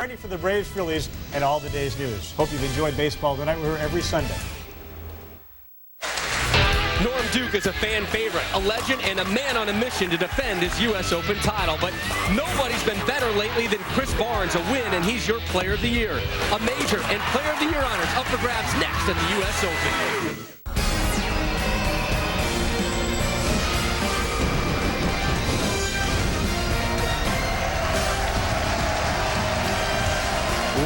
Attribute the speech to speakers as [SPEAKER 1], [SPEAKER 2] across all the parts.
[SPEAKER 1] Ready for the Braves, Phillies, and all the day's news. Hope you've enjoyed baseball tonight. We're here every Sunday.
[SPEAKER 2] Norm Duke is a fan favorite, a legend, and a man on a mission to defend his U.S. Open title. But nobody's been better lately than Chris Barnes, a win, and he's your Player of the Year. A major and Player of the Year honors up for grabs next at the U.S. Open.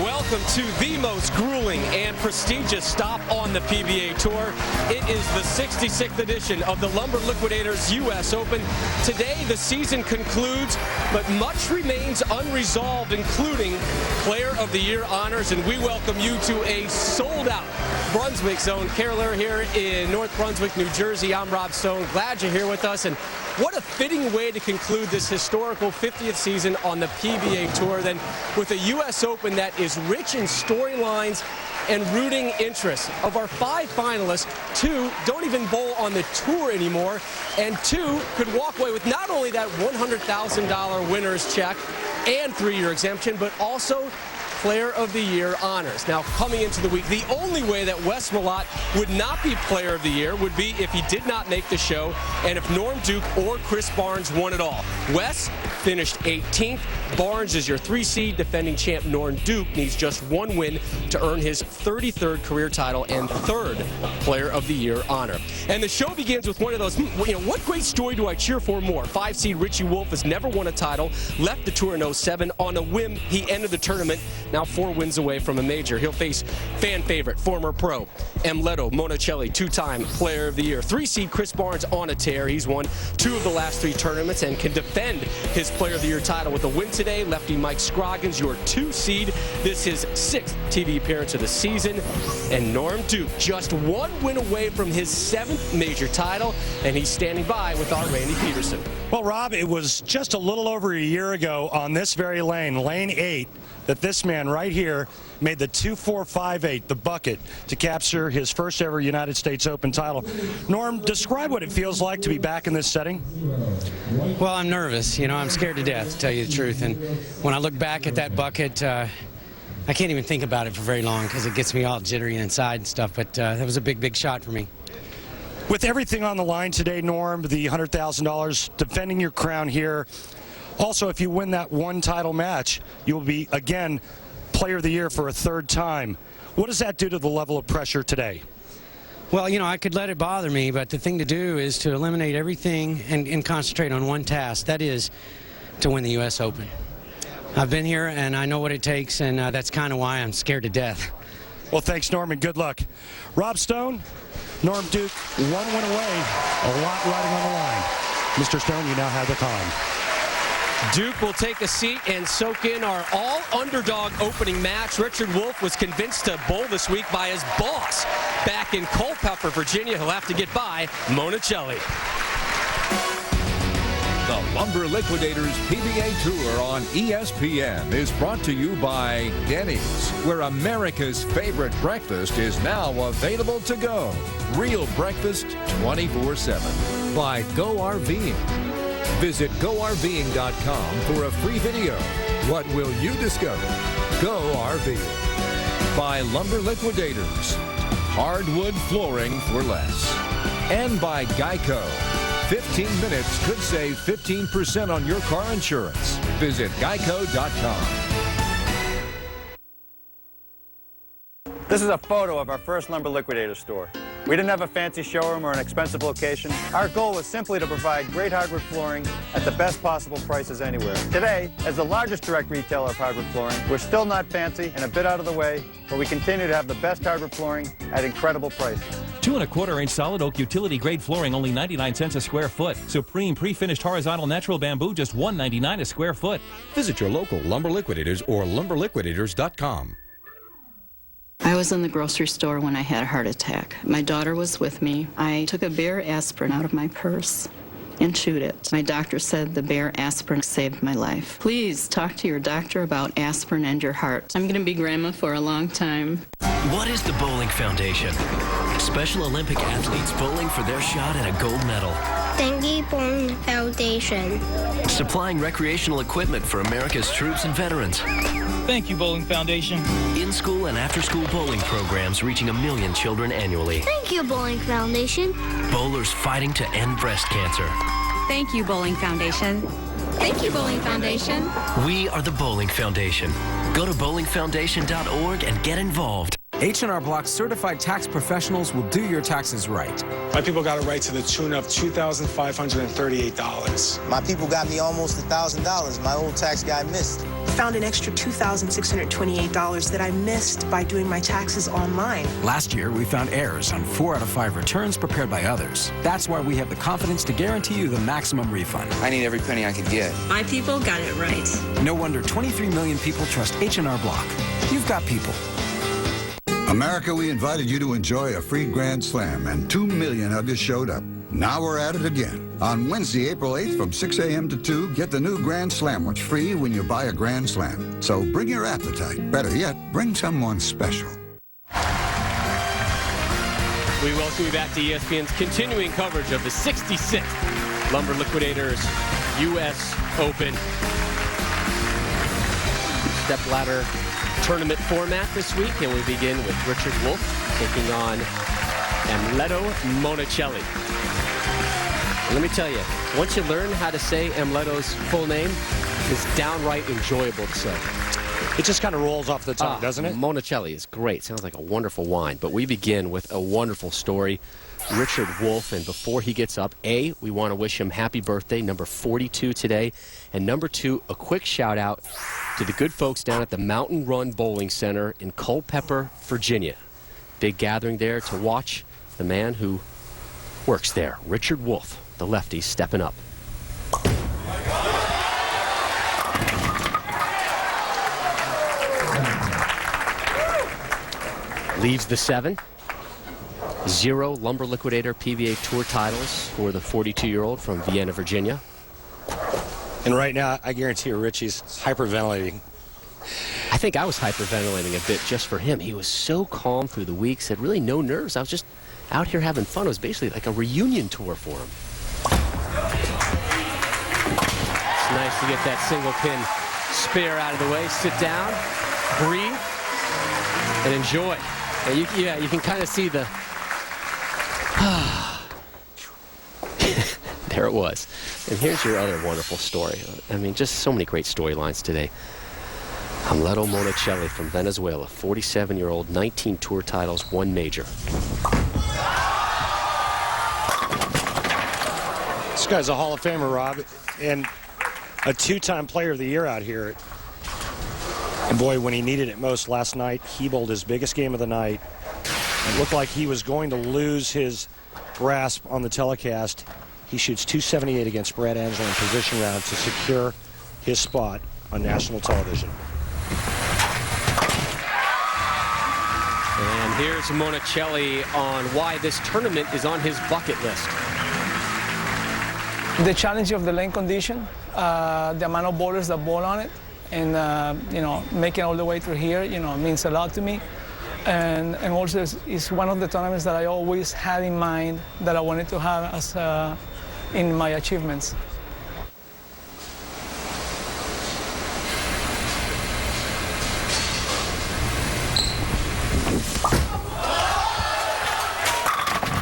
[SPEAKER 2] Welcome to the most grueling and prestigious stop on the PBA Tour. It is the 66th edition of the Lumber Liquidators U.S. Open. Today, the season concludes, but much remains unresolved, including Player of the Year honors, and we welcome you to a sold-out Brunswick Zone Carolier here in North Brunswick, New Jersey. I'm Rob Stone. Glad you're here with us, and what a fitting way to conclude this historical 50th season on the PBA Tour than with a U.S. Open that is rich in storylines and rooting interest. Of our 5 finalists, 2 don't even bowl on the tour anymore, and 2 could walk away with not only that $100,000 winner's check and 3-year exemption, but also Player of the Year honors. Now, coming into the week, the only way that Wes Malott would not be Player of the Year would be if he did not make the show and if Norm Duke or Chris Barnes won it all. Wes finished 18th. Barnes is your 3 seed. Defending champ Norm Duke needs just 1 win to earn his 33rd career title and 3rd Player of the Year honor. And the show begins with one of those, what great story do I cheer for more? 5 seed Richard Wolfe has never won a title, left the tour in 07. On a whim, he entered the tournament, now 4 wins away from a major. He'll face fan favorite, former pro, Amleto Monacelli, 2-time Player of the Year. 3 seed Chris Barnes on a tear. He's won 2 of the last 3 tournaments and can defend his Player of the Year title with a win today. Lefty Mike Scroggins, your 2 seed. This is his 6th TV appearance of the season. And Norm Duke, just 1 win away from his 7th major title, and he's standing by with our Randy Peterson.
[SPEAKER 3] Well, Rob, it was just a little over a year ago on this very lane, lane 8, that this man right here made the 2-4-5-8, the bucket, to capture his first ever United States Open title. Norm, describe what it feels like to be back in this setting.
[SPEAKER 4] Well, I'm nervous. I'm scared to death, to tell you the truth. And when I look back at that bucket, I can't even think about it for very long because it gets me all jittery inside and stuff. But that was a big, big shot for me.
[SPEAKER 3] With everything on the line today, Norm, the $100,000, defending your crown here. Also, if you win that 1 title match, you will be, again, Player of the Year for a 3rd time. What does that do to the level of pressure today?
[SPEAKER 4] Well, I could let it bother me, but the thing to do is to eliminate everything and concentrate on one task. That is to win the U.S. Open. I've been here, and I know what it takes, and that's kind of why I'm scared to death.
[SPEAKER 3] Well, thanks, Norm, and good luck. Rob Stone, Norm Duke, 1 win away, a lot riding on the line. Mr. Stone, you now have the time.
[SPEAKER 2] Duke will take a seat and soak in our all-underdog opening match. Richard Wolfe was convinced to bowl this week by his boss back in Culpeper, Virginia. He'll have to get by Monacelli.
[SPEAKER 5] The Lumber Liquidators PBA Tour on ESPN is brought to you by Denny's, where America's favorite breakfast is now available to go. Real breakfast 24/7. By Go RVing. Visit GoRVing.com for a free video. What will you discover? Go RVing. By Lumber Liquidators. Hardwood flooring for less. And by Geico. 15 minutes could save 15% on your car insurance. Visit Geico.com.
[SPEAKER 6] This is a photo of our first Lumber Liquidator store. We didn't have a fancy showroom or an expensive location. Our goal was simply to provide great hardwood flooring at the best possible prices anywhere. Today, as the largest direct retailer of hardwood flooring, we're still not fancy and a bit out of the way, but we continue to have the best hardwood flooring at incredible prices.
[SPEAKER 7] 2 1/4-inch solid oak utility grade flooring, only 99 cents a square foot. Supreme pre-finished horizontal natural bamboo, just $1.99 a square foot.
[SPEAKER 8] Visit your local Lumber Liquidators or lumberliquidators.com.
[SPEAKER 9] I was in the grocery store when I had a heart attack. My daughter was with me. I took a Bear aspirin out of my purse and chewed it. My doctor said the Bear aspirin saved my life. Please talk to your doctor about aspirin and your heart. I'm going to be grandma for a long time.
[SPEAKER 10] What is the Bowling Foundation? Special Olympic athletes bowling for their shot at a gold medal.
[SPEAKER 11] Dengue Bowling Foundation.
[SPEAKER 10] Supplying recreational equipment for America's troops and veterans.
[SPEAKER 11] Thank you, Bowling Foundation.
[SPEAKER 10] In-school and after-school bowling programs reaching 1 million children annually.
[SPEAKER 12] Thank you, Bowling Foundation.
[SPEAKER 10] Bowlers fighting to end breast cancer.
[SPEAKER 13] Thank you, Bowling Foundation. Thank you, Bowling Foundation.
[SPEAKER 10] We are the Bowling Foundation. Go to bowlingfoundation.org and get involved.
[SPEAKER 14] H&R Block certified tax professionals will do your taxes right.
[SPEAKER 15] My people got it right to the tune of $2,538.
[SPEAKER 16] My people got me almost $1,000 my old tax guy missed.
[SPEAKER 17] Found an extra $2,628 that I missed by doing my taxes online.
[SPEAKER 14] Last year, we found errors on 4 out of 5 returns prepared by others. That's why we have the confidence to guarantee you the maximum refund.
[SPEAKER 16] I need every penny I could get.
[SPEAKER 13] My people got it right.
[SPEAKER 14] No wonder 23 million people trust H&R Block. You've got people.
[SPEAKER 18] America, we invited you to enjoy a free Grand Slam, and 2 million of you showed up. Now we're at it again. On Wednesday, April 8th from 6 a.m. to 2, get the new Grand Slamwich free when you buy a Grand Slam. So bring your appetite. Better yet, bring someone special.
[SPEAKER 2] We welcome you back to ESPN's continuing coverage of the 66th Lumber Liquidators US Open. Stepladder tournament format this week, and we begin with Richard Wolfe taking on Amleto Monacelli. Let me tell you, once you learn how to say Amleto's full name, it's downright enjoyable to say.
[SPEAKER 3] It just kind of rolls off the tongue, doesn't it?
[SPEAKER 2] Monacelli is great. Sounds like a wonderful wine. But we begin with a wonderful story. Richard Wolfe, and before he gets up, A, we want to wish him happy birthday, number 42 today. And number 2, a quick shout out to the good folks down at the Mountain Run Bowling Center in Culpeper, Virginia. Big gathering there to watch the man who works there, Richard Wolfe, the lefty, stepping up. Leaves the 7. 0 Lumber Liquidator PBA Tour titles for the 42-year-old from Vienna, Virginia.
[SPEAKER 3] And right now, I guarantee you, Richie's hyperventilating.
[SPEAKER 2] I think I was hyperventilating a bit just for him. He was so calm through the weeks, had really no nerves. I was just out here having fun. It was basically like a reunion tour for him. It's nice to get that single pin spare out of the way. Sit down, breathe, and enjoy. And you can kind of see the... There it was. And here's your other wonderful story. I mean, just so many great storylines today. Amleto Monacelli from Venezuela, 47-year-old, 19 tour titles, 1 major.
[SPEAKER 3] This guy's a Hall of Famer, Rob, and a 2-time Player of the Year out here. And boy, when he needed it most last night, he bowled his biggest game of the night. It looked like he was going to lose his grasp on the telecast. He shoots 278 against Brad Angelo in position round to secure his spot on national television.
[SPEAKER 2] And here's Monacelli on why this tournament is on his bucket list.
[SPEAKER 19] The challenge of the lane condition, the amount of bowlers that bowl on it, and making all the way through here, means a lot to me. And also it's one of the tournaments that I always had in mind that I wanted to have as in my achievements.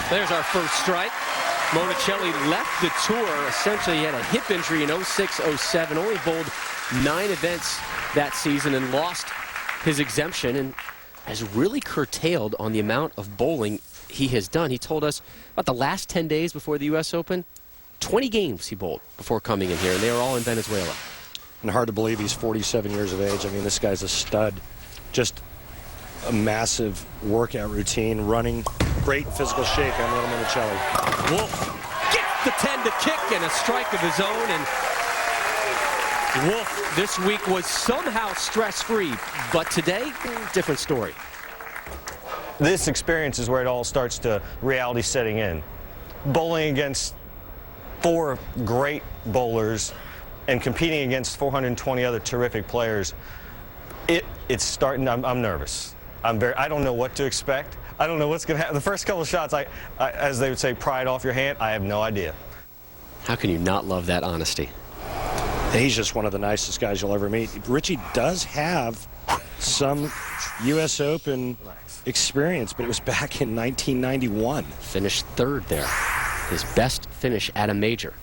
[SPEAKER 2] There's our first strike. Monacelli left the tour. Essentially, he had a hip injury in 06-07. Only bowled 9 events that season and lost his exemption, and has really curtailed on the amount of bowling he has done. He told us about the last 10 days before the U.S. Open, 20 games he bowled before coming in here, and they were all in Venezuela.
[SPEAKER 3] And hard to believe he's 47 years of age. I mean, this guy's a stud. Just a massive workout routine, running, great physical shape. Amleto Monacelli.
[SPEAKER 2] Wolfe gets the 10 to kick and a strike of his own, and Wolfe this week was somehow stress-free, but today, different story.
[SPEAKER 6] This experience is where it all starts to reality setting in. Bowling against 4 great bowlers and competing against 420 other terrific players, it's starting. I'm nervous. I don't know what to expect. I don't know what's going to happen. The first couple of shots, as they would say, pry it off your hand. I have no idea.
[SPEAKER 2] How can you not love that honesty?
[SPEAKER 3] He's just one of the nicest guys you'll ever meet. Richie does have some U.S. Open experience, but it was back in 1991.
[SPEAKER 11] Finished third there. His best finish at a major.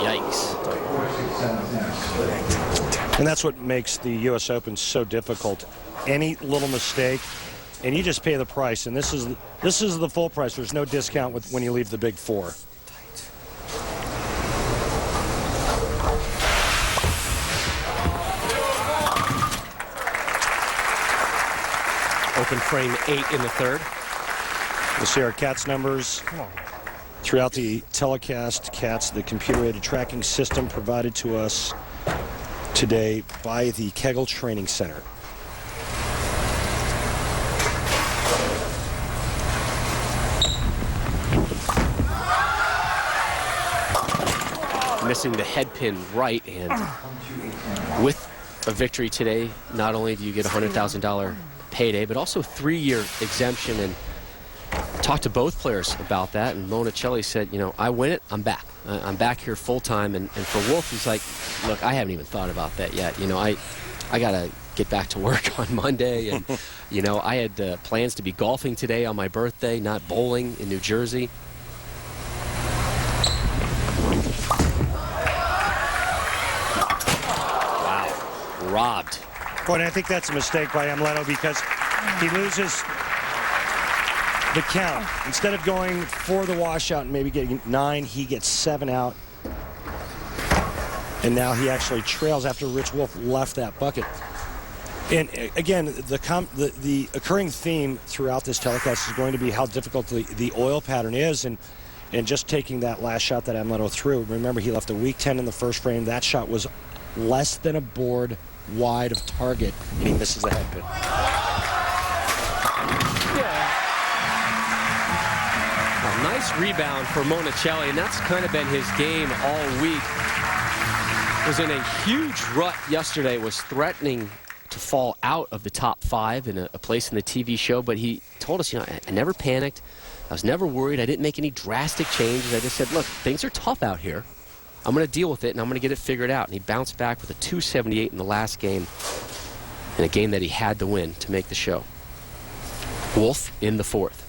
[SPEAKER 11] Yikes.
[SPEAKER 3] And that's what makes the U.S. Open so difficult. Any little mistake, and you just pay the price. And this is the full price. There's no discount when you leave the Big Four.
[SPEAKER 11] Open frame 8 in the third.
[SPEAKER 3] We'll see our Cats numbers throughout the telecast. Cats, the computer-aided tracking system provided to us today by the Kegel Training Center.
[SPEAKER 11] Missing the head pin right, and with a victory today, not only do you get a $100,000 payday, but also 3-year exemption. And talked to both players about that, and Monacelli said, you know, I win it, I'm back. I'm back here full time. And for Wolfe, he's like, look, I haven't even thought about that yet. You know, I got to get back to work on Monday. And, you know, I had plans to be golfing today on my birthday, not bowling in New Jersey. Wow, robbed.
[SPEAKER 3] Boy, and I think that's a mistake by Amleto because he loses the count. Instead of going for the washout and maybe getting 9, he gets 7 out. And now he actually trails after Rich Wolfe left that bucket. And again, the occurring theme throughout this telecast is going to be how difficult the oil pattern is. And just taking that last shot that Amleto threw, remember he left a weak 10 in the first frame. That shot was less than a board wide of target, and he misses the head pin.
[SPEAKER 11] A nice rebound for Monacelli, and that's kind of been his game all week. Was in a huge rut yesterday, was threatening to fall out of the top 5 in a place in the TV show, but he told us, you know, I never panicked. I was never worried. I didn't make any drastic changes. I just said, look, things are tough out here. I'm going to deal with it, and I'm going to get it figured out. And he bounced back with a 278 in the last game, in a game that he had to win to make the show. Wolfe in the 4th.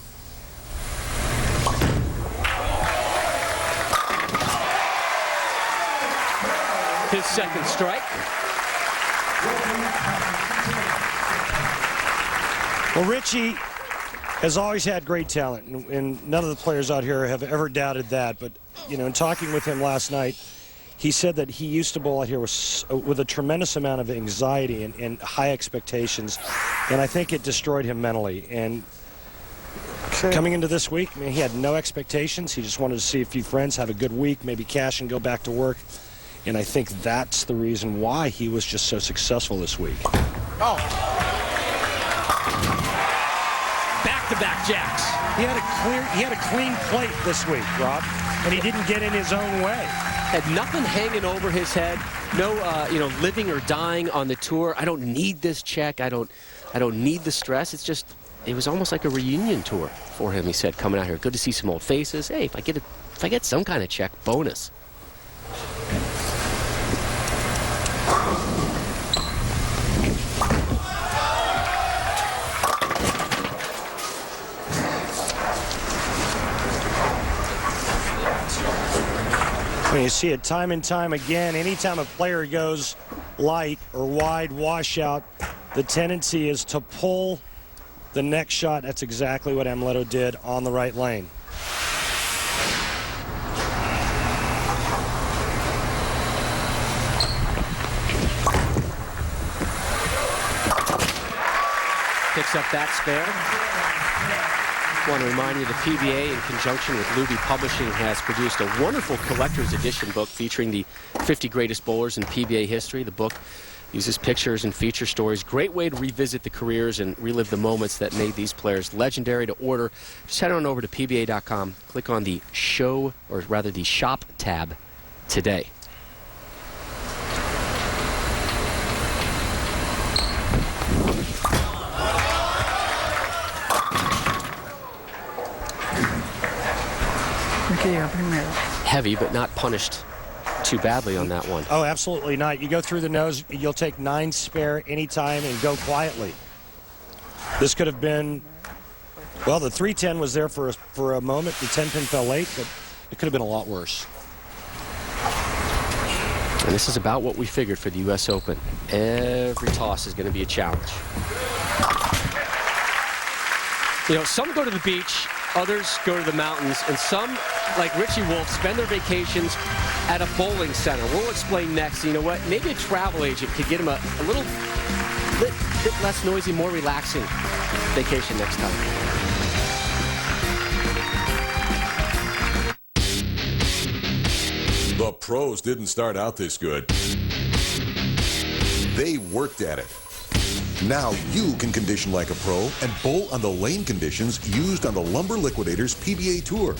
[SPEAKER 11] His second strike.
[SPEAKER 3] Well, Richie has always had great talent, and none of the players out here have ever doubted that. But, you know, in talking with him last night, he said that he used to bowl out here with a tremendous amount of anxiety and high expectations, and I think it destroyed him mentally. And coming into this week, I mean, he had no expectations. He just wanted to see a few friends, have a good week, maybe cash and go back to work. And I think that's the reason why he was just so successful this week.
[SPEAKER 11] Oh. Back-to-back jacks.
[SPEAKER 3] He had a clean plate this week, Rob, and he didn't get in his own way.
[SPEAKER 11] Had nothing hanging over his head. No, living or dying on the tour. I don't need this check. I don't need the stress. It's just, it was almost like a reunion tour for him. He said, coming out here, good to see some old faces. Hey, if I get some kind of check, bonus.
[SPEAKER 3] I mean, you see it time and time again. Anytime a player goes light or wide washout, the tendency is to pull the next shot. That's exactly what Amleto did on the right lane.
[SPEAKER 11] Picks up that spare. I want to remind you the PBA, in conjunction with Luby Publishing, has produced a wonderful collector's edition book featuring the 50 greatest bowlers in PBA history. The book uses pictures and feature stories. Great way to revisit the careers and relive the moments that made these players legendary. To order, just head on over to PBA.com, click on the show, or rather the shop tab today. Heavy, but not punished too badly on that one.
[SPEAKER 3] Oh, absolutely not. You go through the nose, you'll take 9 spare anytime and go quietly. This could have been, well, the 310 was there for a moment. The 10-pin fell late, but it could have been a lot worse.
[SPEAKER 11] And this is about what we figured for the U.S. Open. Every toss is going to be a challenge. You know, some go to the beach, others go to the mountains, and some, like Richie Wolfe, spend their vacations at a bowling center. We'll explain next. You know what? Maybe a travel agent could get him a little bit less noisy, more relaxing vacation next time.
[SPEAKER 20] The pros didn't start out this good. They worked at it. Now you can condition like a pro and bowl on the lane conditions used on the Lumber Liquidators PBA Tour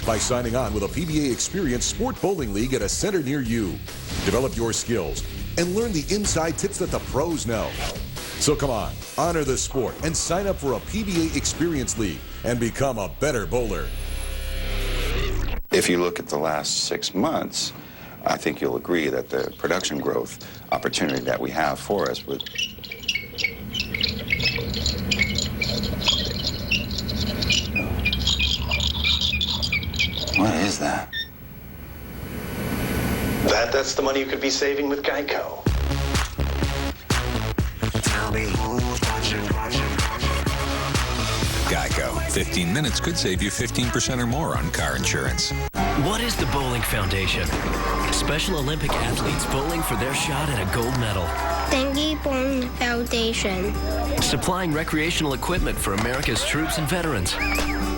[SPEAKER 20] by signing on with a PBA Experience Sport Bowling League at a center near you. Develop your skills and learn the inside tips that the pros know. So come on, honor the sport and sign up for a PBA Experience League and become a better bowler.
[SPEAKER 21] If you look at the last 6 months, I think you'll agree that the production growth opportunity that we have for us would... What is that?
[SPEAKER 22] That's the money you could be saving with Geico. Tell me who's watching.
[SPEAKER 23] Geico. 15 minutes could save you 15% or more on car insurance.
[SPEAKER 10] What is the Bowling Foundation? Special Olympic athletes bowling for their shot at a gold medal.
[SPEAKER 12] Thank you, Bowling Foundation.
[SPEAKER 10] Supplying recreational equipment for America's troops and veterans.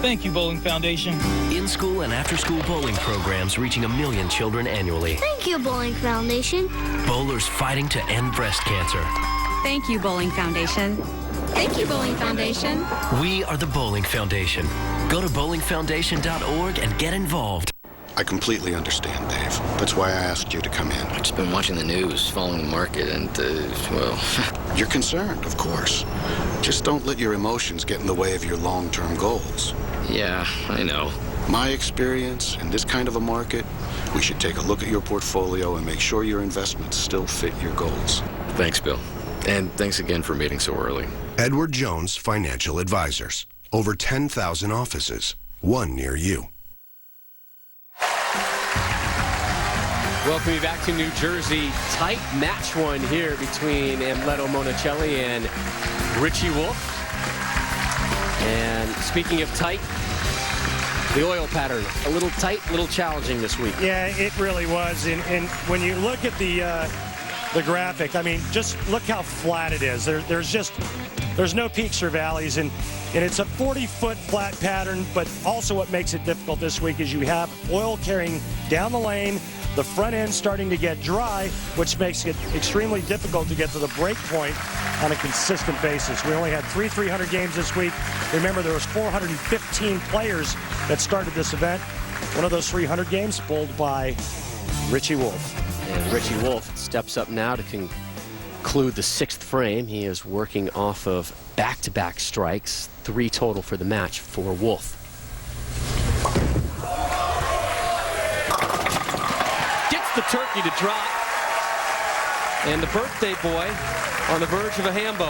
[SPEAKER 24] Thank you, Bowling Foundation.
[SPEAKER 10] In-school and after-school bowling programs reaching 1 million children annually.
[SPEAKER 12] Thank you, Bowling Foundation.
[SPEAKER 10] Bowlers fighting to end breast cancer.
[SPEAKER 13] Thank you, Bowling Foundation. Thank you, Bowling Foundation.
[SPEAKER 10] We are the Bowling Foundation. Go to bowlingfoundation.org and get involved.
[SPEAKER 25] I completely understand, Dave. That's why I asked you to come in.
[SPEAKER 26] I've just been watching the news, following the market, and, well...
[SPEAKER 25] You're concerned, of course. Just don't let your emotions get in the way of your long-term goals.
[SPEAKER 26] Yeah, I know.
[SPEAKER 25] My experience in this kind of a market, we should take a look at your portfolio and make sure your investments still fit your goals.
[SPEAKER 26] Thanks, Bill. And thanks again for meeting so early.
[SPEAKER 27] Edward Jones Financial Advisors. Over 10,000 offices. One near you.
[SPEAKER 11] Welcome you back to New Jersey. Tight match one here between Amleto Monacelli and Richie Wolfe. And speaking of tight, the oil pattern, a little tight, a little challenging this week.
[SPEAKER 3] Yeah, it really was. And when you look at the graphic, I mean, just look how flat it is. There's no peaks or valleys, and it's a 40-foot flat pattern, but also what makes it difficult this week is you have oil carrying down the lane, the front end starting to get dry, which makes it extremely difficult to get to the break point on a consistent basis. We only had 300 games this week. Remember, there was 415 players that started this event. One of those 300 games bowled by Richie Wolfe.
[SPEAKER 11] And Richie Wolfe steps up now to conclude the 6th frame. He is working off of back-to-back strikes, 3 total for the match for Wolfe. Gets the turkey to drop. And the birthday boy on the verge of a ham bone.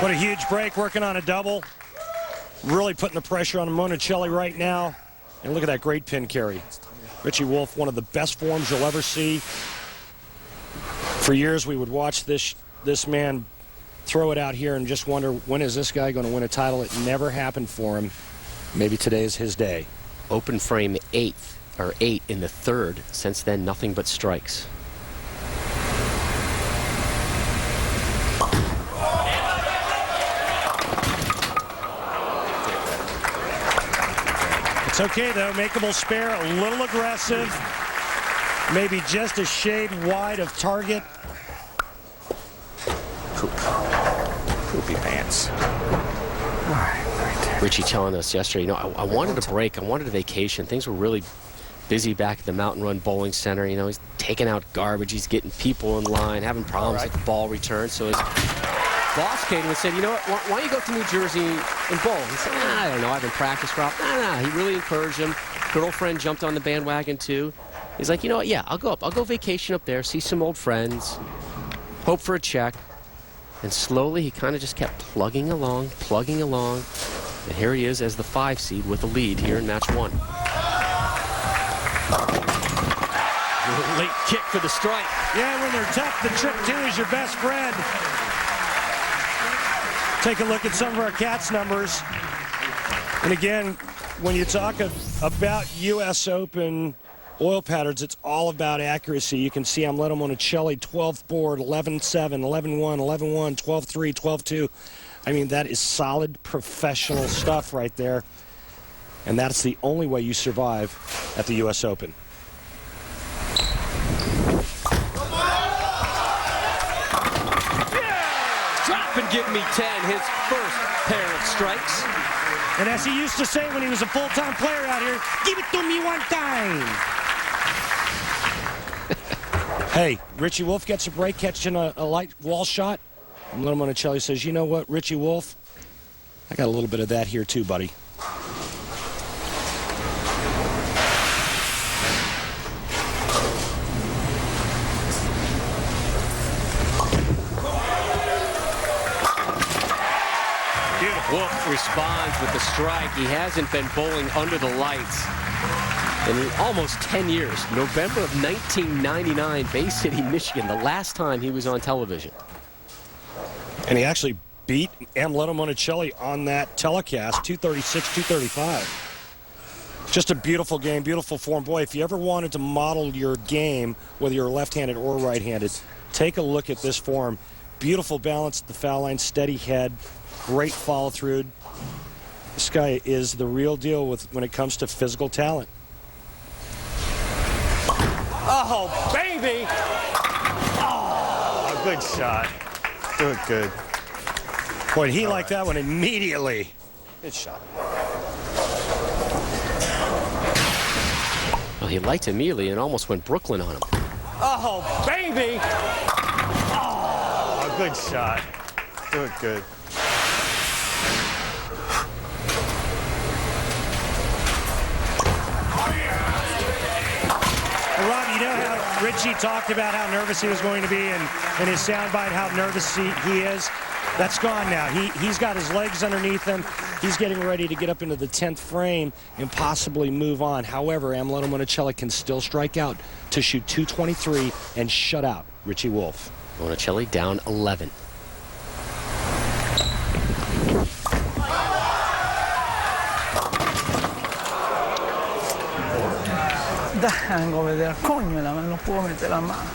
[SPEAKER 3] What a huge break, working on a double. Really putting the pressure on Monacelli right now. And look at that great pin carry. Richie Wolfe, one of the best forms you'll ever see. For years, we would watch this man throw it out here and just wonder, when is this guy going to win a title? It never happened for him. Maybe today is his day.
[SPEAKER 11] Open frame 8 in the 3rd. Since then, nothing but strikes.
[SPEAKER 3] It's okay, though. Makeable spare, a little aggressive. Maybe just a shade wide of target.
[SPEAKER 1] Poopy pants. All right.
[SPEAKER 11] Richie telling us yesterday, you know, I wanted a break. I wanted a vacation. Things were really busy back at the Mountain Run Bowling Center. You know, he's taking out garbage. He's getting people in line, having problems with the ball return. So boss came to him and said, you know what, why don't you go to New Jersey and bowl? He said, I don't know, I haven't practiced, Rob. Nah. He really encouraged him. Girlfriend jumped on the bandwagon, too. He's like, you know what, yeah, I'll go up. I'll go vacation up there, see some old friends, hope for a check. And slowly, he kind of just kept plugging along. And here he is as the 5 seed with a lead here in match 1. Late kick for the strike.
[SPEAKER 3] Yeah, when they're tough, the trick 2 is your best friend. Take a look at some of our Cats numbers. And again, when you talk about U.S. Open oil patterns, it's all about accuracy. You can see Amleto Monacelli, 12th board, 11-7, 11-1, 11-1, 12-3, 12-2. I mean, that is solid professional stuff right there. And that's the only way you survive at the U.S. Open.
[SPEAKER 11] Drop and give me 10, his first pair of strikes.
[SPEAKER 3] And as he used to say when he was a full-time player out here, give it to me one time. Hey, Richie Wolfe gets a break catching a light wall shot. Amleto Monacelli says, you know what, Richie Wolfe, I got a little bit of that here too, buddy.
[SPEAKER 11] Wolfe responds with the strike. He hasn't been bowling under the lights in almost 10 years. November of 1999, Bay City, Michigan, the last time he was on television.
[SPEAKER 3] And he actually beat Amleto Monacelli on that telecast, 236, 235. Just a beautiful game, beautiful form. Boy, if you ever wanted to model your game, whether you're left-handed or right-handed, take a look at this form. Beautiful balance at the foul line, steady head, great follow-through. This guy is the real deal when it comes to physical talent.
[SPEAKER 1] Oh, baby! Oh, good shot. Good.
[SPEAKER 3] Boy, he liked that one immediately.
[SPEAKER 1] Good shot.
[SPEAKER 11] Well, he liked immediately and almost went Brooklyn on him.
[SPEAKER 1] Oh, baby! Oh, good shot. Good.
[SPEAKER 3] Rob, you know how Richie talked about how nervous he was going to be and in his soundbite how nervous he is? That's gone now. He's got his legs underneath him. He's getting ready to get up into the 10th frame and possibly move on. However, Amleto Monacelli can still strike out to shoot 223 and shut out Richie Wolfe.
[SPEAKER 11] Monacelli down 11.
[SPEAKER 19] The hang over there. Coño, non può mettere la mano.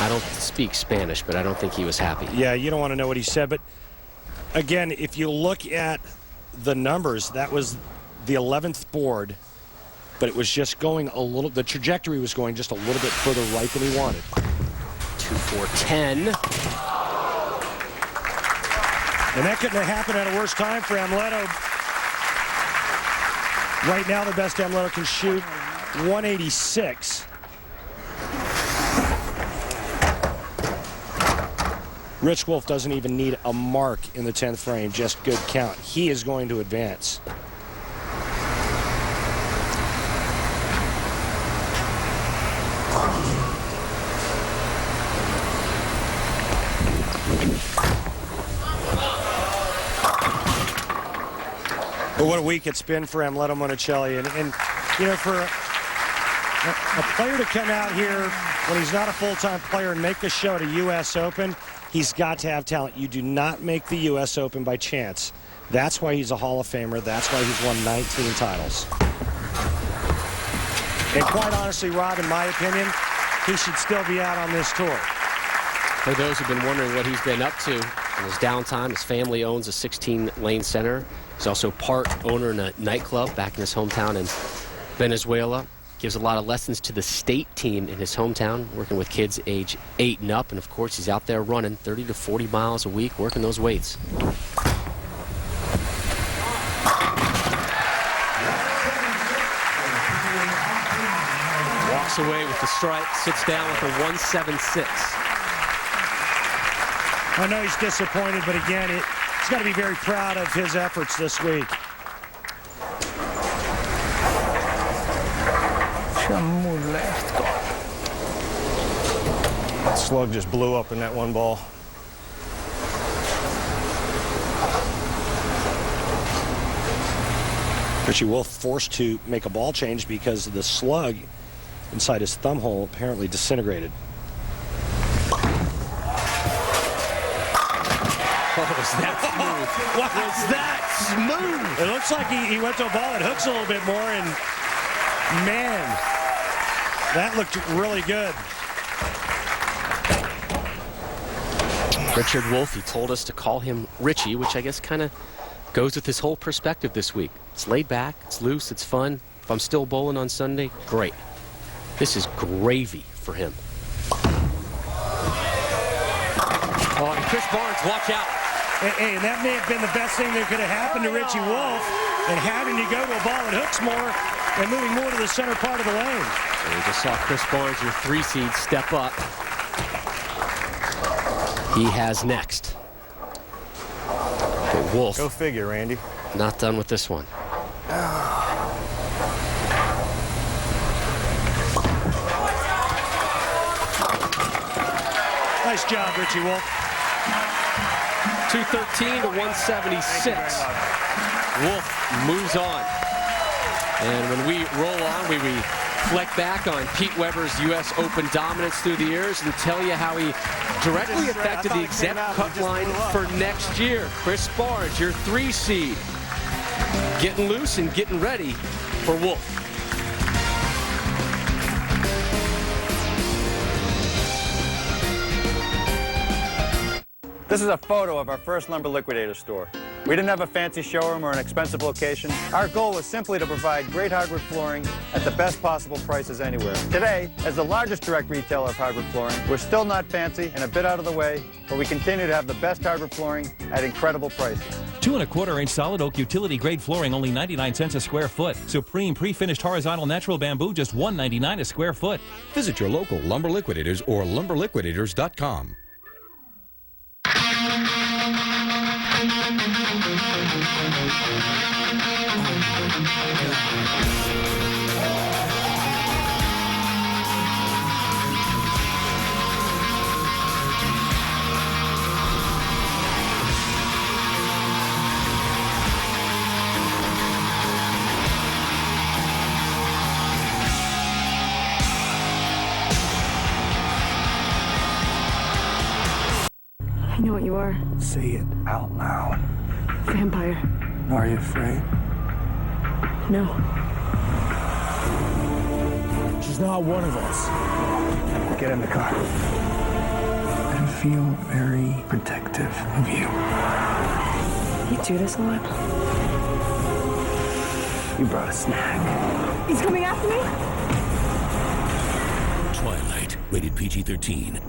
[SPEAKER 11] I don't speak Spanish, but I don't think he was happy.
[SPEAKER 3] Yeah, you don't want to know what he said, but again, if you look at the numbers, that was the 11th board, but it was just going a little, the trajectory was going just a little bit further right than he wanted.
[SPEAKER 11] 2-4-10.
[SPEAKER 3] And that couldn't have happened at a worse time for Amleto. Right now, the best Amleto can shoot 186. Rich Wolfe doesn't even need a mark in the 10th frame, just good count. He is going to advance. But what a week it's been for Amleto Monacelli. And you know, for a player to come out here when he's not a full-time player and make the show at a U.S. Open, he's got to have talent. You do not make the U.S. Open by chance. That's why he's a Hall of Famer. That's why he's won 19 titles. And quite honestly, Rob, in my opinion, he should still be out on this tour.
[SPEAKER 11] For those who've been wondering what he's been up to in his downtime, his family owns a 16-lane center. He's also part owner in a nightclub back in his hometown in Venezuela. Gives a lot of lessons to the state team in his hometown, working with kids age 8 and up. And of course, he's out there running 30 to 40 miles a week, working those weights. Walks away with the strike, sits down with a 176.
[SPEAKER 3] I know he's disappointed, but again, he's got to be very proud of his efforts this week.
[SPEAKER 1] That slug just blew up in that one ball.
[SPEAKER 3] Richard Wolfe forced to make a ball change because the slug inside his thumb hole apparently disintegrated.
[SPEAKER 11] Was that smooth?
[SPEAKER 3] What was that smooth? It looks like he went to a ball that hooks a little bit more, and man, that looked really good.
[SPEAKER 11] Richard Wolfe, he told us to call him Richie, which I guess kind of goes with his whole perspective this week. It's laid back, it's loose, it's fun. If I'm still bowling on Sunday, great. This is gravy for him. Oh, and Chris Barnes, watch out.
[SPEAKER 3] Hey, and that may have been the best thing that could have happened to Richie Wolfe, and having to go to a ball that hooks more and moving more to the center part of the lane.
[SPEAKER 11] And we just saw Chris Barnes, your 3 seed, step up. He has next. But Wolfe.
[SPEAKER 1] Go figure, Randy.
[SPEAKER 11] Not done with this one.
[SPEAKER 3] Nice job, Richie Wolfe.
[SPEAKER 11] 213 to 176. Wolfe moves on. And when we roll on, we reflect back on Pete Weber's US Open dominance through the years and tell you how he directly affected the exempt cut line for next year. Chris Barnes, your 3 seed, getting loose and getting ready for Wolfe.
[SPEAKER 6] This is a photo of our first Lumber Liquidator store. We didn't have a fancy showroom or an expensive location. Our goal was simply to provide great hardwood flooring at the best possible prices anywhere. Today, as the largest direct retailer of hardwood flooring, we're still not fancy and a bit out of the way, but we continue to have the best hardwood flooring at incredible prices.
[SPEAKER 4] 2 1/4-inch solid oak utility grade flooring, only 99 cents a square foot. Supreme pre-finished horizontal natural bamboo, just $1.99 a square foot.
[SPEAKER 5] Visit your local Lumber Liquidators or lumberliquidators.com.
[SPEAKER 7] I know what you are.
[SPEAKER 8] Say it out loud.
[SPEAKER 7] Vampire.
[SPEAKER 8] Are you afraid?
[SPEAKER 7] No.
[SPEAKER 8] She's not one of us. Get in the car. I feel very protective of you.
[SPEAKER 7] You do this a lot?
[SPEAKER 8] You brought a snack.
[SPEAKER 7] He's coming after me?
[SPEAKER 9] Twilight, rated PG-13.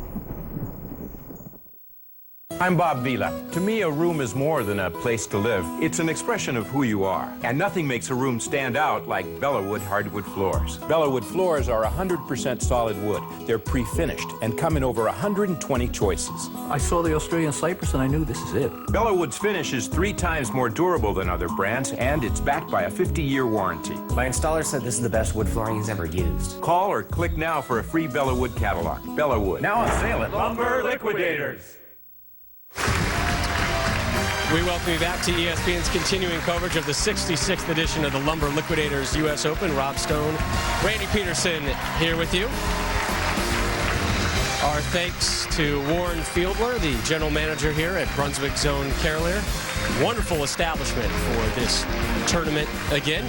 [SPEAKER 15] I'm Bob Vila. To me, a room is more than a place to live. It's an expression of who you are. And nothing makes a room stand out like Bellawood hardwood floors. Bellawood floors are 100% solid wood. They're pre-finished and come in over 120 choices.
[SPEAKER 8] I saw the Australian cypress and I knew this is it.
[SPEAKER 15] Bellawood's finish is 3 times more durable than other brands, and it's backed by a 50-year warranty.
[SPEAKER 17] My installer said this is the best wood flooring he's ever used.
[SPEAKER 15] Call or click now for a free Bellawood catalog. Bellawood. Now on sale at Lumber Liquidators.
[SPEAKER 2] We welcome you back to ESPN's continuing coverage of the 66th edition of the Lumber Liquidators US Open. Rob Stone, Randy Peterson here with you. Our thanks to Warren Fieldler, the general manager here at Brunswick Zone Carolier. Wonderful establishment for this tournament again.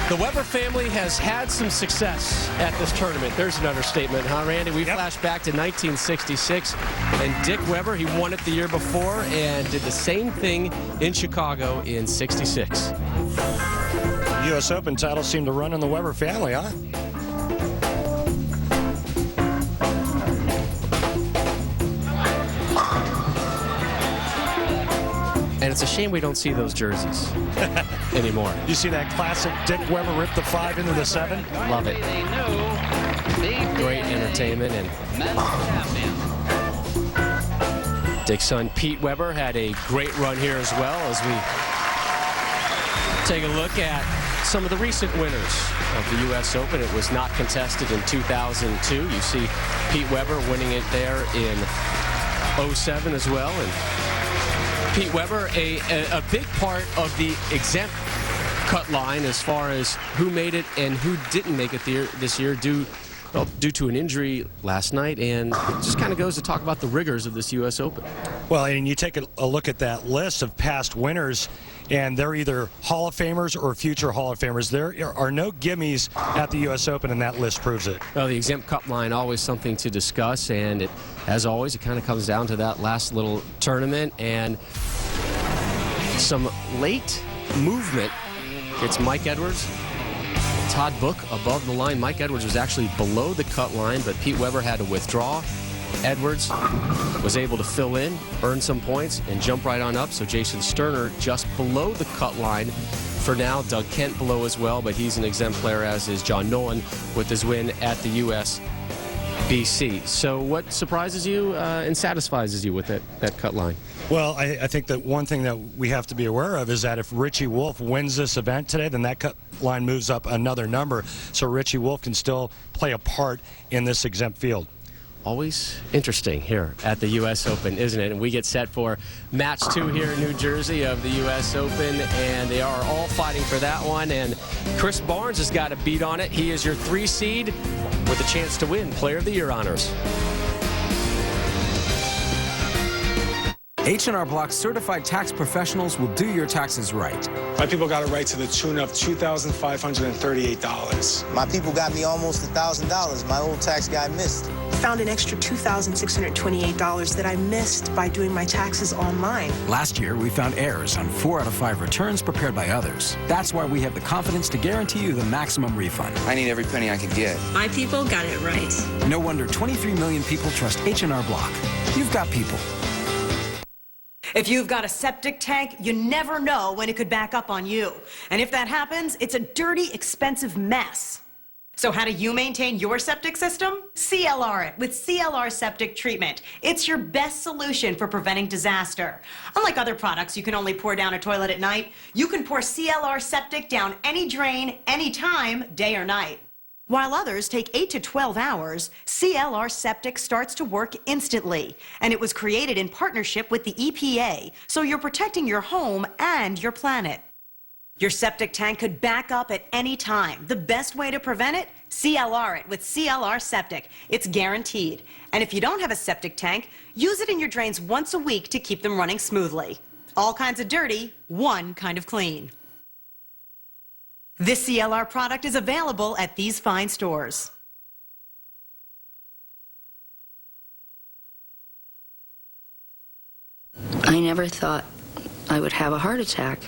[SPEAKER 2] The Weber family has had some success at this tournament. There's an understatement, huh, Randy? We flash back to 1966, and Dick Weber, he won it the year before and did the same thing in Chicago in '66.
[SPEAKER 3] U.S. Open title seemed to run in the Weber family, huh?
[SPEAKER 11] And it's a shame we don't see those jerseys anymore.
[SPEAKER 3] You see that classic Dick Weber rip the 5 into the 7?
[SPEAKER 11] Love it. Great entertainment and Dick's son Pete Weber had a great run here as well, as we take a look at some of the recent winners of the U.S. Open. It was not contested in 2002. You see Pete Weber winning it there in 07 as well. And Pete Weber, a big part of the exempt cut line as far as who made it and who didn't make it this year due to an injury last night, and it just kind of goes to talk about the rigors of this U.S. Open.
[SPEAKER 3] Well, and you take a look at that list of past winners, and they're either Hall of Famers or future Hall of Famers. There are no gimmies at the U.S. Open, and that list proves it.
[SPEAKER 11] Well, the exempt cut line, always something to discuss, and as always, it kind of comes down to that last little tournament, and some late movement. It's Mike Edwards. Todd Book above the line. Mike Edwards was actually below the cut line, but Pete Weber had to withdraw. Edwards was able to fill in, earn some points, and jump right on up. So Jason Sterner just below the cut line for now. Doug Kent below as well, but he's an exempt player, as is John Nolan with his win at the U.S. BC. So what surprises you and satisfies you with that cut line?
[SPEAKER 3] Well, I think that one thing that we have to be aware of is that if Richie Wolfe wins this event today, then that cut line moves up another number. So Richie Wolfe can still play a part in this exempt field.
[SPEAKER 11] Always interesting here at the U.S. Open, isn't it? And we get set for match 2 here in New Jersey of the U.S. Open, and they are all fighting for that one. And Chris Barnes has got a beat on it. He is your 3 seed with a chance to win Player of the Year honors.
[SPEAKER 14] H&R Block certified tax professionals will do your taxes right.
[SPEAKER 16] My people got it right to the tune of $2,538.
[SPEAKER 18] My people got me almost $1,000. My old tax guy missed.
[SPEAKER 20] Found an extra $2,628 that I missed by doing my taxes online.
[SPEAKER 14] Last year, we found errors on 4 out of 5 returns prepared by others. That's why we have the confidence to guarantee you the maximum refund.
[SPEAKER 18] I need every penny I can get.
[SPEAKER 13] My people got it right.
[SPEAKER 14] No wonder 23 million people trust H&R Block. You've got people.
[SPEAKER 21] If you've got a septic tank, you never know when it could back up on you. And if that happens, it's a dirty, expensive mess. So how do you maintain your septic system? CLR it with CLR Septic Treatment. It's your best solution for preventing disaster. Unlike other products you can only pour down a toilet at night, you can pour CLR Septic down any drain, anytime, day or night. While others take 8 to 12 hours, CLR Septic starts to work instantly. And it was created in partnership with the EPA, so you're protecting your home and your planet. Your septic tank could back up at any time. The best way to prevent it? CLR it with CLR Septic. It's guaranteed. And if you don't have a septic tank, use it in your drains once a week to keep them running smoothly. All kinds of dirty, one kind of clean. This CLR product is available at these fine stores.
[SPEAKER 22] I never thought I would have a heart attack,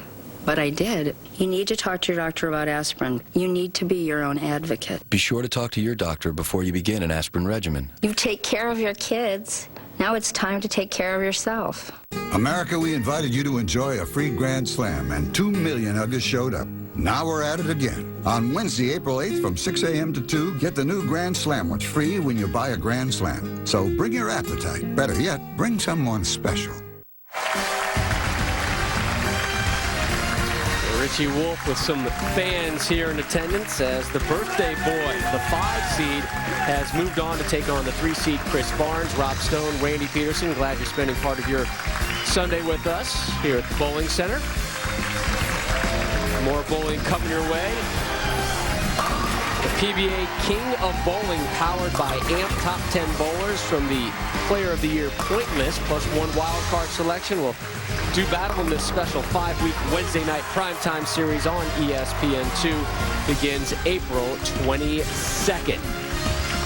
[SPEAKER 22] but I did. You need to talk to your doctor about aspirin. You need to be your own advocate.
[SPEAKER 23] Be sure to talk to your doctor before you begin an aspirin regimen.
[SPEAKER 22] You take care of your kids. Now it's time to take care of yourself.
[SPEAKER 28] America, we invited you to enjoy a free Grand Slam, and 2 million of you showed up. Now we're at it again. On Wednesday, April 8th from 6 a.m. to 2, get the new Grand Slamwich free when you buy a Grand Slam. So bring your appetite. Better yet, bring someone special.
[SPEAKER 11] Richie Wolfe with some fans here in attendance as the birthday boy, the 5 seed, has moved on to take on the 3 seed Chris Barnes, Rob Stone, Randy Peterson. Glad you're spending part of your Sunday with us here at the Bowling Center. More bowling coming your way. The PBA King of Bowling, powered by AMP Top 10 Bowlers from the Player of the Year point list, plus 1 wild card selection, will do battle in this special 5-week Wednesday night primetime series on ESPN2. Begins April 22nd.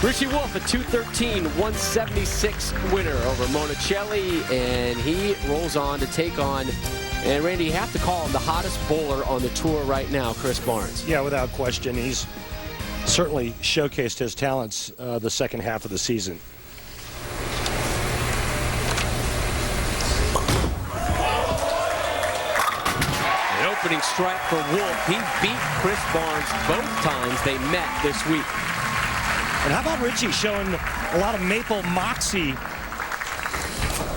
[SPEAKER 11] Richie Wolfe, a 213-176 winner over Monacelli, and he rolls on to take on, and Randy, you have to call him the hottest bowler on the tour right now, Chris Barnes.
[SPEAKER 3] Yeah, without question. He's certainly showcased his talents the second half of the season.
[SPEAKER 11] An opening strike for Wolfe. He beat Chris Barnes both times they met this week.
[SPEAKER 3] And how about Richie showing a lot of maple moxie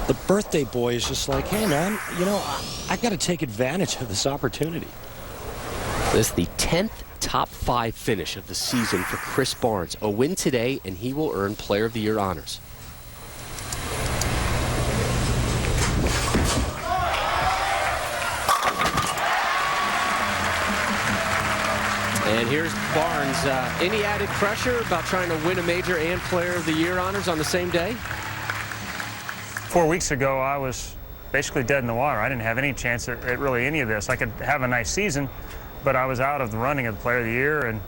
[SPEAKER 3] the birthday boy is just like, hey, man, you know, I've got to take advantage of this opportunity.
[SPEAKER 11] This is the 10th top 5 finish of the season for Chris Barnes. A win today, and he will earn Player of the Year honors. And here's Barnes. Any added pressure about trying to win a major and Player of the Year honors on the same day?
[SPEAKER 1] 4 weeks ago, I was basically dead in the water. I didn't have any chance at really any of this. I could have a nice season, but I was out of the running of the Player of the Year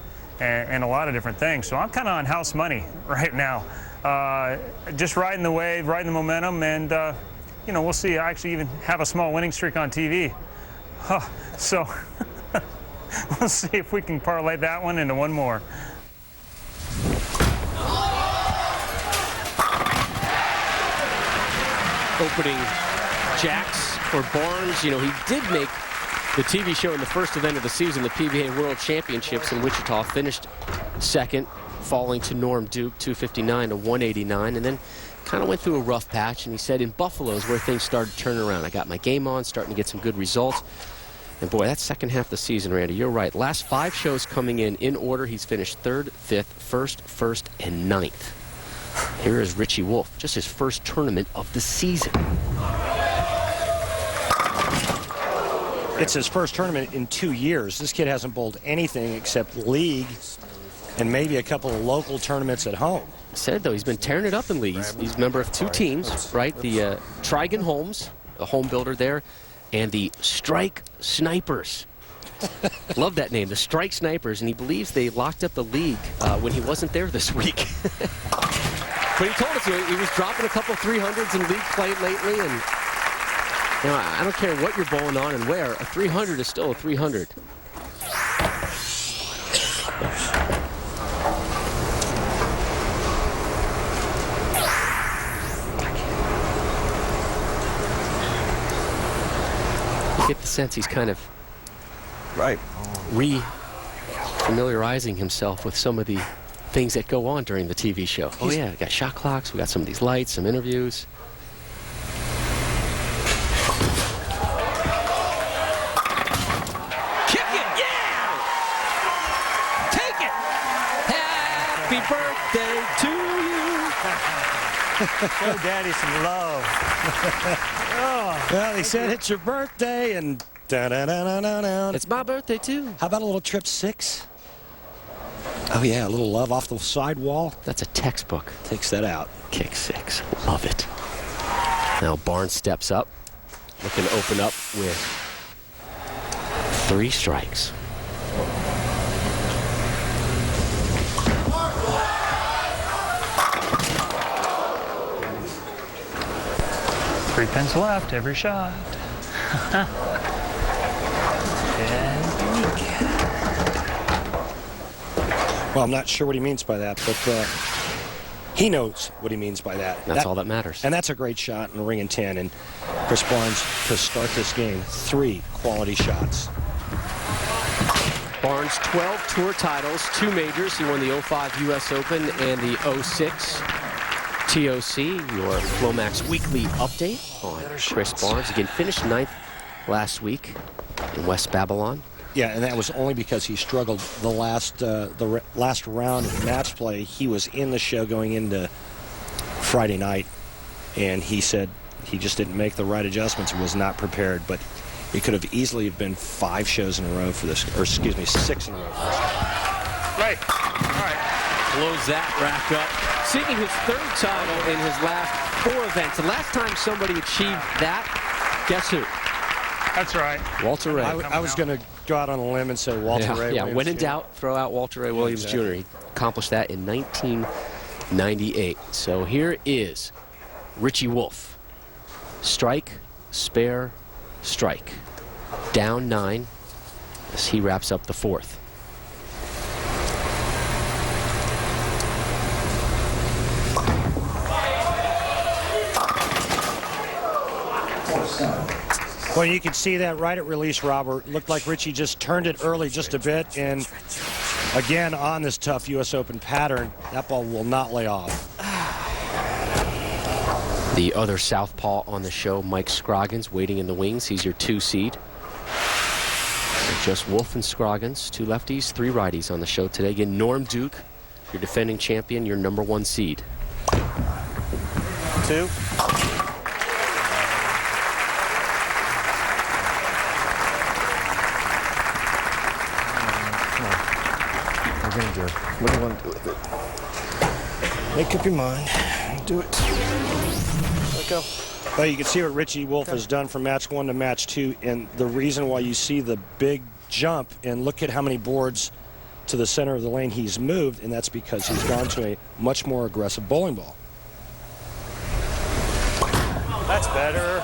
[SPEAKER 1] and a lot of different things. So I'm kind of on house money right now. Just riding the wave, riding the momentum, and, you know, we'll see. I actually even have a small winning streak on TV. So we'll see if we can parlay that one into one more.
[SPEAKER 11] Opening jacks for Barnes. You know, he did make the TV show in the first event of the season, the PBA World Championships in Wichita, finished second, falling to Norm Duke, 259 to 189, and then kind of went through a rough patch. And he said in Buffalo is where things started turning around. I got my game on, starting to get some good results. And boy, that second half of the season, Randy, you're right. Last 5 shows coming in order. He's finished 3rd, 5th, 1st, and 9th. Here is Richie Wolfe, just his first tournament of the season.
[SPEAKER 3] It's his first tournament in 2 years. This kid hasn't bowled anything except league and maybe a couple of local tournaments at home.
[SPEAKER 11] I said, though, he's been tearing it up in leagues. He's a member of 2 teams, right? The Trigon Holmes, the home builder there, and the Strike Snipers. Love that name, the Strike Snipers, and he believes they locked up the league when he wasn't there this week. But he told us he was dropping a couple 300s in league play lately, and you know, I don't care what you're bowling on and where, a 300 is still a 300. You get the sense he's kind of re-familiarizing himself with some of the things that go on during the TV show. Oh yeah, we got shot clocks, we got some of these lights, some interviews. Kick it, yeah! Take it! Happy birthday to you!
[SPEAKER 1] Show Daddy some love.
[SPEAKER 3] Well, he said it's your birthday, and da-da-da-da-da-da.
[SPEAKER 11] It's my birthday, too.
[SPEAKER 3] How about a little trip 6? Oh, yeah, a little love off the sidewall.
[SPEAKER 11] That's a textbook.
[SPEAKER 3] Takes that out.
[SPEAKER 11] Kick 6. Love it. Now Barnes steps up, looking to open up with 3 strikes.
[SPEAKER 1] Three pins left, every shot.
[SPEAKER 3] Well, I'm not sure what he means by that, but he knows what he means by that.
[SPEAKER 11] That's all that matters.
[SPEAKER 3] And that's a great shot in a ring and 10. And Chris Barnes, to start this game, 3 quality shots.
[SPEAKER 11] Barnes, 12 tour titles, 2 majors. He won the 05 US Open and the 06 TOC. Your FLOMAX weekly update on Chris Barnes. Again, finished 9th last week in West Babylon.
[SPEAKER 3] Yeah, and that was only because he struggled the last round of match play. He was in the show going into Friday night, and he said he just didn't make the right adjustments and was not prepared. But it could have easily been 5 shows in a row for this, or excuse me, 6 in a row for this.
[SPEAKER 1] Right. All right.
[SPEAKER 11] Blows that rack up. Seeking his 3rd title in his last 4 events. The last time somebody achieved that, guess who?
[SPEAKER 1] That's right.
[SPEAKER 11] Walter Ray.
[SPEAKER 3] I was going to go out on a limb and say Walter Ray.
[SPEAKER 11] Yeah,
[SPEAKER 3] Williams,
[SPEAKER 11] when in doubt, throw out Walter Ray Williams Jr. He accomplished that in 1998. So here is Richie Wolfe. Strike, spare, strike. Down 9 as he wraps up the 4th.
[SPEAKER 3] Well, you can see that right at release, Robert. Looked like Richie just turned it early just a bit, and again on this tough U.S. Open pattern, that ball will not lay off.
[SPEAKER 11] The other southpaw on the show, Mike Scroggins, waiting in the wings. He's your 2 seed. Just Wolfe and Scroggins, 2 lefties, 3 righties on the show today. Again, Norm Duke, your defending champion, your number 1 seed.
[SPEAKER 1] 2.
[SPEAKER 8] We're gonna do it. What do you want to do with it? Make up your mind. Do it. Let go.
[SPEAKER 3] Well, you can see what Richie Wolfe has done from match 1 to match 2, and the reason why you see the big jump, and look at how many boards to the center of the lane he's moved, and that's because he's gone to a much more aggressive bowling ball.
[SPEAKER 1] That's better.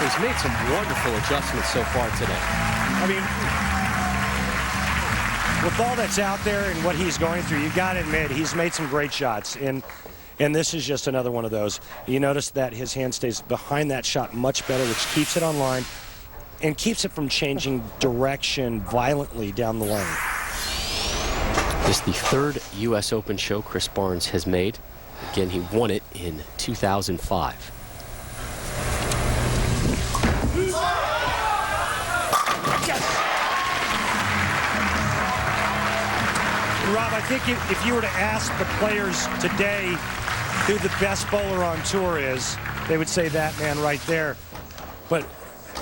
[SPEAKER 11] He's made some wonderful adjustments so far today.
[SPEAKER 3] I mean, with all that's out there and what he's going through, you got to admit he's made some great shots, and this is just another one of those. You notice that his hand stays behind that shot much better, which keeps it on line and keeps it from changing direction violently down the lane.
[SPEAKER 11] This is the 3rd U.S. Open show Chris Barnes has made. Again, he won it in 2005.
[SPEAKER 3] Rob, I think if you were to ask the players today who the best bowler on tour is, they would say that man right there. But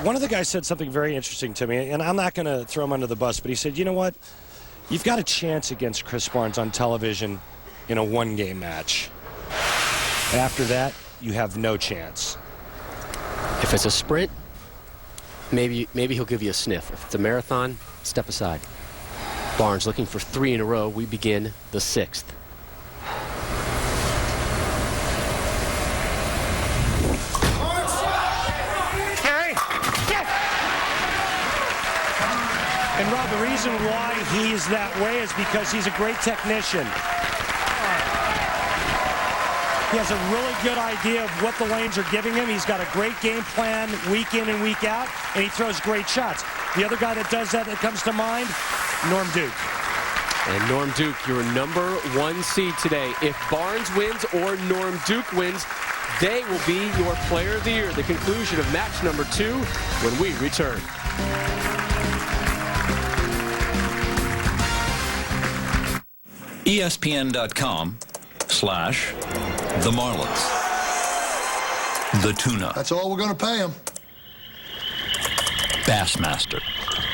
[SPEAKER 3] one of the guys said something very interesting to me, and I'm not going to throw him under the bus, but he said, you know what? You've got a chance against Chris Barnes on television in a 1-game match. After that, you have no chance.
[SPEAKER 11] If it's a sprint, maybe he'll give you a sniff. If it's a marathon, step aside. Barnes looking for 3 in a row. We begin the 6th.
[SPEAKER 3] And Rob, the reason why he's that way is because he's a great technician. He has a really good idea of what the lanes are giving him. He's got a great game plan week in and week out, and he throws great shots. The other guy that does that comes to mind, Norm Duke.
[SPEAKER 11] And Norm Duke, your number 1 seed today. If Barnes wins or Norm Duke wins, they will be your player of the year. The conclusion of match number 2 when we return.
[SPEAKER 6] ESPN.com/The Marlins. The Tuna.
[SPEAKER 10] That's all we're going to pay him.
[SPEAKER 6] Bassmaster.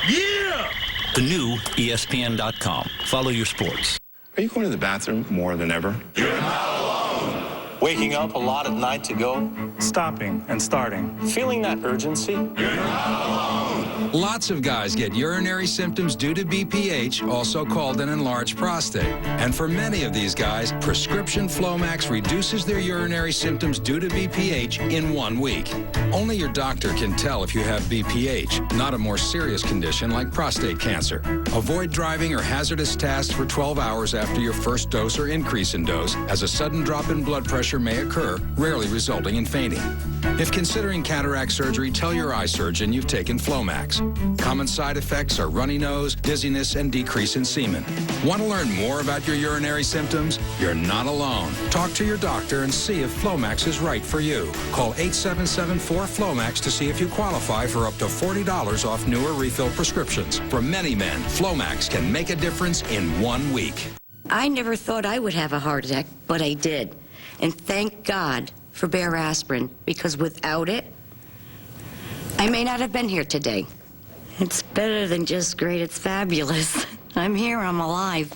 [SPEAKER 6] Yeah! The new ESPN.com. Follow your sports.
[SPEAKER 12] Are you going to the bathroom more than ever?
[SPEAKER 6] You're not alone.
[SPEAKER 19] Waking up a lot at night to go.
[SPEAKER 24] Stopping and starting.
[SPEAKER 19] Feeling that urgency.
[SPEAKER 6] You're not alone.
[SPEAKER 14] Lots of guys get urinary symptoms due to BPH, also called an enlarged prostate. And for many of these guys, prescription FLOMAX reduces their urinary symptoms due to BPH in 1 week. Only your doctor can tell if you have BPH, not a more serious condition like prostate cancer. Avoid driving or hazardous tasks for 12 hours after your first dose or increase in dose, as a sudden drop in blood pressure may occur, rarely resulting in fainting. If considering cataract surgery, tell your eye surgeon you've taken FLOMAX. Common side effects are runny nose, dizziness, and decrease in semen. Want to learn more about your urinary symptoms? You're not alone. Talk to your doctor and see if FLOMAX is right for you. Call 877-4FLOMAX to see if you qualify for up to $40 off newer refill prescriptions. For many men, FLOMAX can make a difference in 1 week.
[SPEAKER 22] I never thought I would have a heart attack, but I did. And thank God for Bear Aspirin, because without it, I may not have been here today. It's better than just great, it's fabulous. I'm here, I'm alive.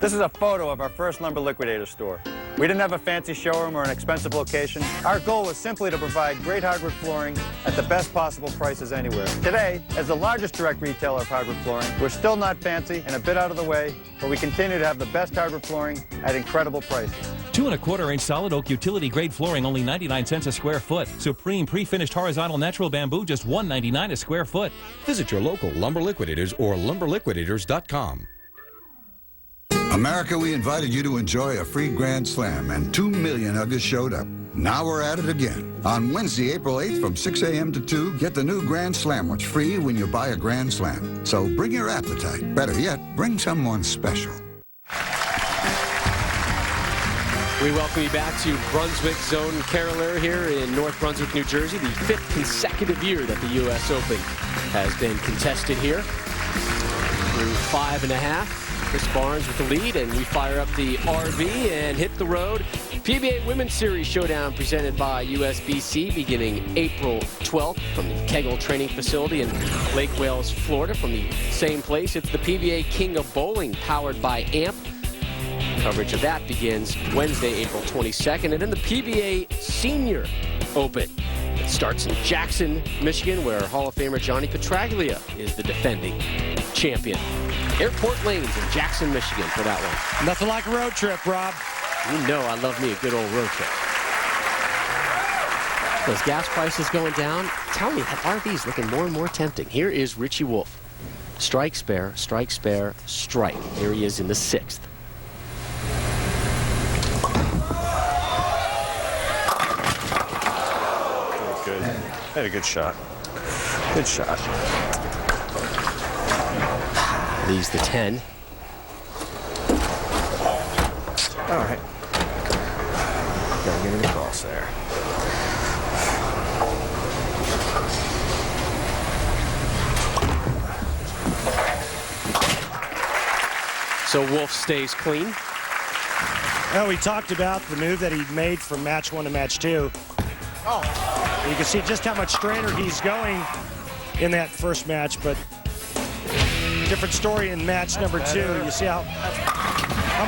[SPEAKER 25] This is a photo of our first Lumber Liquidator store. We didn't have a fancy showroom or an expensive location. Our goal was simply to provide great hardwood flooring at the best possible prices anywhere. Today, as the largest direct retailer of hardwood flooring, we're still not fancy and a bit out of the way, but we continue to have the best hardwood flooring at incredible prices.
[SPEAKER 4] 2 1/4-inch solid oak utility grade flooring, only 99 cents a square foot. Supreme pre-finished horizontal natural bamboo, just $1.99 a square foot.
[SPEAKER 5] Visit your local Lumber Liquidators or lumberliquidators.com.
[SPEAKER 28] America, we invited you to enjoy a free Grand Slam, and 2 million of you showed up. Now we're at it again. On Wednesday, April 8th from 6 a.m. to 2, get the new Grand Slamwich free when you buy a Grand Slam. So bring your appetite. Better yet, bring someone special.
[SPEAKER 11] We welcome you back to Brunswick Zone Carolier here in North Brunswick, New Jersey. The 5th consecutive year that the US Open has been contested here. Through 5.5. Chris Barnes with the lead, and we fire up the RV and hit the road. PBA Women's Series Showdown presented by USBC beginning April 12th from the Kegel Training Facility in Lake Wales, Florida. From the same place, it's the PBA King of Bowling powered by AMP. Coverage of that begins Wednesday, April 22nd, and then the PBA Senior Open. It starts in Jackson, Michigan, where Hall of Famer Johnny Petraglia is the defending champion. Airport Lanes in Jackson, Michigan for that one.
[SPEAKER 3] Nothing like a road trip, Rob.
[SPEAKER 11] You know I love me a good old road trip. Those gas prices going down. Tell me, that RV's looking more and more tempting. Here is Richie Wolfe. Strike, spare, strike, spare, strike. Here he is in the 6th.
[SPEAKER 2] Good. Had a good shot. Good shot.
[SPEAKER 11] Leaves the 10.
[SPEAKER 2] All right. Gotta get it across there.
[SPEAKER 11] So Wolfe stays clean.
[SPEAKER 3] Well, we talked about the move that he made from match 1 to match 2. Oh. You can see just how much straighter he's going in that first match, but different story in match number 2. You see how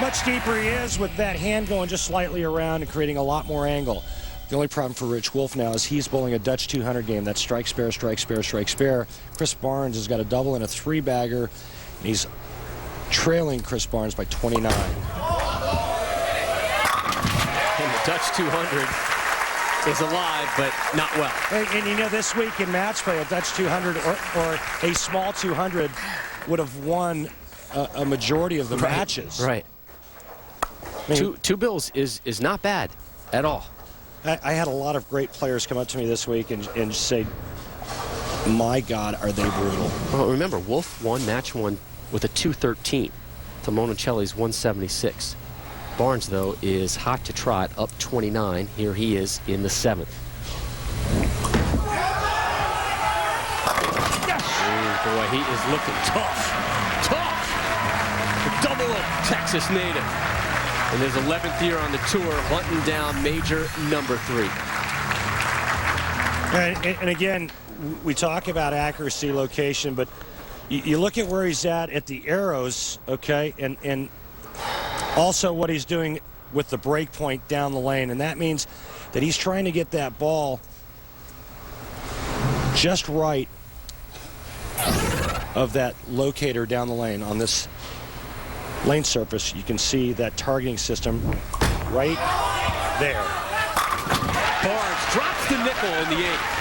[SPEAKER 3] much deeper he is with that hand going just slightly around and creating a lot more angle. The only problem for Rich Wolfe now is he's bowling a Dutch 200 game. That's strike, spare, strike, spare, strike, spare. Chris Barnes has got a double and a 3-bagger, and he's trailing Chris Barnes by 29.
[SPEAKER 11] And the Dutch 200 is alive, but not well.
[SPEAKER 3] And you know, this week in match play, a Dutch 200 or a small 200 would have won a majority of the matches.
[SPEAKER 11] Right. I mean, two bills is not bad at all.
[SPEAKER 3] I had a lot of great players come up to me this week and say, my God, are they brutal.
[SPEAKER 11] Well, remember, Wolfe won match 1 with a 213 to Monacelli's 176. Barnes, though, is hot to trot, up 29. Here he is in the 7th. Oh, boy, he is looking tough. Tough! The double of Texas native. In his 11th year on the tour, hunting down major number 3.
[SPEAKER 3] And again, we talk about accuracy, location, but you look at where he's at the arrows, okay, and also what he's doing with the break point down the lane, and that means that he's trying to get that ball just right of that locator down the lane on this lane surface. You can see that targeting system right there.
[SPEAKER 11] Barnes drops the nickel in the 8th.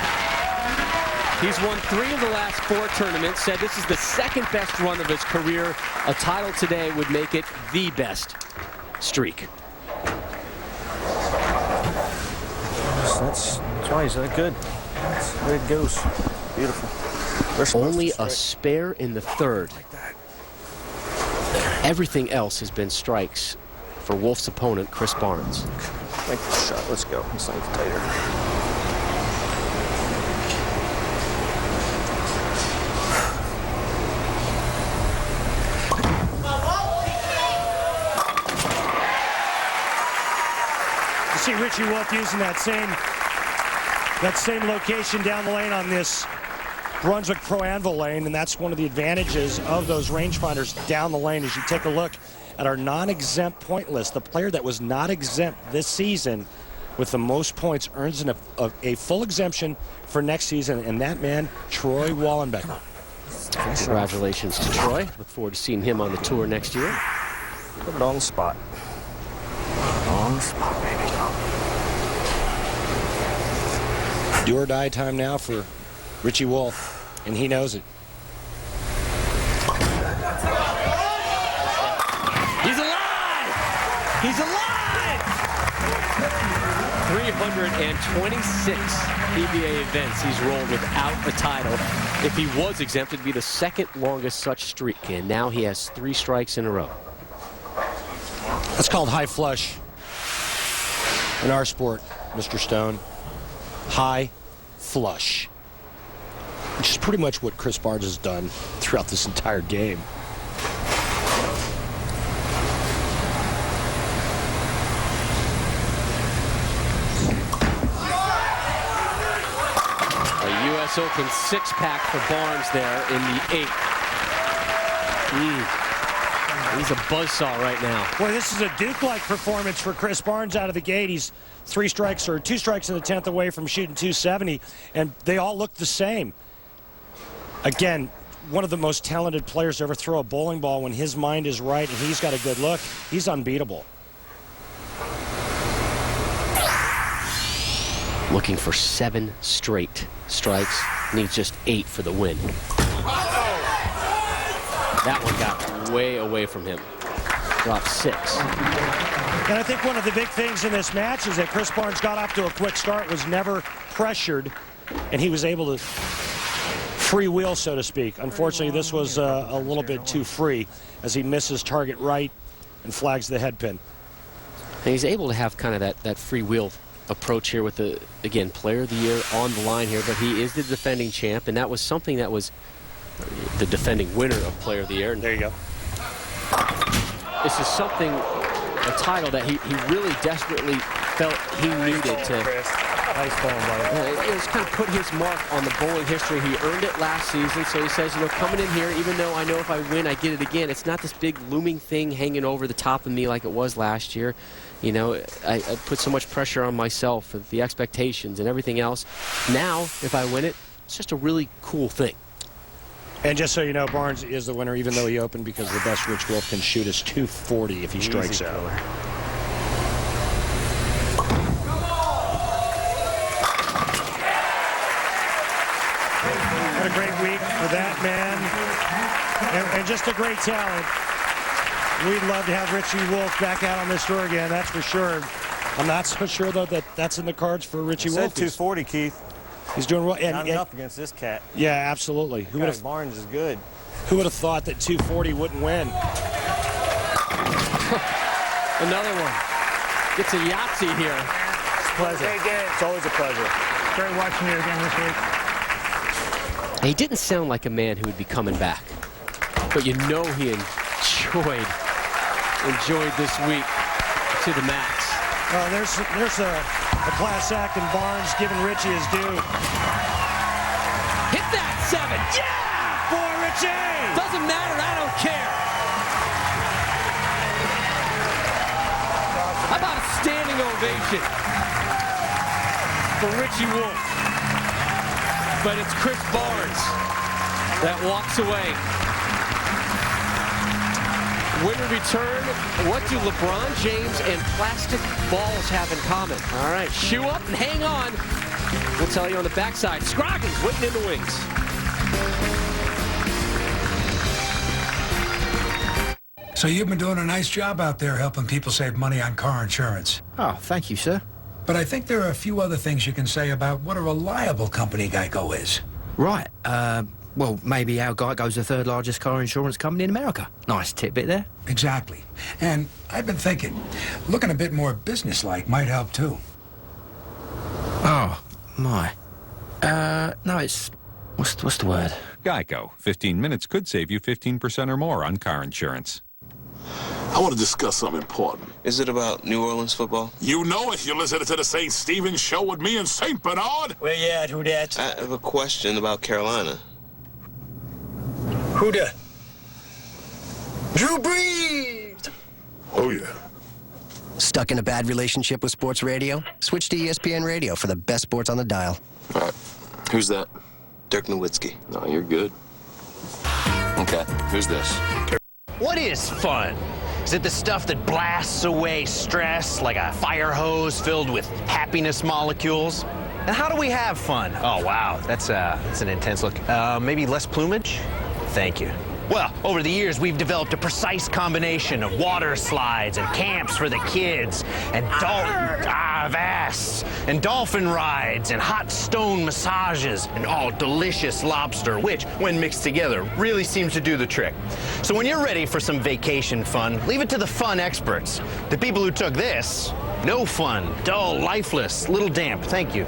[SPEAKER 11] He's won 3 of the last 4 tournaments, said this is the 2nd best run of his career. A title today would make it the best streak.
[SPEAKER 2] That's why he's that good. There it goes. Beautiful.
[SPEAKER 11] Only a spare in the 3rd.
[SPEAKER 2] Like that.
[SPEAKER 11] Everything else has been strikes for Wolfe's opponent, Chris Barnes.
[SPEAKER 2] Make the shot. Let's go. This thing's tighter.
[SPEAKER 3] See Richie Wolfe using that same location down the lane on this Brunswick Pro Anvil lane, and that's one of the advantages of those rangefinders down the lane. As you take a look at our non-exempt point list, the player that was not exempt this season with the most points earns a full exemption for next season, and that man, Troy Wallenbeck.
[SPEAKER 11] Congratulations to Troy. Look forward to seeing him on the tour next year.
[SPEAKER 2] Put it on the spot. On the spot, baby.
[SPEAKER 3] Do or die time now for Richie Wolfe, and he knows it.
[SPEAKER 11] He's alive! He's alive! 326 PBA events he's rolled without a title. If he was exempt, it'd be the 2nd longest such streak, and now he has 3 strikes in a row.
[SPEAKER 3] That's called high flush. In our sport, Mr. Stone, high flush, which is pretty much what Chris Barnes has done throughout this entire game.
[SPEAKER 11] US Open six-pack for Barnes there in the 8th. He's a buzzsaw right now.
[SPEAKER 3] Boy, this is a Duke-like performance for Chris Barnes out of the gate. He's 2 strikes in the 10th away from shooting 270, and they all look the same. Again, one of the most talented players to ever throw a bowling ball when his mind is right and he's got a good look. He's unbeatable.
[SPEAKER 11] Looking for 7 straight strikes. Needs just 8 for the win. That one got way away from him. Dropped 6.
[SPEAKER 3] And I think one of the big things in this match is that Chris Barnes got off to a quick start, was never pressured, and he was able to freewheel, so to speak. Unfortunately, this was a little bit too free as he misses target right and flags the head pin.
[SPEAKER 11] And he's able to have kind of that freewheel approach here with the, again, player of the year on the line here, but he is the defending champ, and that was something that was the defending winner of player of the year. And
[SPEAKER 3] there you go.
[SPEAKER 11] This is something, a title that he really desperately felt he needed to.
[SPEAKER 2] Nice ball,
[SPEAKER 11] It was kind of put his mark on the bowling history. He earned it last season, so he says, you know, coming in here, even though I know if I win, I get it again, it's not this big looming thing hanging over the top of me like it was last year. You know, I put so much pressure on myself, the expectations and everything else. Now, if I win it, it's just a really cool thing.
[SPEAKER 3] And just so you know, Barnes is the winner, even though he opened, because the best Rich Wolfe can shoot is 240 if he strikes out. What a great week for that man, and just a great talent. We'd love to have Richie Wolfe back out on this tour again, that's for sure. I'm not so sure, though, that that's in the cards for Richie Wolfe.
[SPEAKER 2] 240, Keith.
[SPEAKER 3] He's doing well.
[SPEAKER 2] Not enough against this cat.
[SPEAKER 3] Yeah, absolutely. Who would have?
[SPEAKER 2] Barnes is good.
[SPEAKER 3] Who would have thought that 240 wouldn't win?
[SPEAKER 11] Another one. Gets a Yahtzee here.
[SPEAKER 2] It's a pleasure. It's always a pleasure.
[SPEAKER 1] Great watching you again this week.
[SPEAKER 11] He didn't sound like a man who would be coming back, but you know he enjoyed this week to the max.
[SPEAKER 3] There's a class act in Barnes giving Richie his due.
[SPEAKER 11] Hit that 7. Yeah!
[SPEAKER 3] Boy, Richie!
[SPEAKER 11] Doesn't matter. I don't care. How about a standing ovation for Richie Wolfe? But it's Chris Barnes that walks away. Winner return. What do LeBron James and plastic balls have in common? All right, shoe up and hang on. We'll tell you on the backside. Scroggins waiting in the wings.
[SPEAKER 7] So you've been doing a nice job out there helping people save money on car insurance.
[SPEAKER 2] Oh, thank you, sir.
[SPEAKER 7] But I think there are a few other things you can say about what a reliable company Geico is.
[SPEAKER 2] Right. Well, maybe our Geico's the 3rd largest car insurance company in America. Nice tidbit there.
[SPEAKER 7] Exactly. And I've been thinking, looking a bit more businesslike might help too.
[SPEAKER 2] Oh, my. No, it's... What's the word?
[SPEAKER 5] Geico. 15 minutes could save you 15% or more on car insurance.
[SPEAKER 6] I want to discuss something important. Is it about New Orleans football? You know it. You're listening to the St. Stephen's show with me and St. Bernard.
[SPEAKER 18] Where you at? Who dat?
[SPEAKER 6] I have a question about Carolina.
[SPEAKER 18] Who dat? Drew Brees!
[SPEAKER 6] Oh, yeah.
[SPEAKER 9] Stuck in a bad relationship with sports radio? Switch to ESPN Radio for the best sports on the dial.
[SPEAKER 6] All right. Who's that? Dirk Nowitzki. No, you're good. Okay. Who's this?
[SPEAKER 10] What is fun? Is it the stuff that blasts away stress like a fire hose filled with happiness molecules? And how do we have fun? Oh, wow, that's an intense look. Maybe less plumage? Thank you. Well, over the years, we've developed a precise combination of water slides and camps for the kids, and dolphin rides and hot stone massages and all delicious lobster, which, when mixed together, really seems to do the trick. So when you're ready for some vacation fun, leave it to the fun experts, the people who took this No fun, dull, lifeless, little damp, thank you.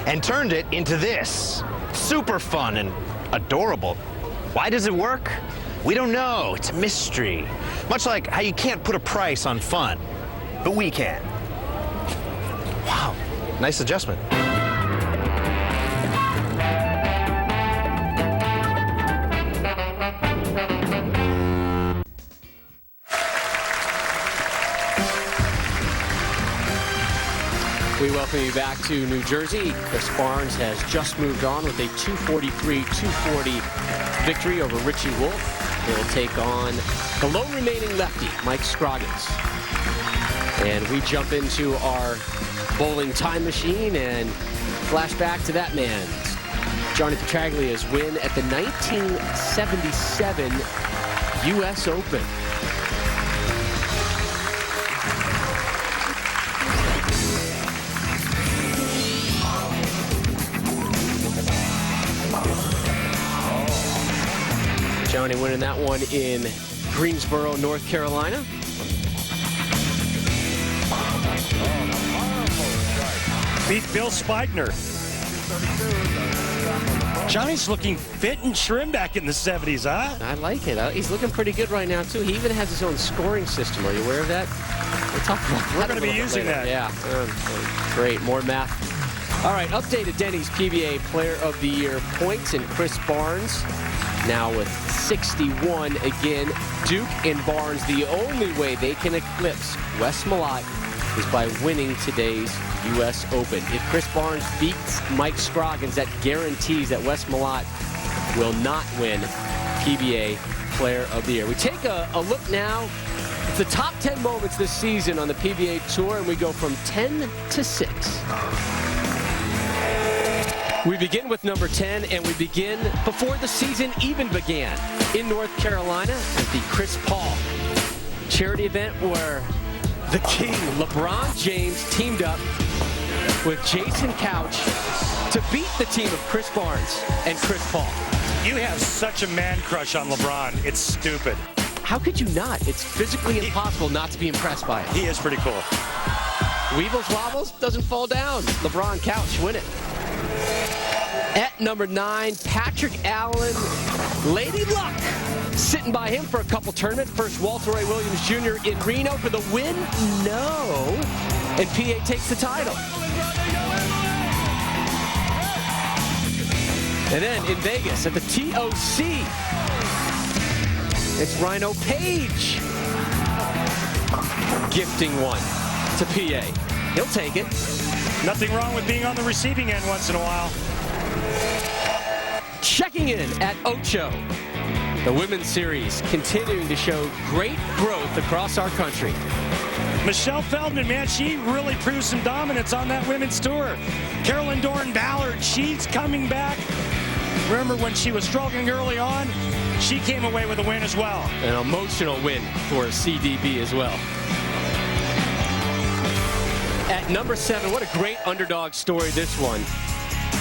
[SPEAKER 10] And turned it into this. Super fun and adorable. Why does it work? We don't know. It's a mystery. Much like how you can't put a price on fun, but we can. Wow, nice adjustment.
[SPEAKER 11] We welcome you back to New Jersey. Chris Barnes has just moved on with a 243-240 victory over Richard Wolfe. He'll take on the lone remaining lefty, Mike Scroggins. And we jump into our bowling time machine and flash back to that man, Johnny Petraglia's win at the 1977 US Open. Johnny winning that one in Greensboro, North Carolina.
[SPEAKER 3] Beat Bill Spigner. Johnny's looking fit and trim back in the 70s, huh?
[SPEAKER 11] I like it. He's looking pretty good right now, too. He even has his own scoring system. Are you aware of that? We'll talk about that.
[SPEAKER 3] We're going to be using that.
[SPEAKER 11] Yeah. Great. More math. All right. Updated Denny's PBA Player of the Year points, and Chris Barnes now with 61 again. Duke and Barnes, the only way they can eclipse Wes Malott is by winning today's US Open. If Chris Barnes beats Mike Scroggins, that guarantees that Wes Malott will not win PBA Player of the Year. We take a look now at the top 10 moments this season on the PBA Tour, and we go from 10 to 6. We begin with number 10, and we begin before the season even began in North Carolina at the Chris Paul charity event, where the king, LeBron James, teamed up with Jason Couch to beat the team of Chris Barnes and Chris Paul.
[SPEAKER 3] You have such a man crush on LeBron. It's stupid.
[SPEAKER 11] How could you not? It's physically impossible not to be impressed by it.
[SPEAKER 3] He is pretty cool.
[SPEAKER 11] Weebles wobbles, doesn't fall down. LeBron Couch win it. At number 9, Patrick Allen, Lady Luck, sitting by him for a couple tournaments. First, Walter Ray Williams Jr. in Reno for the win. No. And PA takes the title. And then in Vegas at the TOC, it's Rhino Page gifting one to PA. He'll take it.
[SPEAKER 3] Nothing wrong with being on the receiving end once in a while.
[SPEAKER 11] Checking in at Ocho. The women's series continuing to show great growth across our country.
[SPEAKER 3] Michelle Feldman, man, she really proved some dominance on that women's tour. Carolyn Doran-Ballard, she's coming back. Remember when she was struggling early on? She came away with a win as well.
[SPEAKER 11] An emotional win for CDB as well. At number 7, what a great underdog story this one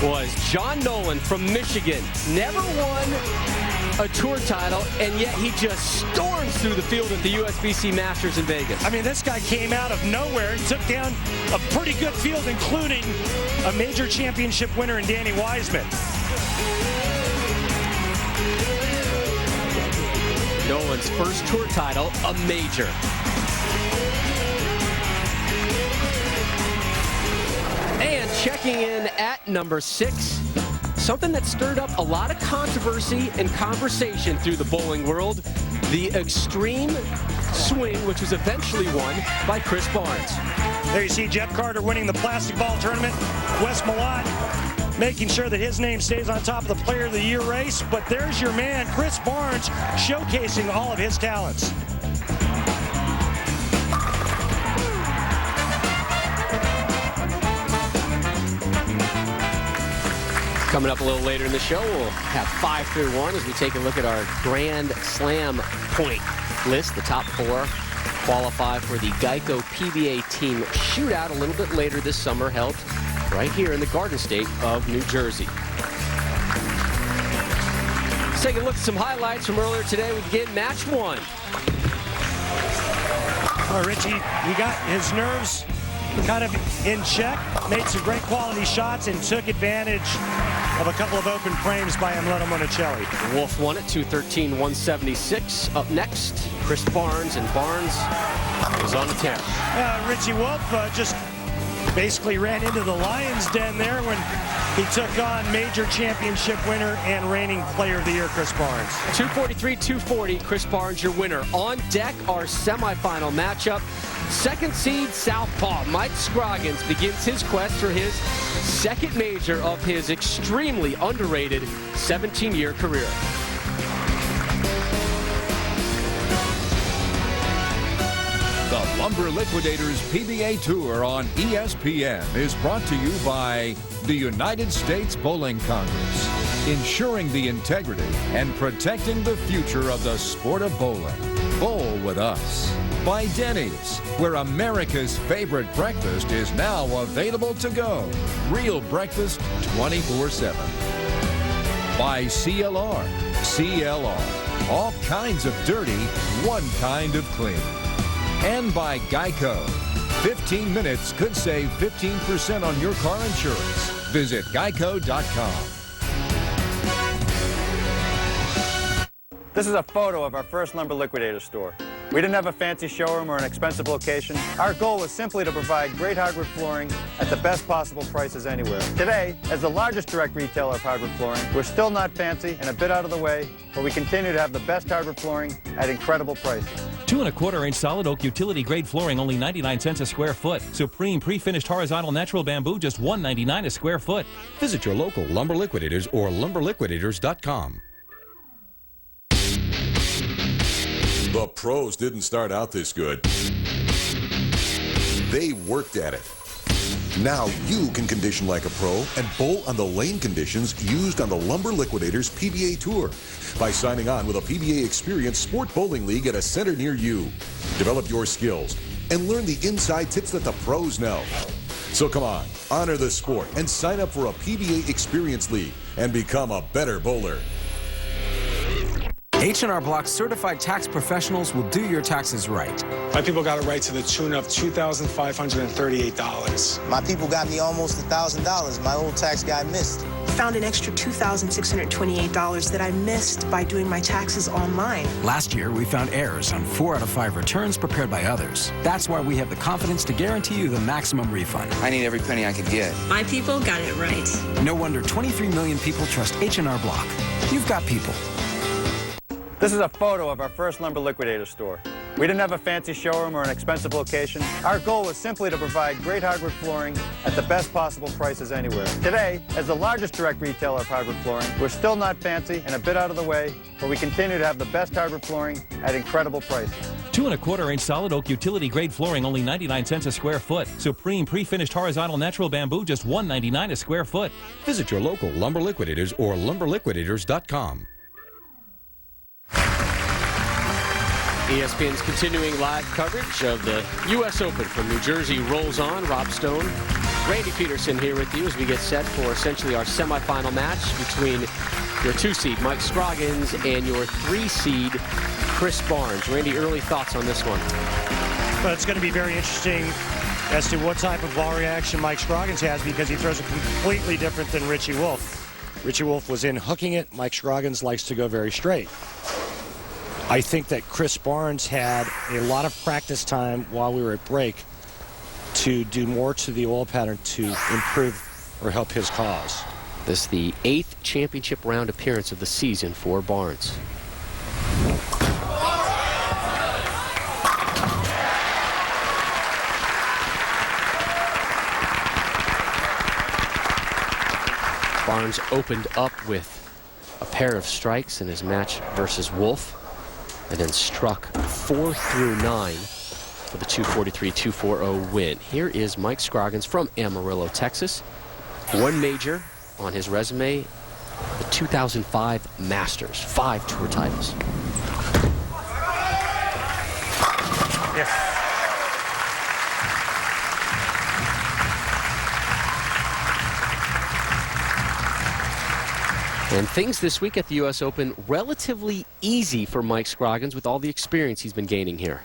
[SPEAKER 11] was. John Nolan from Michigan, never won a tour title, and yet he just storms through the field at the USBC Masters in Vegas.
[SPEAKER 3] I mean, this guy came out of nowhere and took down a pretty good field, including a major championship winner in Danny Wiseman.
[SPEAKER 11] Nolan's first tour title, a major. And checking in at number 6, something that stirred up a lot of controversy and conversation through the bowling world, the extreme swing, which was eventually won by Chris Barnes.
[SPEAKER 3] There you see Jeff Carter winning the plastic ball tournament. Wes Malott making sure that his name stays on top of the Player of the Year race. But there's your man, Chris Barnes, showcasing all of his talents.
[SPEAKER 11] Coming up a little later in the show, we'll have 5 through 1 as we take a look at our Grand Slam point list. The top 4 qualify for the Geico PBA Team Shootout a little bit later this summer, held right here in the Garden State of New Jersey. Let's take a look at some highlights from earlier today. We begin match 1.
[SPEAKER 3] Well, Richie, he got his nerves kind of in check, made some great quality shots, and took advantage of a couple of open frames by Amleto Monacelli.
[SPEAKER 11] Wolfe won it 213-176. Up next, Chris Barnes, and Barnes is on the tear.
[SPEAKER 3] Richie Wolfe just basically ran into the lion's den there when he took on major championship winner and reigning player of the year, Chris Barnes.
[SPEAKER 11] 243-240, Chris Barnes, your winner. On deck, our semifinal matchup. Second seed southpaw Mike Scroggins begins his quest for his second major of his extremely underrated 17-year career.
[SPEAKER 13] The Lumber Liquidators PBA Tour on ESPN is brought to you by the United States Bowling Congress, ensuring the integrity and protecting the future of the sport of bowling. Bowl with us. By Denny's, where America's favorite breakfast is now available to go. Real breakfast 24/7. By CLR. CLR. All kinds of dirty, one kind of clean. And by Geico. 15 minutes could save 15% on your car insurance. Visit geico.com.
[SPEAKER 25] This is a photo of our first Lumber Liquidator store. We didn't have a fancy showroom or an expensive location. Our goal was simply to provide great hardwood flooring at the best possible prices anywhere. Today, as the largest direct retailer of hardwood flooring, we're still not fancy and a bit out of the way, but we continue to have the best hardwood flooring at incredible prices.
[SPEAKER 4] 2 1/4-inch solid oak utility grade flooring, only 99 cents a square foot. Supreme pre-finished horizontal natural bamboo, just $1.99 a square foot.
[SPEAKER 15] Visit your local Lumber Liquidators or lumberliquidators.com.
[SPEAKER 16] The pros didn't start out this good. They worked at it. Now you can condition like a pro and bowl on the lane conditions used on the Lumber Liquidators PBA Tour by signing on with a PBA Experience Sport Bowling League at a center near you. Develop your skills and learn the inside tips that the pros know. So come on, honor the sport and sign up for a PBA Experience League and become a better bowler.
[SPEAKER 17] H&R Block certified tax professionals will do your taxes right.
[SPEAKER 8] My people got it right to the tune of $2,538.
[SPEAKER 18] My people got me almost $1,000 my old tax guy missed.
[SPEAKER 20] Found an extra $2,628 that I missed by doing my taxes online.
[SPEAKER 17] Last year, we found errors on 4 out of 5 returns prepared by others. That's why we have the confidence to guarantee you the maximum refund.
[SPEAKER 21] I need every penny I could get.
[SPEAKER 20] My people got it right.
[SPEAKER 17] No wonder 23 million people trust H&R Block. You've got people.
[SPEAKER 25] This is a photo of our first Lumber Liquidator store. We didn't have a fancy showroom or an expensive location. Our goal was simply to provide great hardwood flooring at the best possible prices anywhere. Today, as the largest direct retailer of hardwood flooring, we're still not fancy and a bit out of the way, but we continue to have the best hardwood flooring at incredible prices.
[SPEAKER 4] 2 1/4-inch solid oak utility grade flooring, only 99 cents a square foot. Supreme pre-finished horizontal natural bamboo, just $1.99 a square foot.
[SPEAKER 15] Visit your local Lumber Liquidators or lumberliquidators.com.
[SPEAKER 11] ESPN's continuing live coverage of the US Open from New Jersey rolls on. Rob Stone, Randy Peterson here with you as we get set for essentially our semifinal match between your 2-seed Mike Scroggins and your 3-seed Chris Barnes. Randy, early thoughts on this one?
[SPEAKER 3] Well, it's going to be very interesting as to what type of ball reaction Mike Scroggins has, because he throws it completely different than Richie Wolfe. Richie Wolfe was in hooking it. Mike Scroggins likes to go very straight. I think that Chris Barnes had a lot of practice time while we were at break to do more to the oil pattern to improve or help his cause.
[SPEAKER 11] This is the 8th championship round appearance of the season for Barnes. Barnes opened up with a pair of strikes in his match versus Wolfe, and then struck 4 through 9 for the 243-240 win. Here is Mike Scroggins from Amarillo, Texas. 1 major on his resume, the 2005 Masters, 5 tour titles.
[SPEAKER 1] Yes.
[SPEAKER 11] And things this week at the US Open relatively easy for Mike Scroggins with all the experience he's been gaining here.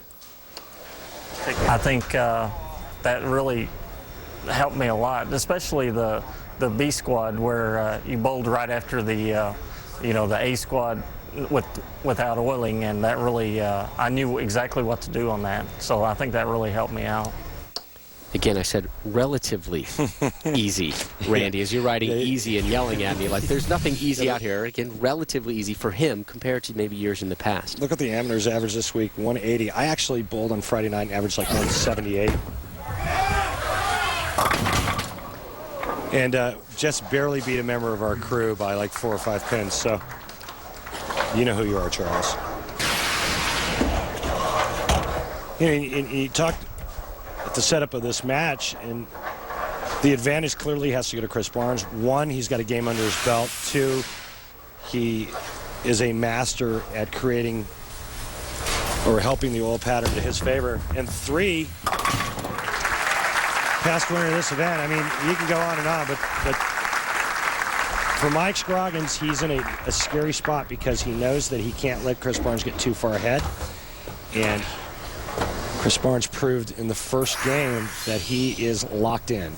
[SPEAKER 1] I think that really
[SPEAKER 12] helped me a lot, especially the B squad where you bowled right after the the A squad without oiling, and that really I knew exactly what to do on that. So I think that really helped me out.
[SPEAKER 11] Again, I said relatively easy, Randy, as you're writing easy and yelling at me. Like, there's nothing easy out here. Again, relatively easy for him compared to maybe years in the past.
[SPEAKER 3] Look at the amateurs average this week, 180. I actually bowled on Friday night and averaged like 178. And just barely beat a member of our crew by like 4 or 5 pins. So, you know who you are, Charles. You know, you talked at the setup of this match, and the advantage clearly has to go to Chris Barnes. 1, he's got a game under his belt. 2, he is a master at creating or helping the oil pattern to his favor. And 3, past winner of this event. I mean, you can go on and on, but for Mike Scroggins, he's in a scary spot because he knows that he can't let Chris Barnes get too far ahead. And Chris Barnes proved in the first game that he is locked in.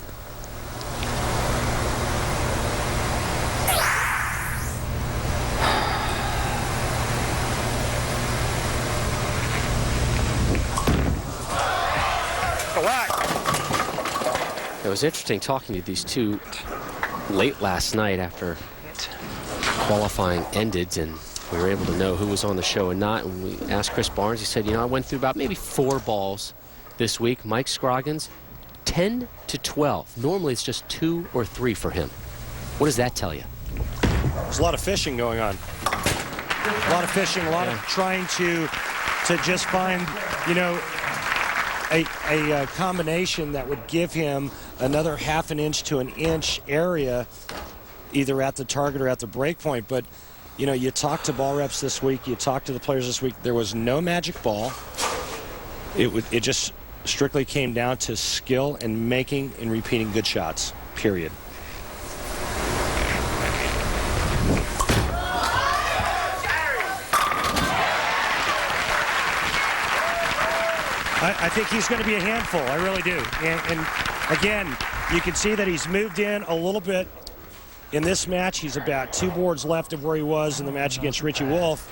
[SPEAKER 11] It was interesting talking to these two late last night after qualifying ended, and we were able to know who was on the show and not. And we asked Chris Barnes, he said, I went through about maybe 4 balls this week. Mike Scroggins, 10 to 12. Normally it's just 2 or 3 for him. What does that tell you?
[SPEAKER 3] There's a lot of fishing going on. A lot of fishing, a lot of trying to just find, a combination that would give him another ½ an inch to an inch area, either at the target or at the break point. But you talk to ball reps this week, you talk to the players this week, there was no magic ball. It just strictly came down to skill and making and repeating good shots, period. I think he's going to be a handful. I really do. And again, you can see that he's moved in a little bit in this match. He's about 2 boards left of where he was in the match against Richard Wolfe.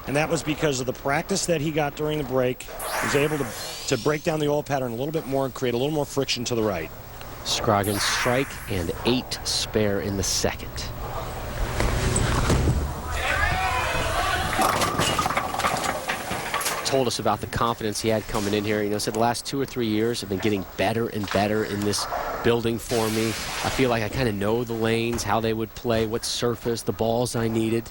[SPEAKER 3] And that was because of the practice that he got during the break. He was able to break down the oil pattern a little bit more and create a little more friction to the right.
[SPEAKER 11] Scroggins strike and 8 spare in the second. Told us about the confidence he had coming in here. Said the last 2 or 3 years have been getting better and better in this building for me. I feel like I kind of know the lanes, how they would play, what surface, the balls I needed.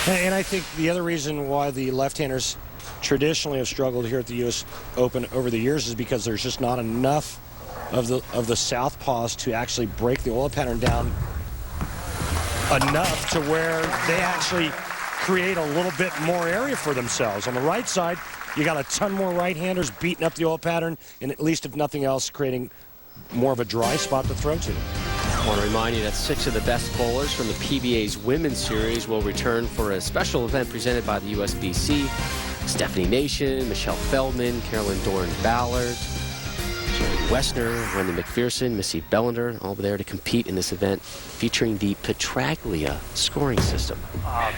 [SPEAKER 3] And I think the other reason why the left-handers traditionally have struggled here at the US Open over the years is because there's just not enough of the southpaws to actually break the oil pattern down enough to where they actually create a little bit more area for themselves. On the right side, you got a ton more right-handers beating up the oil pattern, and at least if nothing else, creating more of a dry spot to throw to.
[SPEAKER 11] I want to remind you that 6 of the best bowlers from the PBA's Women's Series will return for a special event presented by the USBC. Stephanie Nation, Michelle Feldman, Carolyn Doran-Ballard, Jerry Wessner, Wendy McPherson, Missy Bellander, all there to compete in this event featuring the Petraglia scoring system.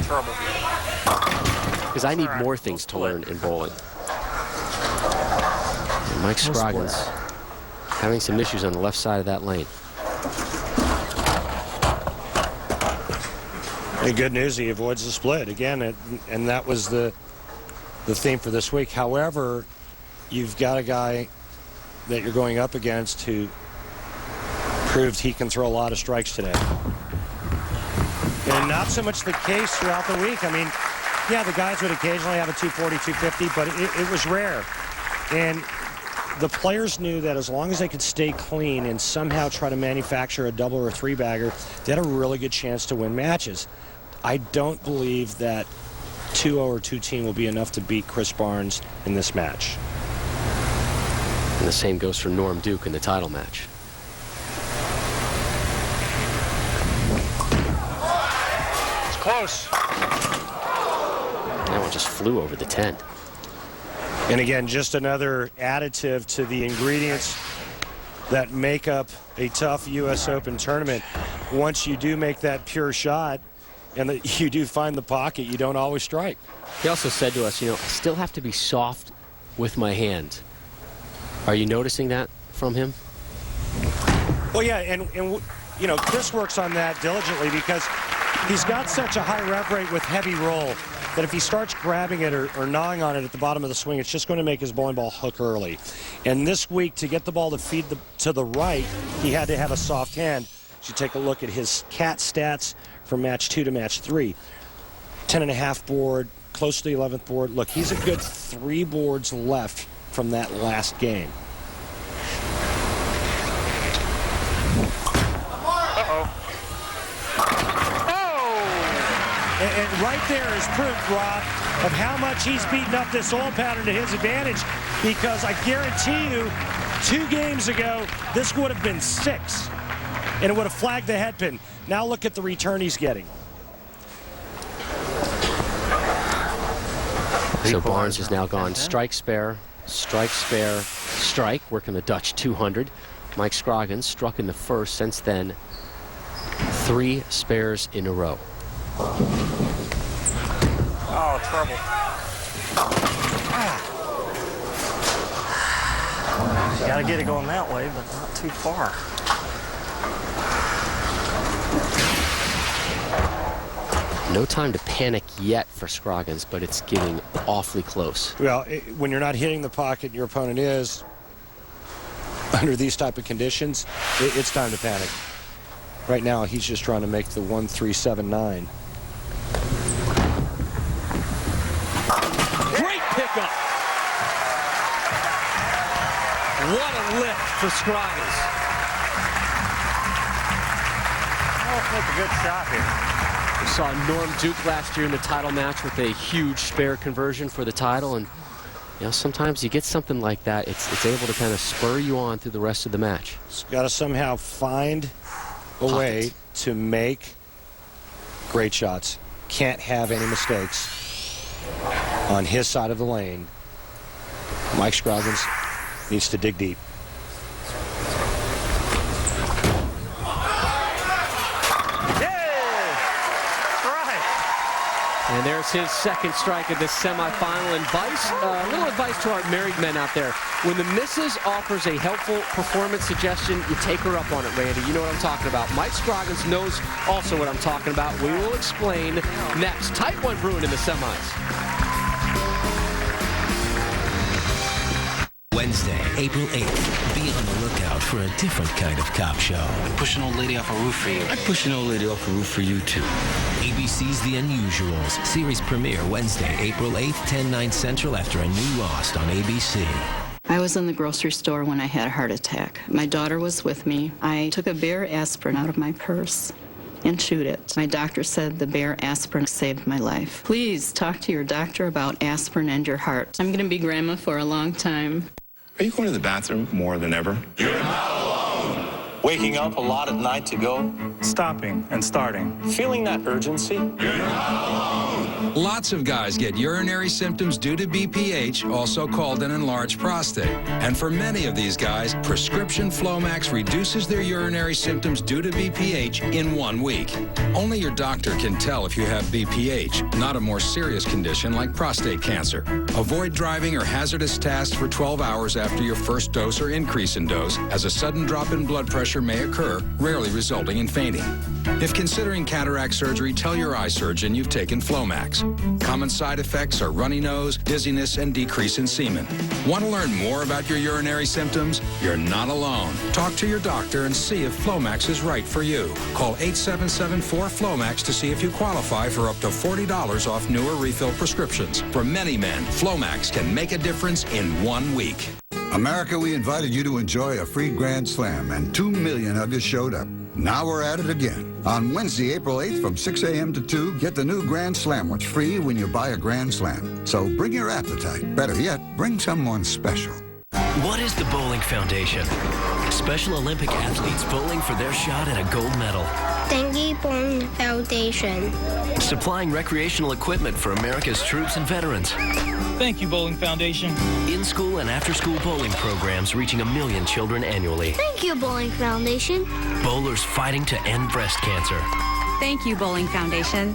[SPEAKER 1] Trouble.
[SPEAKER 11] Because I need more things to learn in bowling. And Mike Scroggins having some issues on the left side of that lane.
[SPEAKER 3] The good news, he avoids the split again, and that was the theme for this week. However, you've got a guy that you're going up against who proved he can throw a lot of strikes today. And not so much the case throughout the week. I mean, yeah, the guys would occasionally have a 240, 250, but it was rare. And the players knew that as long as they could stay clean and somehow try to manufacture a double or a 3-bagger, they had a really good chance to win matches. I don't believe that 2-0 or 2-team will be enough to beat Chris Barnes in this match.
[SPEAKER 11] And the same goes for Norm Duke in the title match.
[SPEAKER 1] It's close.
[SPEAKER 11] That one just flew over the 10.
[SPEAKER 3] And again, just another additive to the ingredients that make up a tough U.S. Open tournament. Once you do make that pure shot and that you do find the pocket, you don't always strike.
[SPEAKER 11] He also said to us, I still have to be soft with my hand. Are you noticing that from him?
[SPEAKER 3] Well, yeah, and Chris works on that diligently because he's got such a high rev rate with heavy roll that if he starts grabbing it or gnawing on it at the bottom of the swing, it's just going to make his bowling ball hook early. And this week, to get the ball to feed to the right, he had to have a soft hand. So you take a look at his cat stats from match 2 to match 3. 10.5 board, close to the 11th board. Look, he's a good 3 boards left from that last game. And right there is proof, Rob, of how much he's beaten up this old pattern to his advantage, because I guarantee you 2 games ago, this would have been 6, and it would have flagged the headpin. Now look at the return he's getting.
[SPEAKER 11] So Barnes has now gone strike, spare, strike, working the Dutch 200. Mike Scroggins struck in the first. Since then, 3 spares in a row.
[SPEAKER 12] Oh, trouble. Got to get it going that way, but not too far.
[SPEAKER 11] No time to panic yet for Scroggins, but it's getting awfully close.
[SPEAKER 3] Well, when you're not hitting the pocket, your opponent is, under these type of conditions, it's time to panic. Right now, he's just trying to make the 1-3-7-9.
[SPEAKER 11] Great pickup. What a lift for Scroggins.
[SPEAKER 12] Oh, that's a good shot here.
[SPEAKER 11] We saw Norm Duke last year in the title match with a huge spare conversion for the title, and sometimes you get something like that, it's able to kind of spur you on through the rest of the match.
[SPEAKER 3] It's got to somehow find a way to make great shots. Can't have any mistakes on his side of the lane. Mike Scroggins needs to dig deep.
[SPEAKER 11] And there's his second strike of this semifinal. A little advice to our married men out there. When the missus offers a helpful performance suggestion, you take her up on it, Randy. You know what I'm talking about. Mike Scroggins knows also what I'm talking about. We will explain next. Tight one brewing in the semis.
[SPEAKER 14] Wednesday, April 8th. Be on the lookout for a different kind of cop show.
[SPEAKER 19] I'd push an old lady off a roof for you.
[SPEAKER 14] I'd push an old lady off a roof for you, too. ABC's The Unusuals. Series premiere Wednesday, April 8th, 10, 9 Central after a new Lost on ABC.
[SPEAKER 21] I was in the grocery store when I had a heart attack. My daughter was with me. I took a Bear aspirin out of my purse and chewed it. My doctor said the Bear aspirin saved my life. Please talk to your doctor about aspirin and your heart. I'm going to be grandma for a long time.
[SPEAKER 22] Are you going to the bathroom more than ever?
[SPEAKER 23] You're not alone.
[SPEAKER 24] Waking up a lot at night to go.
[SPEAKER 23] Stopping and starting.
[SPEAKER 24] Feeling that urgency.
[SPEAKER 23] You're not alone.
[SPEAKER 26] Lots of guys get urinary symptoms due to BPH, also called an enlarged prostate. And for many of these guys, prescription FLOMAX reduces their urinary symptoms due to BPH in 1 week. Only your doctor can tell if you have BPH, not a more serious condition like prostate cancer. Avoid driving or hazardous tasks for 12 hours after your first dose or increase in dose, as a sudden drop in blood pressure may occur, rarely resulting in fainting. If considering cataract surgery, tell your eye surgeon you've taken FLOMAX. Common side effects are runny nose, dizziness, and decrease in semen. Want to learn more about your urinary symptoms? You're not alone. Talk to your doctor and see if FLOMAX is right for you. Call 877-4-FLOMAX to see if you qualify for up to $40 off newer refill prescriptions. For many men, FLOMAX can make a difference in 1 week.
[SPEAKER 28] America, we invited you to enjoy a free Grand Slam, and 2 million of you showed up. Now we're at it again. On Wednesday, April 8th from 6 a.m. to 2, get the new Grand Slamwich free when you buy a Grand Slam. So bring your appetite. Better yet, bring someone special.
[SPEAKER 14] What is the Bowling Foundation? Special Olympic athletes bowling for their shot at a gold medal.
[SPEAKER 2] Thank you, Bowling Foundation.
[SPEAKER 14] Supplying recreational equipment for America's troops and veterans.
[SPEAKER 5] Thank you, Bowling Foundation.
[SPEAKER 14] In-school and after-school bowling programs reaching 1 million children annually.
[SPEAKER 2] Thank you, Bowling Foundation.
[SPEAKER 14] Bowlers fighting to end breast cancer.
[SPEAKER 6] Thank you, Bowling Foundation.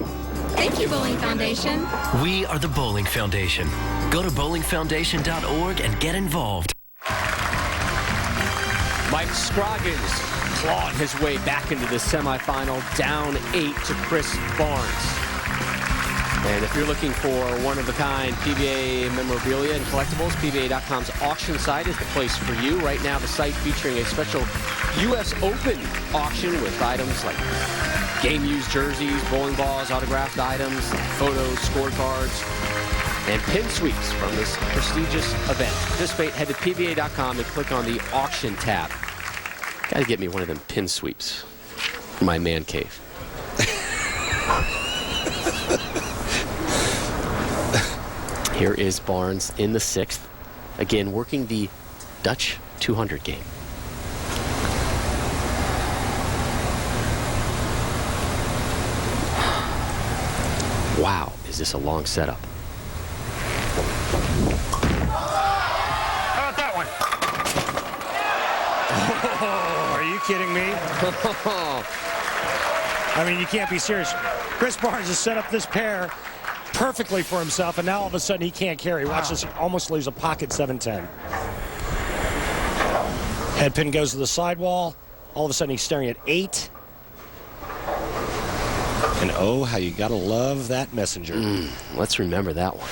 [SPEAKER 6] Thank you, Bowling Foundation.
[SPEAKER 14] We are the Bowling Foundation. Go to bowlingfoundation.org and get involved.
[SPEAKER 11] Mike Scroggins clawed his way back into the semifinal, down 8 to Chris Barnes. And if you're looking for one-of-a-kind PBA memorabilia and collectibles, PBA.com's auction site is the place for you. Right now, the site featuring a special US Open auction with items like game-used jerseys, bowling balls, autographed items, photos, scorecards, and pin sweeps from this prestigious event. To participate, head to PBA.com and click on the auction tab. Gotta get me one of them pin sweeps for my man cave. Here is Barnes in the 6th. Again, working the Dutch 200 game. Wow, is this a long setup?
[SPEAKER 1] How about that one?
[SPEAKER 3] Oh, are you kidding me? I mean, you can't be serious. Chris Barnes has set up this pair perfectly for himself, and now all of a sudden he can't carry. Watch this, almost leaves a pocket 7-10. Head pin goes to the sidewall. All of a sudden he's staring at 8. And oh, how you gotta love that messenger.
[SPEAKER 11] Let's remember that one.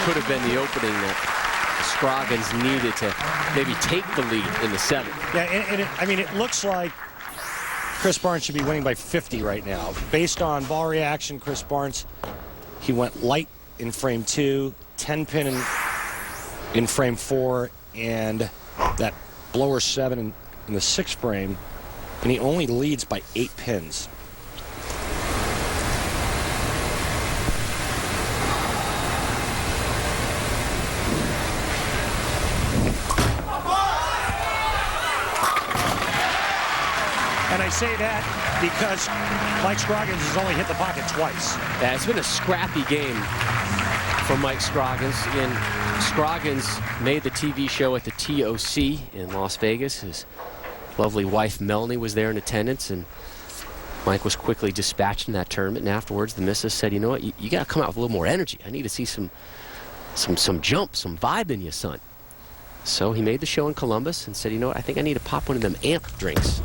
[SPEAKER 11] Could have been the opening that Scroggins needed to maybe take the lead in the 7th.
[SPEAKER 3] Yeah, I mean, it looks like Chris Barnes should be winning by 50 right now. Based on ball reaction, Chris Barnes, he went light in frame 2, 10 pin in frame 4, and that blower 7 in the 6th frame, and he only leads by 8 pins. And I say that because Mike Scroggins has only hit the pocket twice.
[SPEAKER 11] Yeah, it's been a scrappy game for Mike Scroggins. Again, Scroggins made the TV show at the TOC in Las Vegas. His lovely wife Melanie was there in attendance, and Mike was quickly dispatched in that tournament. And afterwards, the missus said, "You know what? You got to come out with a little more energy. I need to see some jump, some vibe in you, son." So he made the show in Columbus and said, "You know what? I think I need to pop one of them amp drinks."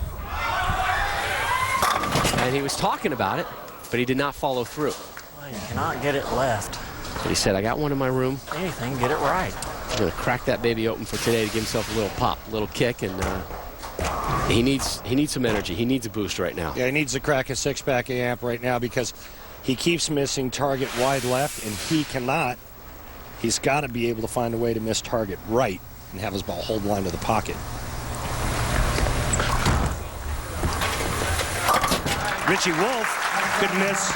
[SPEAKER 11] And he was talking about it, but he did not follow through.
[SPEAKER 12] Well, you cannot get it left.
[SPEAKER 11] But he said, "I got one in my room.
[SPEAKER 12] Anything, get it right."
[SPEAKER 11] I'm going to crack that baby open for today to give himself a little pop, a little kick, and he needs some energy. He needs a boost right now.
[SPEAKER 3] Yeah, he needs to crack a 6-pack amp right now because he keeps missing target wide left, and he cannot. He's got to be able to find a way to miss target right and have his ball hold line to the pocket. Richard Wolfe could miss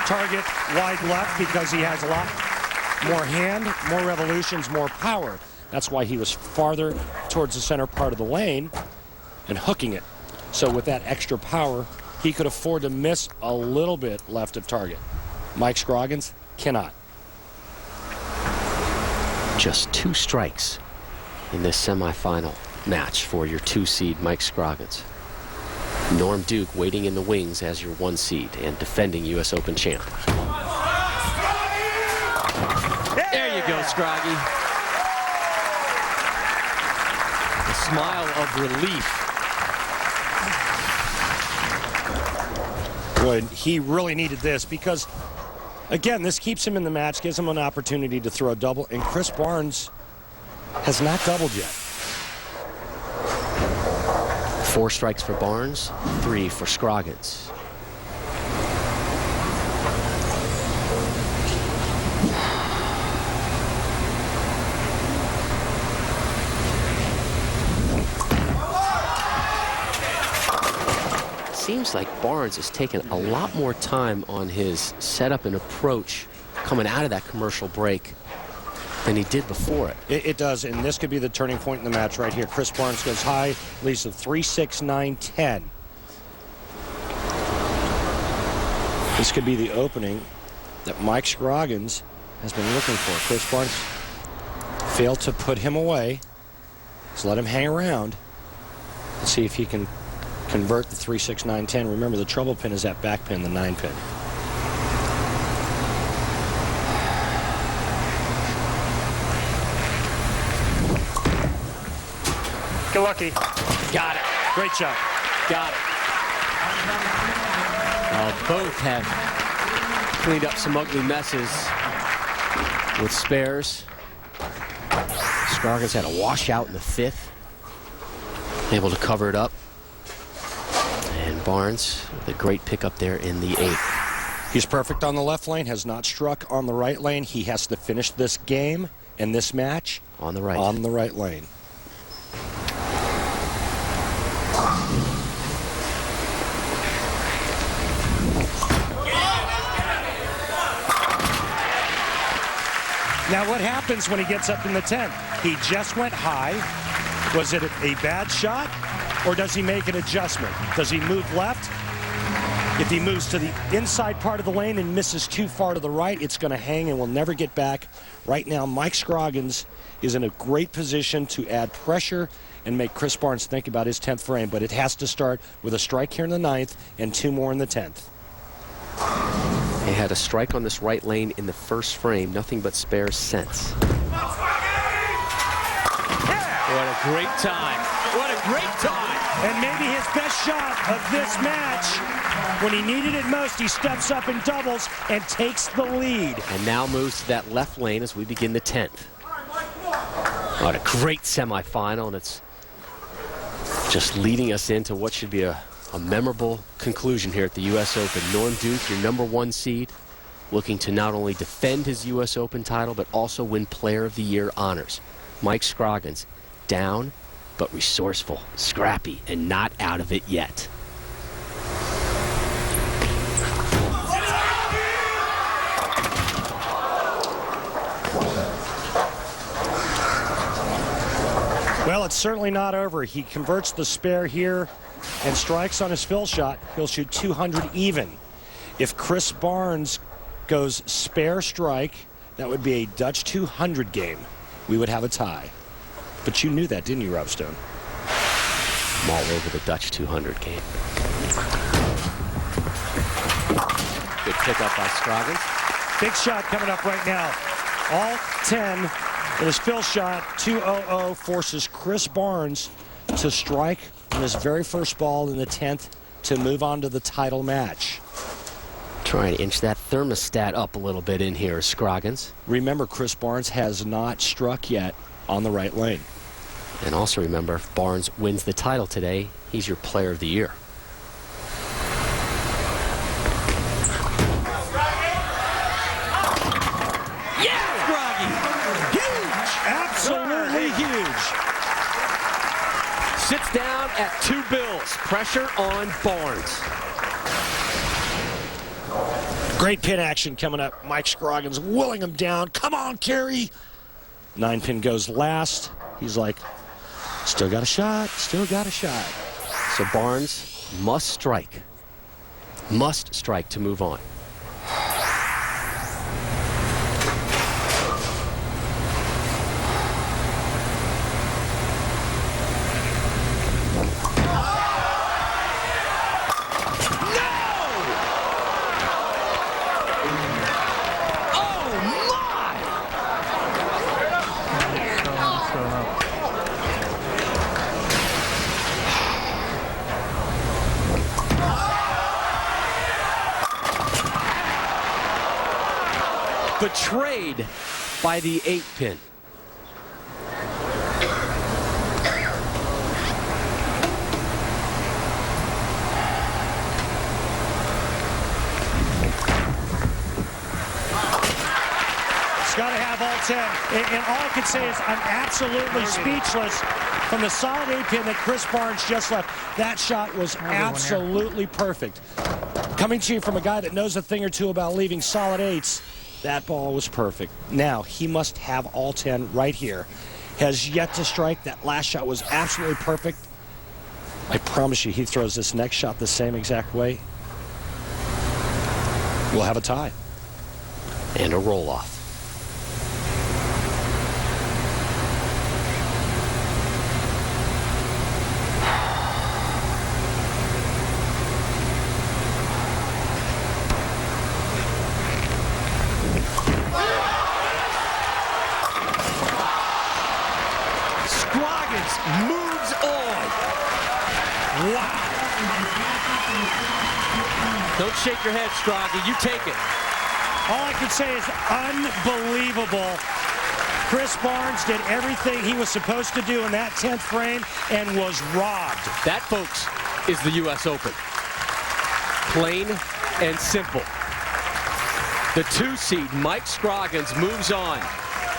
[SPEAKER 3] target wide left because he has a lot more hand, more revolutions, more power. That's why he was farther towards the center part of the lane and hooking it. So with that extra power, he could afford to miss a little bit left of target. Mike Scroggins cannot.
[SPEAKER 11] Just 2 strikes in this semifinal match for your 2 seed Mike Scroggins. Norm Duke waiting in the wings as your 1 seed and defending US Open champ. There you go, Scroggy. A smile of relief.
[SPEAKER 3] Good. He really needed this because, again, this keeps him in the match, gives him an opportunity to throw a double, and Chris Barnes has not doubled yet.
[SPEAKER 11] 4 strikes for Barnes, 3 for Scroggins. Seems like Barnes has taken a lot more time on his setup and approach coming out of that commercial break than he did before it.
[SPEAKER 3] It does, and this could be the turning point in the match right here. Chris Barnes goes high, leads to 3-6, 9-10. This could be the opening that Mike Scroggins has been looking for. Chris Barnes failed to put him away. Just let him hang around and see if he can convert the 3-6, 9-10. Remember, the trouble pin is that back pin, the 9 pin.
[SPEAKER 1] Get lucky.
[SPEAKER 11] Got it.
[SPEAKER 3] Great shot.
[SPEAKER 11] Got it. Both have cleaned up some ugly messes with spares. Scroggins had a washout in the 5th. Able to cover it up. And Barnes with a great pickup there in the 8th.
[SPEAKER 3] He's perfect on the left lane, has not struck on the right lane. He has to finish this game and this match
[SPEAKER 11] on the right
[SPEAKER 3] lane. Now, what happens when he gets up in the 10th? He just went high. Was it a bad shot, or does he make an adjustment? Does he move left? If he moves to the inside part of the lane and misses too far to the right, it's going to hang and will never get back. Right now, Mike Scroggins is in a great position to add pressure and make Chris Barnes think about his 10th frame, but it has to start with a strike here in the 9th and 2 more in the 10th.
[SPEAKER 11] He had a strike on this right lane in the 1st frame. Nothing but spares since. What a great time. What a great time.
[SPEAKER 3] And maybe his best shot of this match. When he needed it most, he steps up and doubles and takes the lead.
[SPEAKER 11] And now moves to that left lane as we begin the 10th. What a great semifinal, and it's just leading us into what should be a memorable conclusion here at the US Open. Norm Duke, your #1 seed, looking to not only defend his US Open title, but also win Player of the Year honors. Mike Scroggins, down, but resourceful, scrappy, and not out of it yet.
[SPEAKER 3] Well, it's certainly not over. He converts the spare here and strikes on his fill shot. He'll shoot 200 even. If Chris Barnes goes spare strike, that would be a Dutch 200 game. We would have a tie. But you knew that, didn't you, Rob Stone?
[SPEAKER 11] I'm all over the Dutch 200 game. Good pickup by Scroggins.
[SPEAKER 3] Big shot coming up right now. All 10 in his fill shot. 2-0 forces Chris Barnes to strike on his very first ball in the 10th to move on to the title match.
[SPEAKER 11] Trying to inch that thermostat up a little bit in here, Scroggins.
[SPEAKER 3] Remember, Chris Barnes has not struck yet on the right lane.
[SPEAKER 11] And also remember, if Barnes wins the title today, he's your Player of the Year.
[SPEAKER 3] Yeah, Scroggy! Huge! Absolutely huge!
[SPEAKER 11] Sits down at 2 bills. Pressure on Barnes.
[SPEAKER 3] Great pin action coming up. Mike Scroggins willing him down. Come on, Kerry! 9 pin goes last. He's like, still got a shot, still got a shot.
[SPEAKER 11] So Barnes must strike. Must strike to move on. Betrayed by the 8 pin.
[SPEAKER 3] It's got to have all 10. And all I can say is I'm absolutely speechless from the solid 8 pin that Chris Barnes just left. That shot was absolutely perfect. Coming to you from a guy that knows a thing or two about leaving solid 8s, That ball was perfect. Now, he must have all 10 right here. Has yet to strike. That last shot was absolutely perfect. I promise you, he throws this next shot the same exact way. We'll have a tie.
[SPEAKER 11] And a roll-off.
[SPEAKER 3] Scroggins moves on. Wow.
[SPEAKER 11] Don't shake your head, Scroggy. You take it.
[SPEAKER 3] All I can say is unbelievable. Chris Barnes did everything he was supposed to do in that 10th frame and was robbed.
[SPEAKER 11] That, folks, is the US Open. Plain and simple. The 2 seed, Mike Scroggins, moves on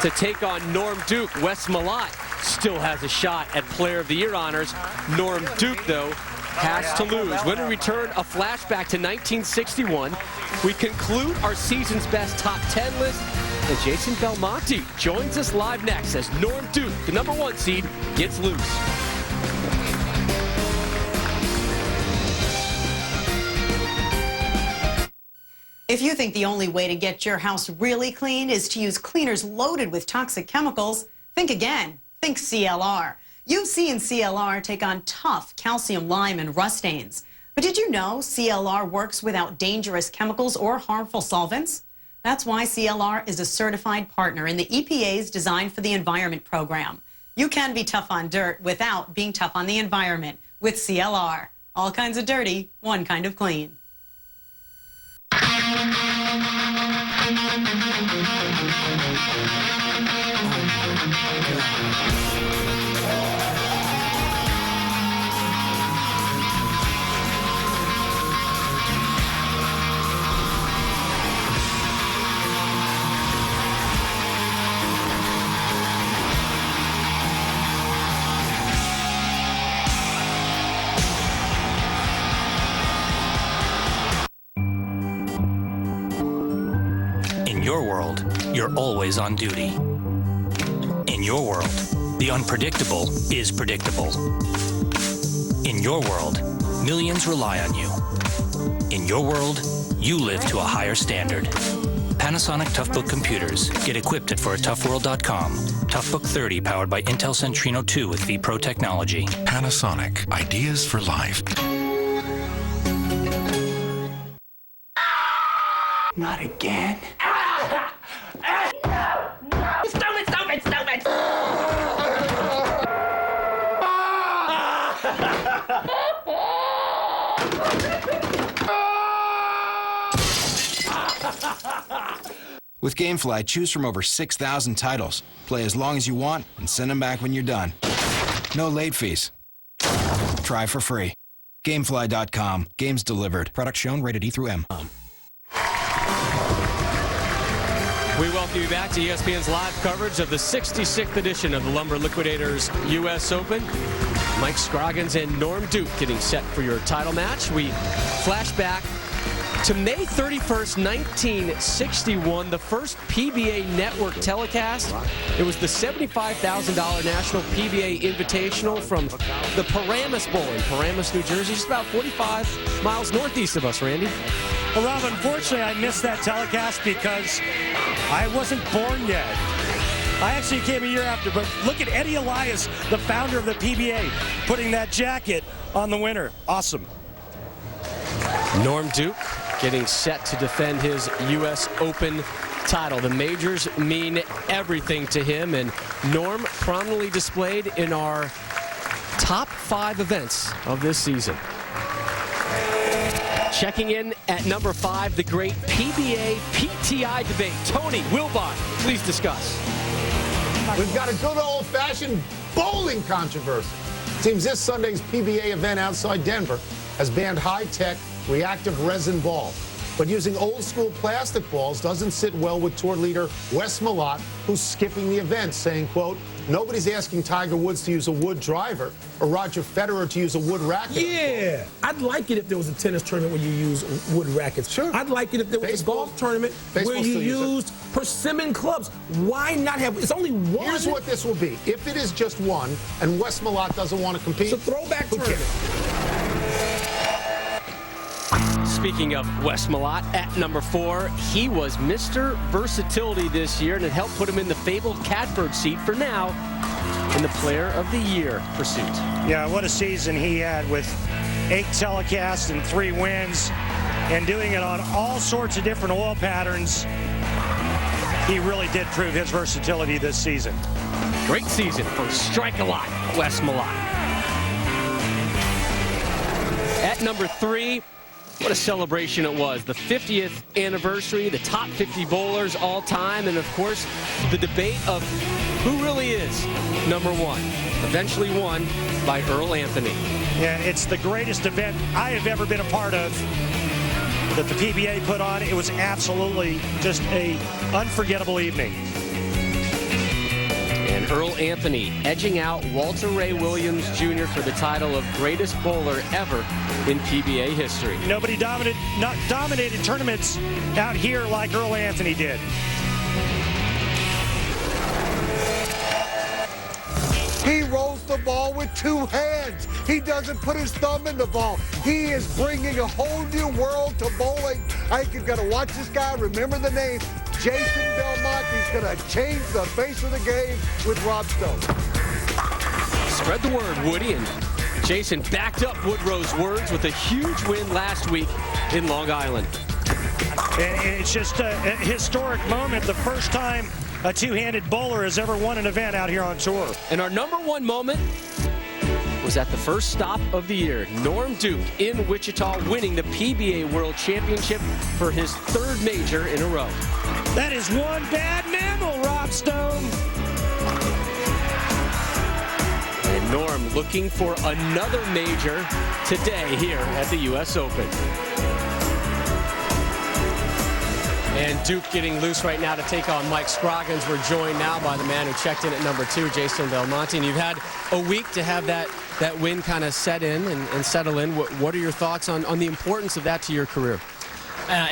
[SPEAKER 11] to take on Norm Duke. Wes Malott still has a shot at Player of the Year honors. Norm Duke, though, has to lose. When we return, a flashback to 1961. We conclude our season's best top 10 list, and Jason Belmonte joins us live next as Norm Duke, the #1 seed, gets loose.
[SPEAKER 7] If you think the only way to get your house really clean is to use cleaners loaded with toxic chemicals, think again. Think CLR. You've seen CLR take on tough calcium, lime, and rust stains. But did you know CLR works without dangerous chemicals or harmful solvents? That's why CLR is a certified partner in the EPA's Design for the Environment program. You can be tough on dirt without being tough on the environment with CLR. All kinds of dirty, one kind of clean.
[SPEAKER 8] In your world, you're always on duty. In your world, the unpredictable is predictable. In your world, millions rely on you. In your world, you live to a higher standard. Panasonic Toughbook computers. Get equipped at foratoughworld.com. Toughbook 30 powered by Intel Centrino 2 with vPro technology.
[SPEAKER 9] Panasonic. Ideas for life.
[SPEAKER 19] Not again.
[SPEAKER 10] Stop it, stop it, stop it!
[SPEAKER 17] With GameFly, choose from over 6,000 titles. Play as long as you want and send them back when you're done. No late fees. Try for free. Gamefly.com. Games delivered. Product shown rated E through M.
[SPEAKER 11] We welcome you back to ESPN's live coverage of the 66th edition of the Lumber Liquidators US Open. Mike Scroggins and Norm Duke getting set for your title match. We flash back to May 31st, 1961, the first PBA network telecast. It was the $75,000 National PBA Invitational from the Paramus Bowl in Paramus, New Jersey, just about 45 miles northeast of us, Randy.
[SPEAKER 3] Well, Rob, unfortunately, I missed that telecast because I wasn't born yet. I actually came a year after, but look at Eddie Elias, the founder of the PBA, putting that jacket on the winner. Awesome.
[SPEAKER 11] Norm Duke getting set to defend his U.S. Open title. The majors mean everything to him, and Norm prominently displayed in our top 5 events of this season. Checking in at number 5, the great PBA PTI debate. Tony Wilbon, please discuss.
[SPEAKER 13] We've got a good old-fashioned bowling controversy. Seems this Sunday's PBA event outside Denver has banned high-tech reactive resin ball. But using old-school plastic balls doesn't sit well with tour leader Wes Malott, who's skipping the event, saying, quote, Nobody's asking Tiger Woods to use a wood driver or Roger Federer to use a wood racket.
[SPEAKER 4] Yeah, I'd like it if there was a tennis tournament where you use wood rackets. Sure. I'd like it if there was a golf tournament where you used persimmon clubs. Why not have? It's only one.
[SPEAKER 13] Here's what this will be. If it is just one, and Wes Malott doesn't want to compete,
[SPEAKER 4] it's a throwback tournament.
[SPEAKER 11] Speaking of Wes Malott, at number 4, he was Mr. Versatility this year, and it helped put him in the fabled catbird seat for now in the Player of the Year pursuit.
[SPEAKER 3] Yeah, what a season he had with 8 telecasts and 3 wins, and doing it on all sorts of different oil patterns. He really did prove his versatility this season.
[SPEAKER 11] Great season for Strike-A-Lot, Wes Malott. At number 3, what a celebration it was. The 50th anniversary, the top 50 bowlers all time, and of course, the debate of who really is number 1. Eventually won by Earl Anthony.
[SPEAKER 3] Yeah, it's the greatest event I have ever been a part of that the PBA put on. It was absolutely just a unforgettable evening.
[SPEAKER 11] And Earl Anthony edging out Walter Ray Williams Jr. for the title of greatest bowler ever in PBA history.
[SPEAKER 3] Nobody dominated tournaments out here like Earl Anthony did.
[SPEAKER 15] He rolls the ball with 2 hands. He doesn't put his thumb in the ball. He is bringing a whole new world to bowling. I think you've got to watch this guy. Remember the name, Jason Belmont. He's going to change the face of the game with Rob Stone.
[SPEAKER 11] Spread the word, Woody, and Jason backed up Woodrow's words with a huge win last week in Long Island.
[SPEAKER 3] And it's just a historic moment. The first time a 2-handed bowler has ever won an event out here on tour.
[SPEAKER 11] And our number 1 moment was at the first stop of the year. Norm Duke in Wichita winning the PBA World Championship for his 3rd major in a row.
[SPEAKER 3] That is one bad mammal, Rob Stone.
[SPEAKER 11] And Norm looking for another major today here at the US Open. And Duke getting loose right now to take on Mike Scroggins. We're joined now by the man who checked in at number 2, Jason Belmonte. And you've had a week to have that win kind of set in and settle in. What are your thoughts on the importance of that to your career?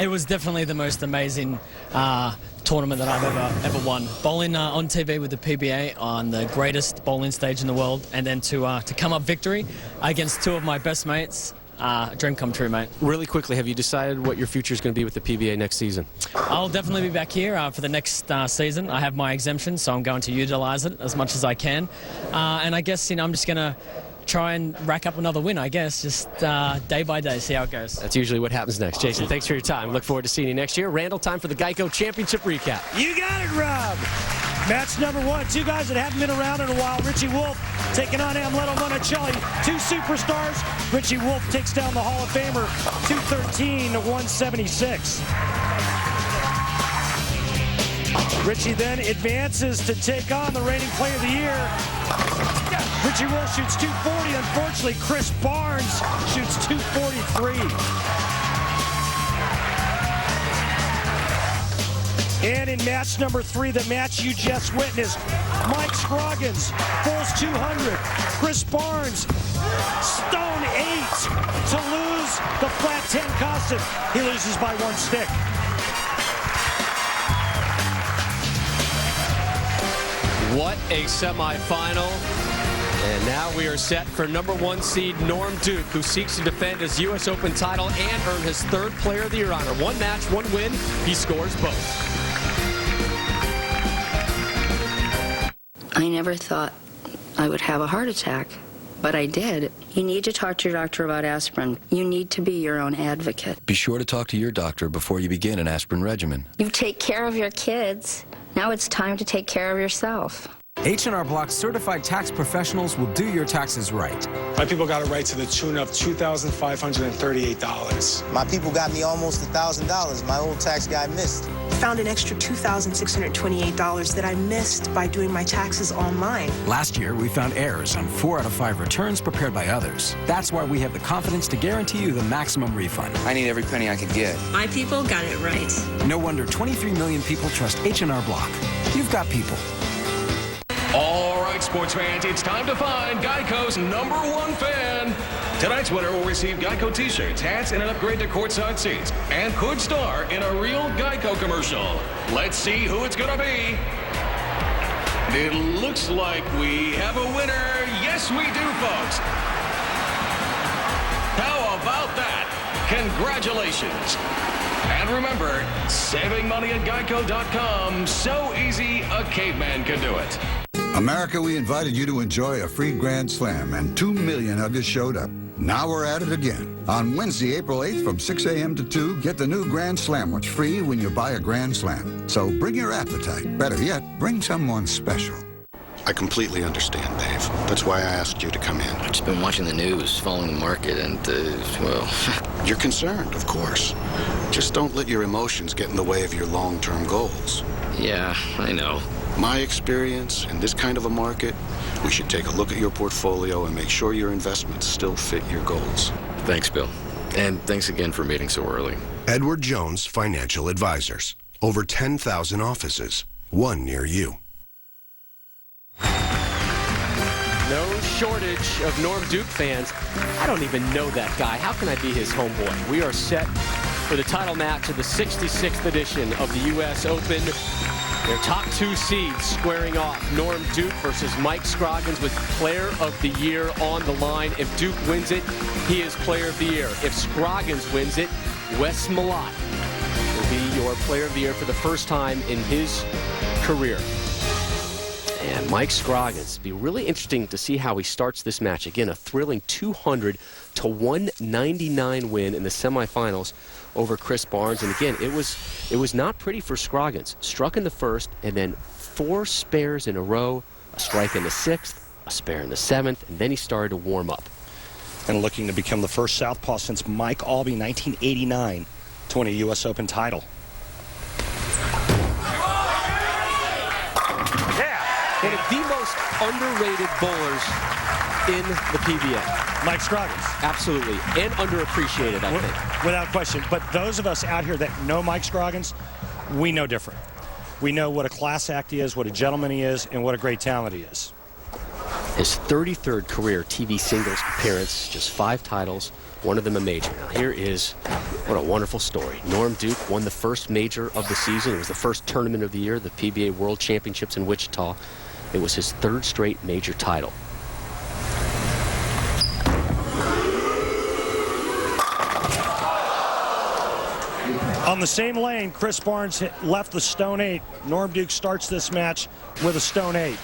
[SPEAKER 16] It was definitely the most amazing tournament that I've ever won. Bowling on TV with the PBA on the greatest bowling stage in the world, and then to come up victory against 2 of my best mates. Dream come true, mate.
[SPEAKER 11] Really quickly, have you decided what your future is going to be with the PBA next season?
[SPEAKER 16] I'll definitely be back here for the next season. I have my exemption, so I'm going to utilize it as much as I can. And I guess, I'm just going to try and rack up another win, I guess, just day by day, see how it goes.
[SPEAKER 11] That's usually what happens next. Jason, thanks for your time. Look forward to seeing you next year. Randall, time for the Geico Championship recap.
[SPEAKER 3] You got it, Rob. Match number 1, 2 guys that haven't been around in a while. Richie Wolfe taking on Amleto Monacelli. 2 superstars. Richie Wolfe takes down the Hall of Famer 213 to 176. Richie then advances to take on the reigning Player of the Year. Richie Wolfe shoots 240. Unfortunately, Chris Barnes shoots 243. And in match number 3, the match you just witnessed, Mike Scroggins pulls 200. Chris Barnes, stone 8 to lose. The flat 10 cost him. He loses by 1 stick.
[SPEAKER 11] What a semifinal. And now we are set for number 1 seed Norm Duke, who seeks to defend his US Open title and earn his 3rd Player of the Year honor. 1 match, 1 win. He scores both.
[SPEAKER 18] I never thought I would have a heart attack, but I did. You need to talk to your doctor about aspirin. You need to be your own advocate.
[SPEAKER 20] Be sure to talk to your doctor before you begin an aspirin regimen.
[SPEAKER 18] You take care of your kids. Now it's time to take care of yourself.
[SPEAKER 21] H&R Block certified tax professionals will do your taxes right.
[SPEAKER 25] My people got it right to the tune of $2,538.
[SPEAKER 27] My people got me almost $1,000. My old tax guy missed.
[SPEAKER 29] Found an extra $2,628 that I missed by doing my taxes online.
[SPEAKER 21] Last year, we found errors on 4 out of 5 returns prepared by others. That's why we have the confidence to guarantee you the maximum refund.
[SPEAKER 27] I need every penny I could get.
[SPEAKER 29] My people got it right.
[SPEAKER 21] No wonder 23 million people trust H&R Block. You've got people.
[SPEAKER 30] All right.
[SPEAKER 2] right, sports fans, it's time to find Geico's #1 fan. Tonight's winner will receive Geico t-shirts, hats, and an upgrade to courtside seats, and could star in a real Geico commercial. Let's see who it's gonna be. It looks like we have a winner. Yes, we do, folks. How about that? Congratulations. And remember, saving money at Geico.com, so easy a caveman can do it.
[SPEAKER 5] America, we invited you to enjoy a free Grand Slam, and 2 million of you showed up. Now we're at it again. On Wednesday, April 8th from 6 a.m. to 2, get the new Grand Slamwich free when you buy a Grand Slam. So bring your appetite. Better yet, bring someone special.
[SPEAKER 6] I completely understand, Dave. That's why I asked you to come in.
[SPEAKER 14] I've just been watching the news, following the market, and, well...
[SPEAKER 6] You're concerned, of course. Just don't let your emotions get in the way of your long-term goals.
[SPEAKER 14] Yeah, I know.
[SPEAKER 6] My experience in this kind of a market, we should take a look at your portfolio and make sure your investments still fit your goals.
[SPEAKER 14] Thanks, Bill. And thanks again for meeting so early.
[SPEAKER 22] Edward Jones Financial Advisors. Over 10,000 offices. One near you.
[SPEAKER 11] No shortage of Norm Duke fans. I don't even know that guy. How can I be his homeboy? We are set for the title match of the 66th edition of the US Open. Their top 2 seeds squaring off. Norm Duke versus Mike Scroggins with Player of the Year on the line. If Duke wins it, he is Player of the Year. If Scroggins wins it, Wes Malott will be your Player of the Year for the first time in his career. And Mike Scroggins, it'll be really interesting to see how he starts this match. Again, a thrilling 200-199 win in the semifinals over Chris Barnes. And again, it was not pretty for Scroggins. Struck in the first, and then 4 spares in a row, a strike in the 6th, a spare in the 7th, and then he started to warm up.
[SPEAKER 3] And looking to become the first southpaw since Mike Albee, 1989, to win a U.S. Open title.
[SPEAKER 11] One of the most underrated bowlers in the PBA.
[SPEAKER 3] Mike Scroggins.
[SPEAKER 11] Absolutely. And underappreciated, I think.
[SPEAKER 3] Without question. But those of us out here that know Mike Scroggins, we know different. We know what a class act he is, what a gentleman he is, and what a great talent he is.
[SPEAKER 11] His 33rd career TV singles appearance, just 5 titles, one of them a major. Now here is, what a wonderful story. Norm Duke won the first major of the season. It was the first tournament of the year, the PBA World Championships in Wichita. It was his 3rd straight major title.
[SPEAKER 3] On the same lane, Chris Barnes left the stone 8. Norm Duke starts this match with a stone 8.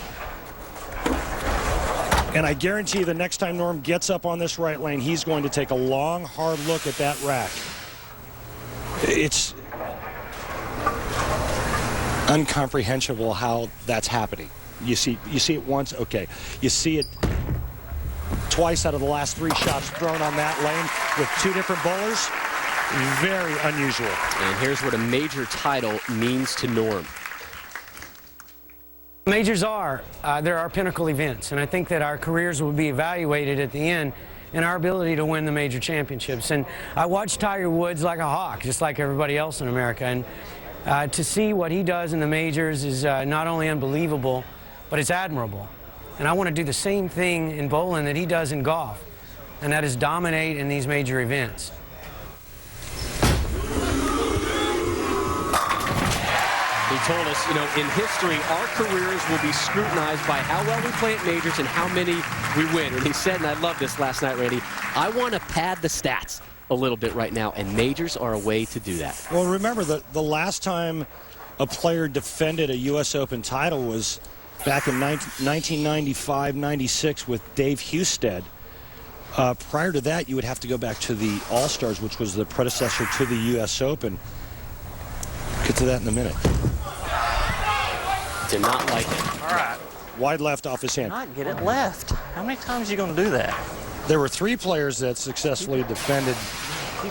[SPEAKER 3] And I guarantee the next time Norm gets up on this right lane, he's going to take a long, hard look at that rack. It's incomprehensible how that's happening. You see it once, okay. You see it twice out of the last 3 shots thrown on that lane with 2 different bowlers. Very unusual.
[SPEAKER 11] And here's what a major title means to Norm.
[SPEAKER 23] Majors they're our pinnacle events, and I think that our careers will be evaluated at the end in our ability to win the major championships. And I watch Tiger Woods like a hawk, just like everybody else in America. And to see what he does in the majors is not only unbelievable, but it's admirable. And I want to do the same thing in bowling that he does in golf, and that is dominate in these major events.
[SPEAKER 11] He told us, in history, our careers will be scrutinized by how well we play at majors and how many we win. And he said, and I love this last night, Randy, I want to pad the stats a little bit right now, and majors are a way to do that.
[SPEAKER 3] Well, remember, the last time a player defended a U.S. Open title was back in 1995-96 with Dave Husted. Prior to that, you would have to go back to the All-Stars, which was the predecessor to the U.S. Open. Get to that in a minute.
[SPEAKER 11] Did not like it.
[SPEAKER 12] All right.
[SPEAKER 3] Wide left off his hand.
[SPEAKER 12] Not get it left. How many times are you going to do that?
[SPEAKER 3] There were 3 players that successfully defended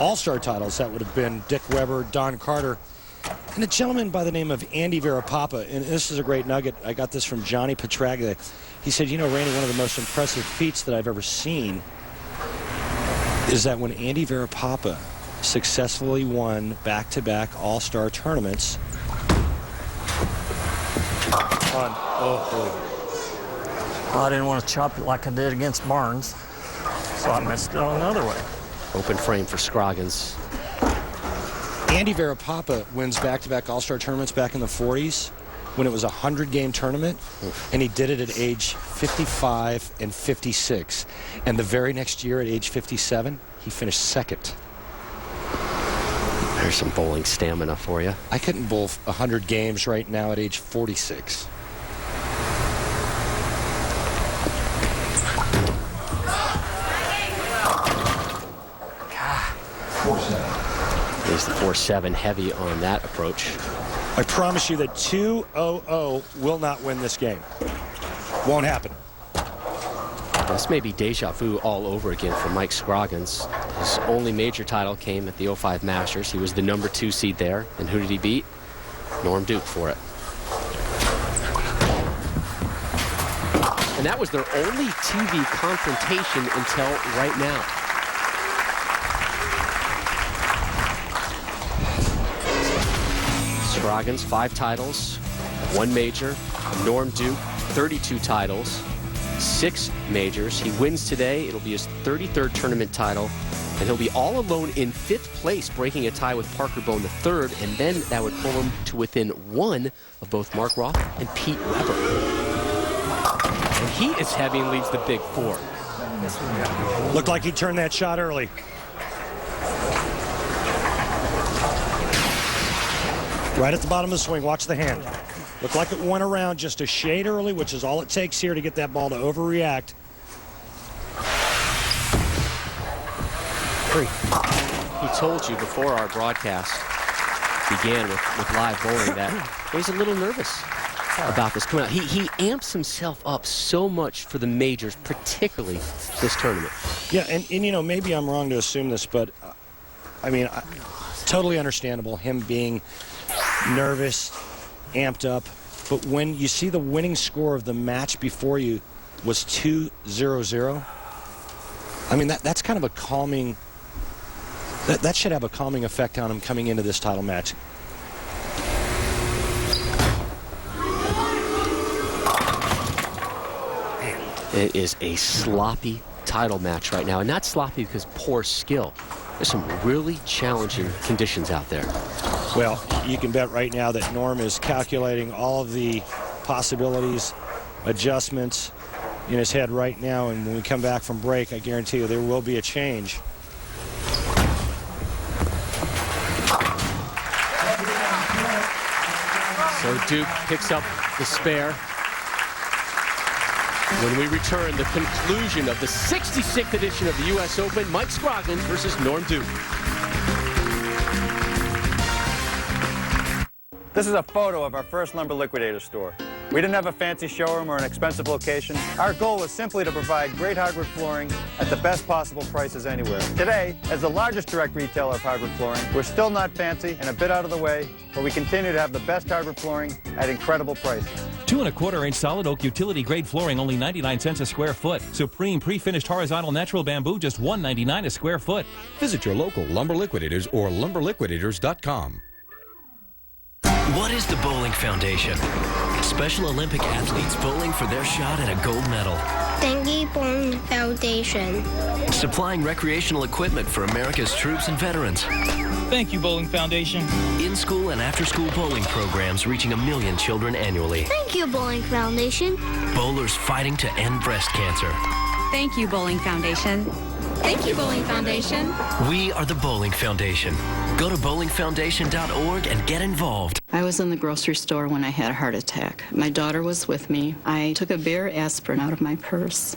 [SPEAKER 3] All-Star titles. That would have been Dick Weber, Don Carter, and a gentleman by the name of Andy Verapapa. And this is a great nugget. I got this from Johnny Petraglia. He said, Randy, one of the most impressive feats that I've ever seen is that when Andy Verapapa successfully won back-to-back All-Star tournaments
[SPEAKER 12] Well, I didn't want to chop it like I did against Barnes, so I missed it on another way.
[SPEAKER 11] Open frame for Scroggins.
[SPEAKER 3] Andy Varapapa wins back-to-back All-Star tournaments back in the 40s when it was a 100-game tournament, and he did it at age 55 and 56. And the very next year at age 57, he finished second.
[SPEAKER 11] There's some bowling stamina for you.
[SPEAKER 3] I couldn't bowl 100 games right now at age 46.
[SPEAKER 11] There's the 4-7 heavy on that approach.
[SPEAKER 3] I promise you that 2-0-0 will not win this game. Won't happen.
[SPEAKER 11] This may be deja vu all over again for Mike Scroggins. His only major title came at the 05 Masters. He was the number 2 seed there. And who did he beat? Norm Duke for it. And that was their only TV confrontation until right now. Scroggins, 5 titles, 1 major. Norm Duke, 32 titles, 6 majors. He wins today. It'll be his 33rd tournament title. And he'll be all alone in 5th place, breaking a tie with Parker Bone III. And then that would pull him to within 1 of both Mark Roth and Pete Weber. And he is heavy and leads the Big Four.
[SPEAKER 3] Looked like he turned that shot early. Right at the bottom of the swing, watch the hand. Looked like it went around just a shade early, which is all it takes here to get that ball to overreact.
[SPEAKER 11] 3. He told you before our broadcast began with live bowling that he's a little nervous about this coming out. He amps himself up so much for the majors, particularly this tournament.
[SPEAKER 3] Yeah, and you know, maybe I'm wrong to assume this, but I mean, totally understandable, him being nervous, amped up. But when you see the winning score of the match before you was 2-0-0, I mean, that's kind of a calming, that should have a calming effect on him coming into this title match.
[SPEAKER 11] It is a sloppy title match right now, and not sloppy because poor skill. There's some really challenging conditions out there.
[SPEAKER 3] Well, you can bet right now that Norm is calculating all of the possibilities, adjustments in his head right now, and when we come back from break, I guarantee you there will be a change.
[SPEAKER 11] So Duke picks up the spare. When we return, the conclusion of the 66th edition of the US Open, Mike Scroggins versus Norm Duke.
[SPEAKER 1] This is a photo of our first Lumber Liquidator store. We didn't have a fancy showroom or an expensive location. Our goal was simply to provide great hardwood flooring at the best possible prices anywhere. Today, as the largest direct retailer of hardwood flooring, we're still not fancy and a bit out of the way, but we continue to have the best hardwood flooring at incredible prices.
[SPEAKER 7] 2 1/4-inch solid oak utility grade flooring, only 99 cents a square foot. Supreme pre-finished horizontal natural bamboo, just $1.99 a square foot.
[SPEAKER 8] Visit your local Lumber Liquidators or lumberliquidators.com.
[SPEAKER 9] What is the Bowling Foundation? Special Olympic athletes bowling for their shot at a gold medal.
[SPEAKER 10] Thank you, Bowling Foundation.
[SPEAKER 9] Supplying recreational equipment for America's troops and veterans.
[SPEAKER 19] Thank you, Bowling Foundation.
[SPEAKER 9] In-school and after-school bowling programs reaching 1 million children annually.
[SPEAKER 10] Thank you, Bowling Foundation.
[SPEAKER 9] Bowlers fighting to end breast cancer.
[SPEAKER 24] Thank you, Bowling Foundation. Thank you, Bowling Foundation.
[SPEAKER 9] We are the Bowling Foundation. Go to bowlingfoundation.org and get involved.
[SPEAKER 26] I was in the grocery store when I had a heart attack. My daughter was with me. I took a Bear aspirin out of my purse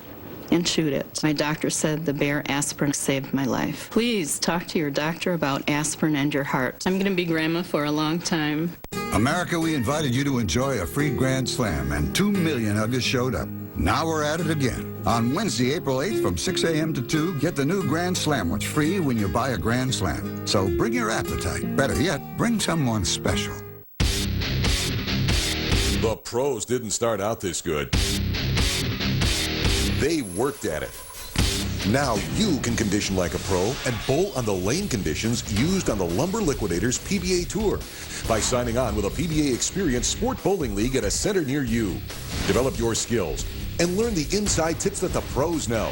[SPEAKER 26] and chewed it. My doctor said the Bear aspirin saved my life. Please talk to your doctor about aspirin and your heart. I'm going to be grandma for a long time.
[SPEAKER 5] America, we invited you to enjoy a free Grand Slam, and 2 million of you showed up. Now we're at it again. On Wednesday, April 8th from 6 a.m. to 2, get the new Grand Slamwich free when you buy a Grand Slam. So bring your appetite. Better yet, bring someone special.
[SPEAKER 28] The pros didn't start out this good. They worked at it. Now you can condition like a pro and bowl on the lane conditions used on the Lumber Liquidators PBA Tour by signing on with a PBA Experience Sport Bowling League at a center near you. Develop your skills and learn the inside tips that the pros know.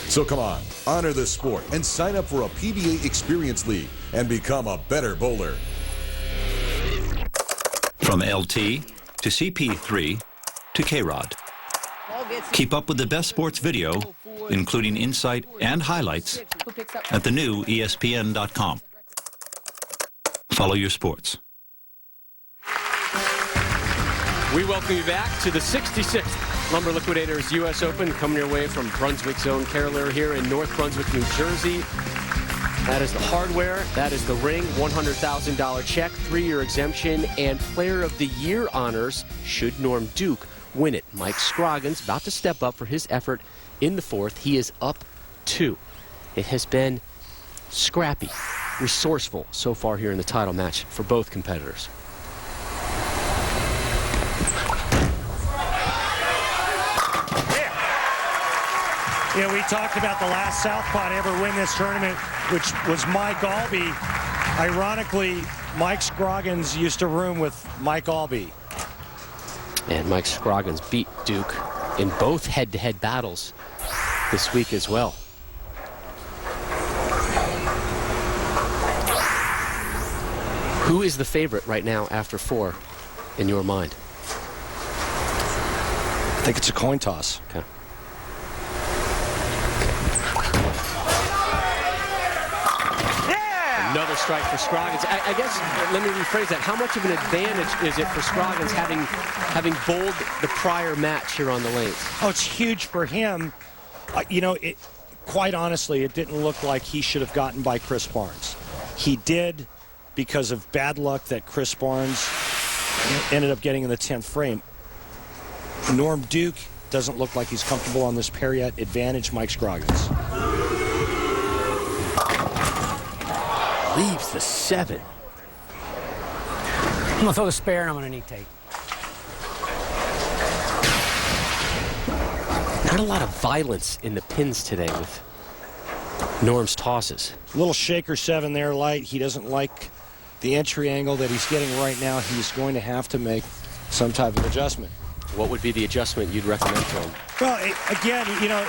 [SPEAKER 28] So come on, honor the sport and sign up for a PBA Experience League and become a better bowler.
[SPEAKER 4] From LT to CP3 to K-Rod. Keep up with the best sports video, including insight and highlights, at the new ESPN.com. Follow your sports.
[SPEAKER 11] We welcome you back to the 66th Lumber Liquidators US Open, coming your way from Brunswick Zone Carolier here in North Brunswick, New Jersey. That is the hardware, that is the ring, $100,000 check, 3-year exemption, and Player of the Year honors should Norm Duke win it. Mike Scroggins about to step up for his effort in the fourth. He is up 2. It has been scrappy, resourceful so far here in the title match for both competitors.
[SPEAKER 3] Yeah, we talked about the last Southpaw to ever win this tournament, which was Mike Albee. Ironically, Mike Scroggins used to room with Mike Albee.
[SPEAKER 11] And Mike Scroggins beat Duke in both head-to-head battles this week as well. Who is the favorite right now after 4 in your mind?
[SPEAKER 3] I think it's a coin toss.
[SPEAKER 11] Okay. Another strike for Scroggins. I guess, let me rephrase that. How much of an advantage is it for Scroggins having bowled the prior match here on the lanes?
[SPEAKER 3] Oh, it's huge for him. You know, quite honestly, it didn't look like he should have gotten by Chris Barnes. He did because of bad luck that Chris Barnes ended up getting in the 10th frame. Norm Duke doesn't look like he's comfortable on this pair yet. Advantage Mike Scroggins.
[SPEAKER 11] Leaves the 7.
[SPEAKER 23] I'm gonna throw the spare and I'm gonna need tape.
[SPEAKER 11] Not a lot of violence in the pins today with Norm's tosses.
[SPEAKER 3] Little shaker 7 there, light. He doesn't like the entry angle that he's getting right now. He's going to have to make some type of adjustment.
[SPEAKER 11] What would be the adjustment you'd recommend to him?
[SPEAKER 3] Well, again, you know,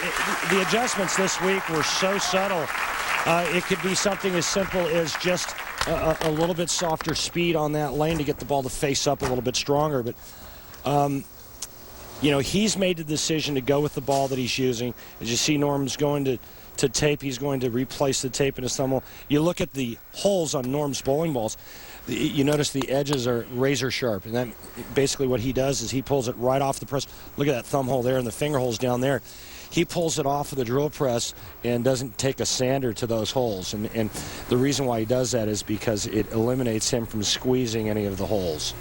[SPEAKER 3] the adjustments this week were so subtle. It could be something as simple as just a little bit softer speed on that lane to get the ball to face up a little bit stronger. But, you know, he's made the decision to go with the ball that he's using. As you see, Norm's going to tape. He's going to replace the tape in his thumb hole. You look at the holes on Norm's bowling balls. You notice the edges are razor sharp, and that basically what he does is he pulls it right off the press. Look at that thumb hole there and the finger holes down there. He pulls it off of the drill press and doesn't take a sander to those holes. And the reason why he does that is because it eliminates him from squeezing any of the holes.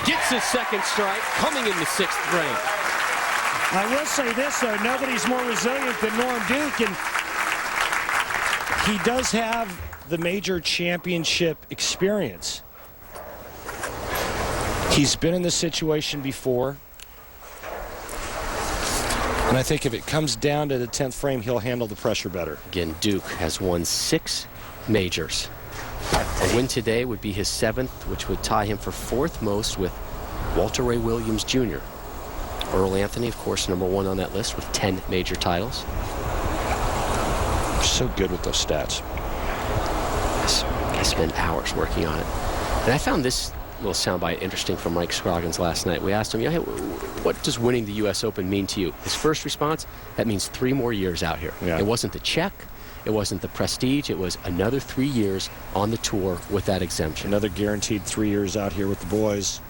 [SPEAKER 11] Gets his second strike, coming in the 6th frame.
[SPEAKER 3] I will say this, though. Nobody's more resilient than Norm Duke, and he does have the major championship experience. He's been in this situation before. And I think if it comes down to the 10th frame, he'll handle the pressure better.
[SPEAKER 11] Again, Duke has won 6 majors. A win today would be his 7th, which would tie him for 4th most with Walter Ray Williams Jr. Earl Anthony, of course, number 1 on that list with 10 major titles.
[SPEAKER 3] So good with those stats.
[SPEAKER 11] I spent hours working on it. And I found this little soundbite interesting from Mike Scroggins last night. We asked him, hey, what does winning the U.S. Open mean to you? His first response, that means 3 more years out here.
[SPEAKER 3] Yeah.
[SPEAKER 11] It wasn't the check. It wasn't the prestige. It was another 3 years on the tour with that exemption.
[SPEAKER 3] Another guaranteed 3 years out here with the boys.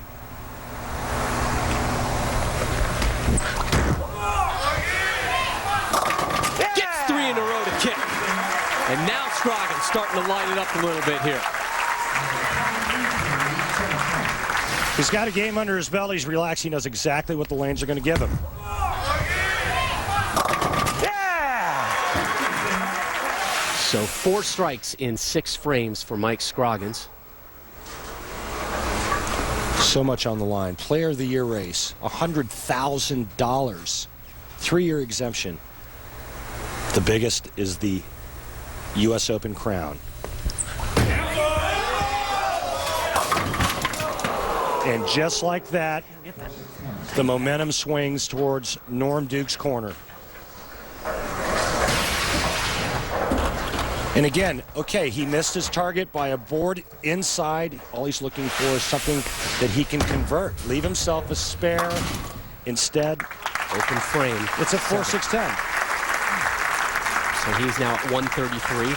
[SPEAKER 11] Gets 3 in a row to kick. And now Scroggins starting to light it up a little bit here.
[SPEAKER 3] He's got a game under his belt. He's relaxed. He knows exactly what the lanes are going to give him.
[SPEAKER 11] So 4 strikes in 6 frames for Mike Scroggins.
[SPEAKER 3] So much on the line. Player of the Year race, $100,000. 3-year exemption. The biggest is the US Open crown. And just like that, the momentum swings towards Norm Duke's corner. And again, okay, he missed his target by a board inside. All he's looking for is something that he can convert. Leave himself a spare. Instead,
[SPEAKER 11] open frame.
[SPEAKER 3] It's a 4-6-10.
[SPEAKER 11] So he's now at 133,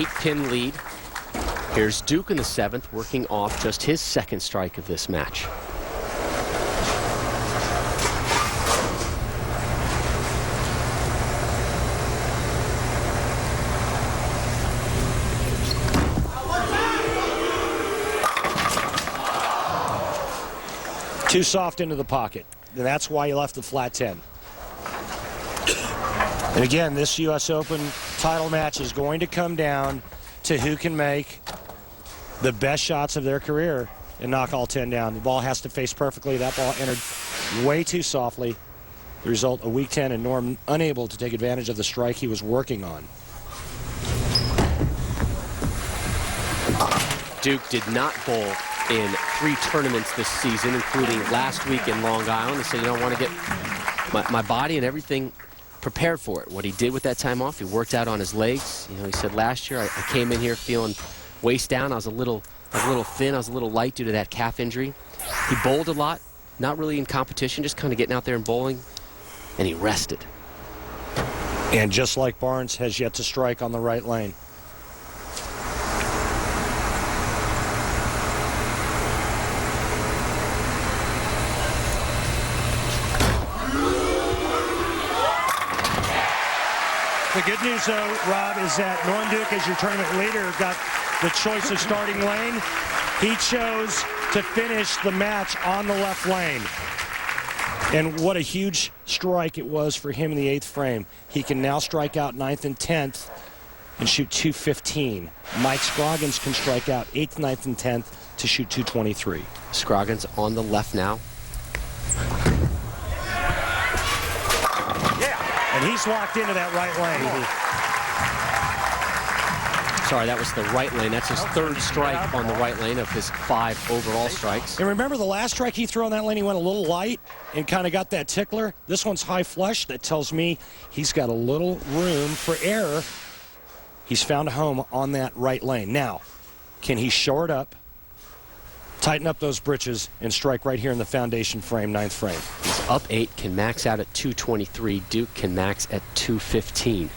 [SPEAKER 11] 8-pin lead. Here's Duke in the 7th, working off just his second strike of this match.
[SPEAKER 3] Too soft into the pocket. And that's why he left the flat 10. And again, this U.S. Open title match is going to come down to who can make the best shots of their career and knock all 10 down. The ball has to face perfectly. That ball entered way too softly. The result, a weak 10, and Norm unable to take advantage of the strike he was working on.
[SPEAKER 11] Duke did not bowl in 3 tournaments this season, including last week in Long Island. He said, you know, I want to get my body and everything prepared for it. What he did with that time off, he worked out on his legs. You know, he said last year I came in here feeling waist down. I was a little thin. I was a little light due to that calf injury. He bowled a lot, not really in competition, just kind of getting out there and bowling, and he rested.
[SPEAKER 3] And just like Barnes has yet to strike on the right lane. The good news, though, Rob, is that Norm Duke, as your tournament leader, got the choice of starting lane. He chose to finish the match on the left lane. And what a huge strike it was for him in the 8th frame. He can now strike out 9th and 10th and shoot 215. Mike Scroggins can strike out 8th, 9th, and 10th to shoot 223.
[SPEAKER 11] Scroggins on the left now.
[SPEAKER 3] And he's locked into that right lane.
[SPEAKER 11] Sorry, that was the right lane. That's his 3rd strike on the right lane of his 5 overall strikes.
[SPEAKER 3] And remember the last strike he threw on that lane, he went a little light and kind of got that tickler. This one's high flush. That tells me he's got a little room for error. He's found a home on that right lane. Now, can he shore it up, tighten up those britches, and strike right here in the foundation frame, 9th frame?
[SPEAKER 11] He's up 8, can max out at 223. Duke can max at 215.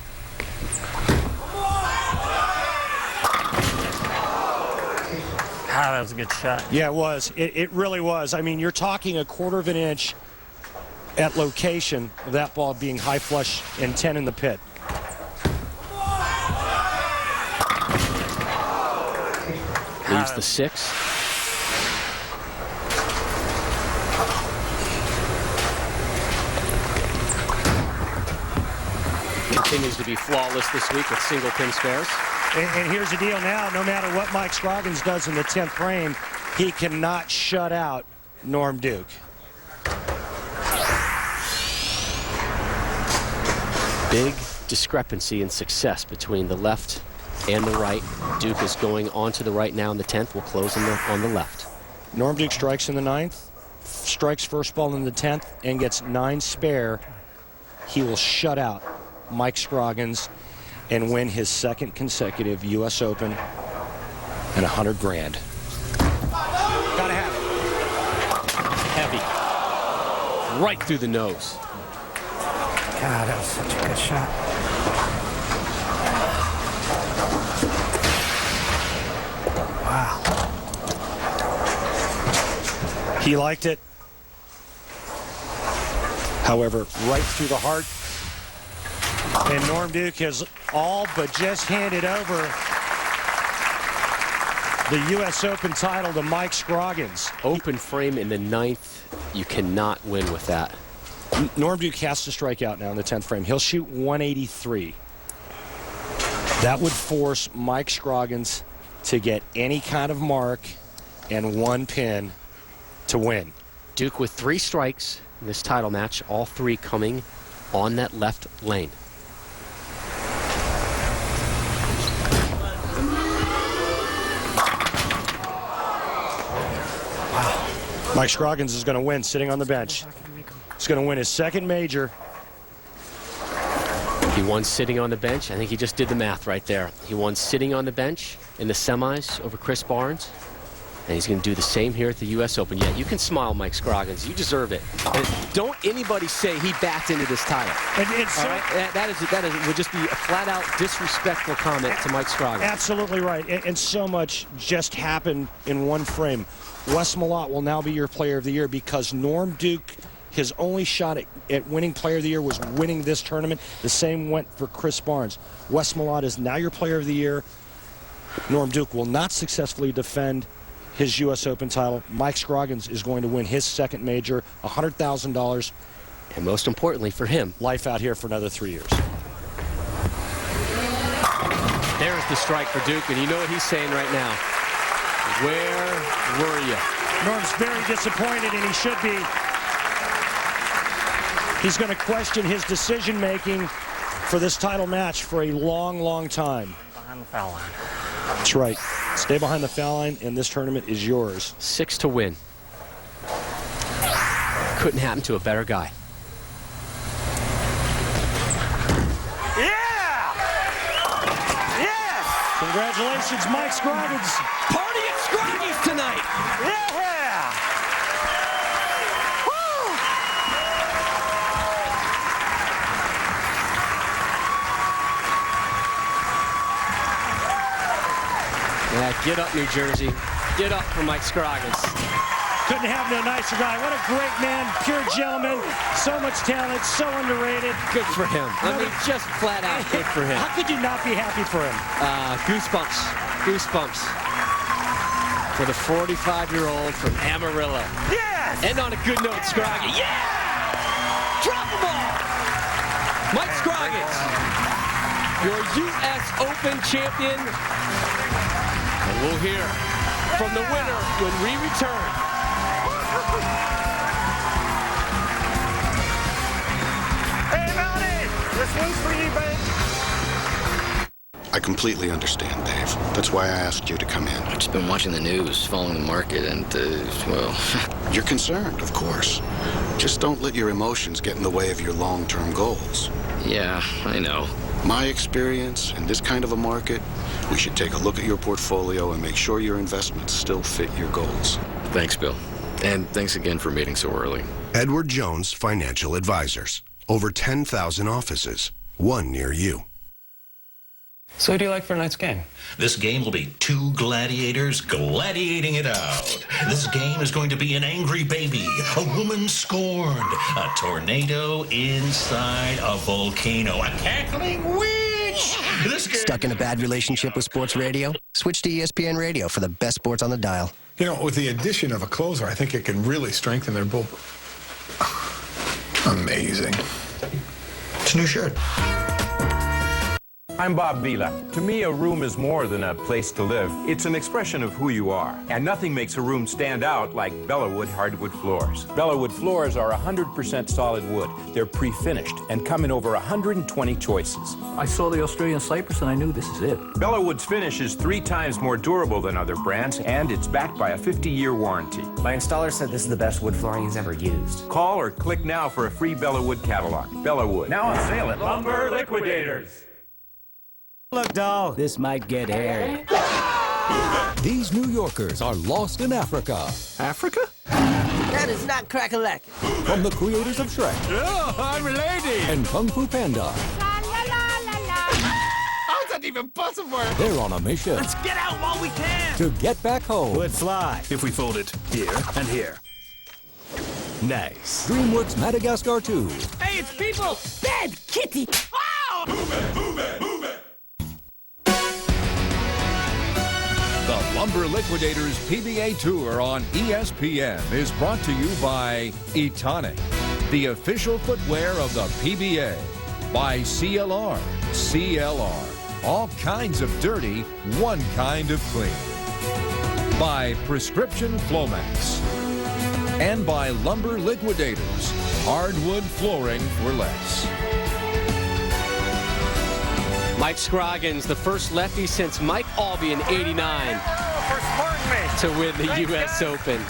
[SPEAKER 12] Ah, that was a good shot.
[SPEAKER 3] Yeah, it was. It really was. I mean, you're talking a 1/4 of an inch at location of that ball being high flush and 10 in the pit.
[SPEAKER 11] Leaves the 6. Continues to be flawless this week with single pin spares.
[SPEAKER 3] And here's the deal now, no matter what Mike Scroggins does in the 10th frame, he cannot shut out Norm Duke.
[SPEAKER 11] Big discrepancy in success between the left and the right. Duke is going on to the right now in the 10th. We'll close on the left.
[SPEAKER 3] Norm Duke strikes in the 9th, strikes first ball in the 10th, and gets 9 spare. He will shut out Mike Scroggins and win his 2nd consecutive U.S. Open and $100 grand.
[SPEAKER 11] Gotta have it. Heavy. Right through the nose.
[SPEAKER 23] God, that was such a good shot. Wow.
[SPEAKER 3] He liked it. However, right through the heart. And Norm Duke has all but just handed over the U.S. Open title to Mike Scroggins.
[SPEAKER 11] Open frame in the 9th. You cannot win with that.
[SPEAKER 3] Norm Duke has to strike out now in the 10th frame. He'll shoot 183. That would force Mike Scroggins to get any kind of mark and 1 pin to win.
[SPEAKER 11] Duke with 3 strikes in this title match, all 3 coming on that left lane.
[SPEAKER 3] Mike Scroggins is going to win sitting on the bench. He's going to win his second major.
[SPEAKER 11] He won sitting on the bench. I think he just did the math right there. He won sitting on the bench in the semis over Chris Barnes. And he's going to do the same here at the U.S. Open. Yeah, you can smile, Mike Scroggins. You deserve it. And don't anybody say he backed into this title.
[SPEAKER 3] It's so,
[SPEAKER 11] right? That would just be a flat-out disrespectful comment to Mike Scroggins.
[SPEAKER 3] Absolutely right. And so much just happened in one frame. Wes Malott will now be your Player of the Year because Norm Duke, his only shot at winning Player of the Year was winning this tournament. The same went for Chris Barnes. Wes Malott is now your Player of the Year. Norm Duke will not successfully defend his U.S. Open title. Mike Scroggins is going to win his second major, $100,000.
[SPEAKER 11] And most importantly for him,
[SPEAKER 3] life out here for another 3 years.
[SPEAKER 11] There's the strike for Duke, and you know what he's saying right now. Where were you?
[SPEAKER 3] Norm's very disappointed, and he should be. He's going to question his decision-making for this title match for a long, long time.
[SPEAKER 12] Behind the foul line.
[SPEAKER 3] That's right. Stay behind the foul line, and this tournament is yours.
[SPEAKER 11] 6 to win. Couldn't happen to a better guy.
[SPEAKER 3] Yeah! Yes! Congratulations, Mike Scroggins.
[SPEAKER 11] Party at Scroggins tonight!
[SPEAKER 3] Yeah!
[SPEAKER 11] Yeah, get up, New Jersey. Get up for Mike Scroggins.
[SPEAKER 3] Couldn't have no nicer guy. What a great man, pure gentleman, so much talent, so underrated.
[SPEAKER 11] Good for him. I mean, just flat out good for him.
[SPEAKER 3] How could you not be happy for him?
[SPEAKER 11] Goosebumps. Goosebumps. For the 45-year-old from Amarillo.
[SPEAKER 3] Yes!
[SPEAKER 11] End on a good note, Scroggins. Yeah! Drop them all! Mike Scroggins, your U.S. Open champion. And we'll hear from the winner when we return.
[SPEAKER 3] Hey, Melody! This one's for you, babe.
[SPEAKER 6] I completely understand, Dave. That's why I asked you to come in.
[SPEAKER 14] I've just been watching the news, following the market, and, well...
[SPEAKER 6] You're concerned, of course. Just don't let your emotions get in the way of your long-term goals.
[SPEAKER 14] Yeah, I know.
[SPEAKER 6] My experience in this kind of a market, we should take a look at your portfolio and make sure your investments still fit your goals.
[SPEAKER 14] Thanks, Bill. And thanks again for meeting so early.
[SPEAKER 22] Edward Jones Financial Advisors. Over 10,000 offices. One near you.
[SPEAKER 13] So what do you like for tonight's game?
[SPEAKER 15] This game will be two gladiators gladiating it out. This game is going to be an angry baby, a woman scorned, a tornado inside a volcano, a cackling witch.
[SPEAKER 16] Stuck in a bad relationship with sports radio? Switch to ESPN Radio for the best sports on the dial.
[SPEAKER 17] You know, with the addition of a closer, I think it can really strengthen their bullpen. Amazing.
[SPEAKER 18] It's a new shirt.
[SPEAKER 20] I'm Bob Vila. To me, a room is more than a place to live. It's an expression of who you are. And nothing makes a room stand out like Bellawood hardwood floors. Bellawood floors are 100% solid wood. They're pre-finished and come in over 120 choices.
[SPEAKER 18] I saw the Australian cypress and I knew this is it.
[SPEAKER 20] Bellawood's finish is 3 times more durable than other brands, and it's backed by a 50-year warranty.
[SPEAKER 25] My installer said this is the best wood flooring he's ever used.
[SPEAKER 20] Call or click now for a free Bellawood catalog. Bellawood, now on sale at Lumber Liquidators.
[SPEAKER 18] Look, doll, this might get hairy.
[SPEAKER 8] These New Yorkers are lost in Africa.
[SPEAKER 18] Africa? That is not crack-a-lack.
[SPEAKER 8] From the creators of Shrek.
[SPEAKER 18] Oh, I'm related.
[SPEAKER 8] And Kung Fu Panda.
[SPEAKER 18] How's that even possible?
[SPEAKER 8] They're on a mission.
[SPEAKER 18] Let's get out while we can.
[SPEAKER 8] To get back home.
[SPEAKER 18] Would fly.
[SPEAKER 27] If we fold it here and here.
[SPEAKER 8] Nice. DreamWorks Madagascar 2.
[SPEAKER 18] Hey, it's people. Dead kitty. Wow!
[SPEAKER 27] Move it, move it, move it.
[SPEAKER 8] The Lumber Liquidators PBA Tour on ESPN is brought to you by Etonic, the official footwear of the PBA, by CLR, all kinds of dirty, one kind of clean, by Prescription FLOMAX, and by Lumber Liquidators, hardwood flooring for less.
[SPEAKER 11] Mike Scroggins, the first lefty since Mike Albee in '89 to win the U.S. Open.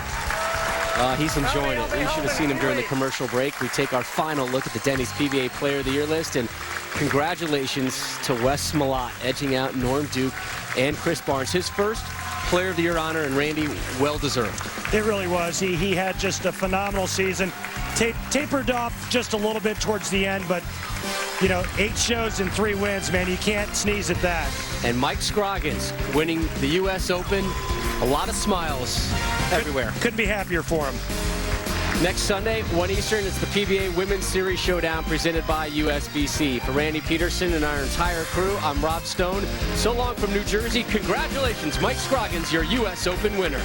[SPEAKER 11] He's enjoying it. We should have seen him during the commercial break. We take our final look at the Denny's PBA Player of the Year list, and congratulations to Wes Smollett, edging out Norm Duke and Chris Barnes. His first Player of the Year honor, and Randy, well-deserved.
[SPEAKER 3] It really was. He had just a phenomenal season. Tapered off just a little bit towards the end, but, 8 shows and 3 wins, man. You can't sneeze at that.
[SPEAKER 11] And Mike Scroggins winning the US Open. A lot of smiles everywhere.
[SPEAKER 3] Couldn't be happier for him.
[SPEAKER 11] Next Sunday, 1 Eastern, it's the PBA Women's Series Showdown presented by USBC. For Randy Peterson and our entire crew, I'm Rob Stone. So long from New Jersey. Congratulations, Mike Scroggins, your US Open winner.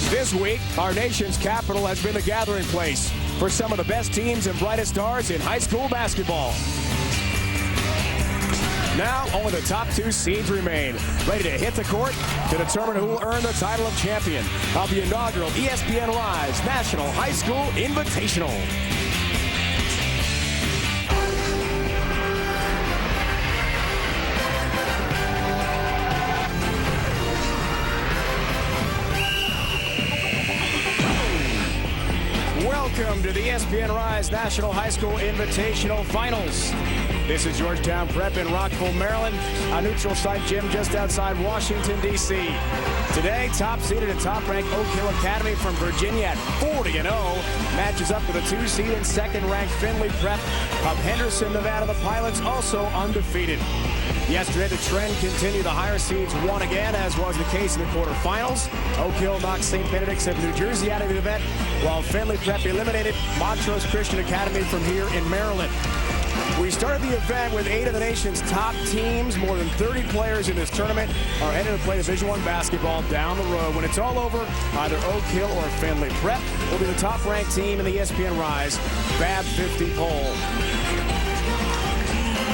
[SPEAKER 1] This week, our nation's capital has been the gathering place for some of the best teams and brightest stars in high school basketball. Now, only the top 2 seeds remain, ready to hit the court to determine who will earn the title of champion of the inaugural ESPN Rise National High School Invitational. Welcome to the ESPN Rise National High School Invitational Finals. This is Georgetown Prep in Rockville, Maryland, a neutral site gym just outside Washington, D.C. Today, top seeded and top-ranked Oak Hill Academy from Virginia at 40-0 matches up with a 2 seed and second-ranked Findlay Prep of Henderson, Nevada. The Pilots also undefeated. Yesterday, the trend continued. The higher seeds won again, as was the case in the quarterfinals. Oak Hill knocked St. Benedict's of New Jersey out of the event, while Findlay Prep eliminated Montrose Christian Academy from here in Maryland. We started the event with 8 of the nation's top teams. More than 30 players in this tournament are headed to play Division I basketball down the road. When it's all over, either Oak Hill or Findlay Prep will be the top-ranked team in the ESPN Rise Fab 50 poll.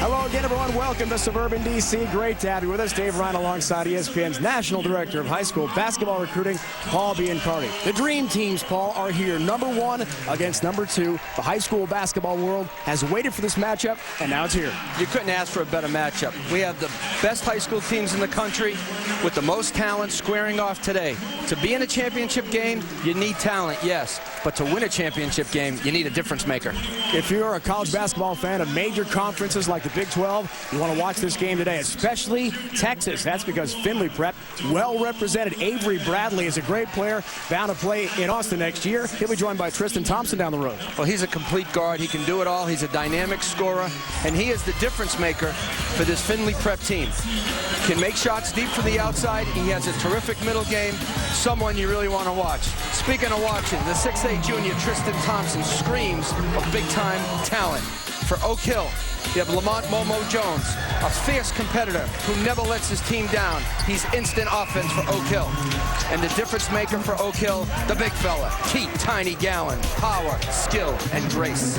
[SPEAKER 1] Hello again, everyone. Welcome to suburban D.C. Great to have you with us. Dave Ryan alongside ESPN's National Director of High School Basketball Recruiting, Paul Biancardi. The dream teams, Paul, are here. Number 1 against number 2. The high school basketball world has waited for this matchup, and now it's here.
[SPEAKER 2] You couldn't ask for a better matchup. We have the best high school teams in the country with the most talent squaring off today. To be in a championship game, you need talent, yes. But to win a championship game, you need a difference maker.
[SPEAKER 1] If you're a college basketball fan of major conferences like the Big 12, you want to watch this game today, especially Texas. That's because Findlay Prep, well represented. Avery Bradley is a great player, bound to play in Austin next year. He'll be joined by Tristan Thompson down the road.
[SPEAKER 2] Well, he's a complete guard. He can do it all. He's a dynamic scorer, and he is the difference maker for this Findlay Prep team. Can make shots deep from the outside. He has a terrific middle game. Someone you really want to watch. Speaking of watching, the 6'8 junior Tristan Thompson screams of big-time talent. For Oak Hill, you have Lamont Momo Jones, a fierce competitor who never lets his team down. He's instant offense for Oak Hill. And the difference maker for Oak Hill, the big fella, Keith Tiny Gowan, power, skill, and grace.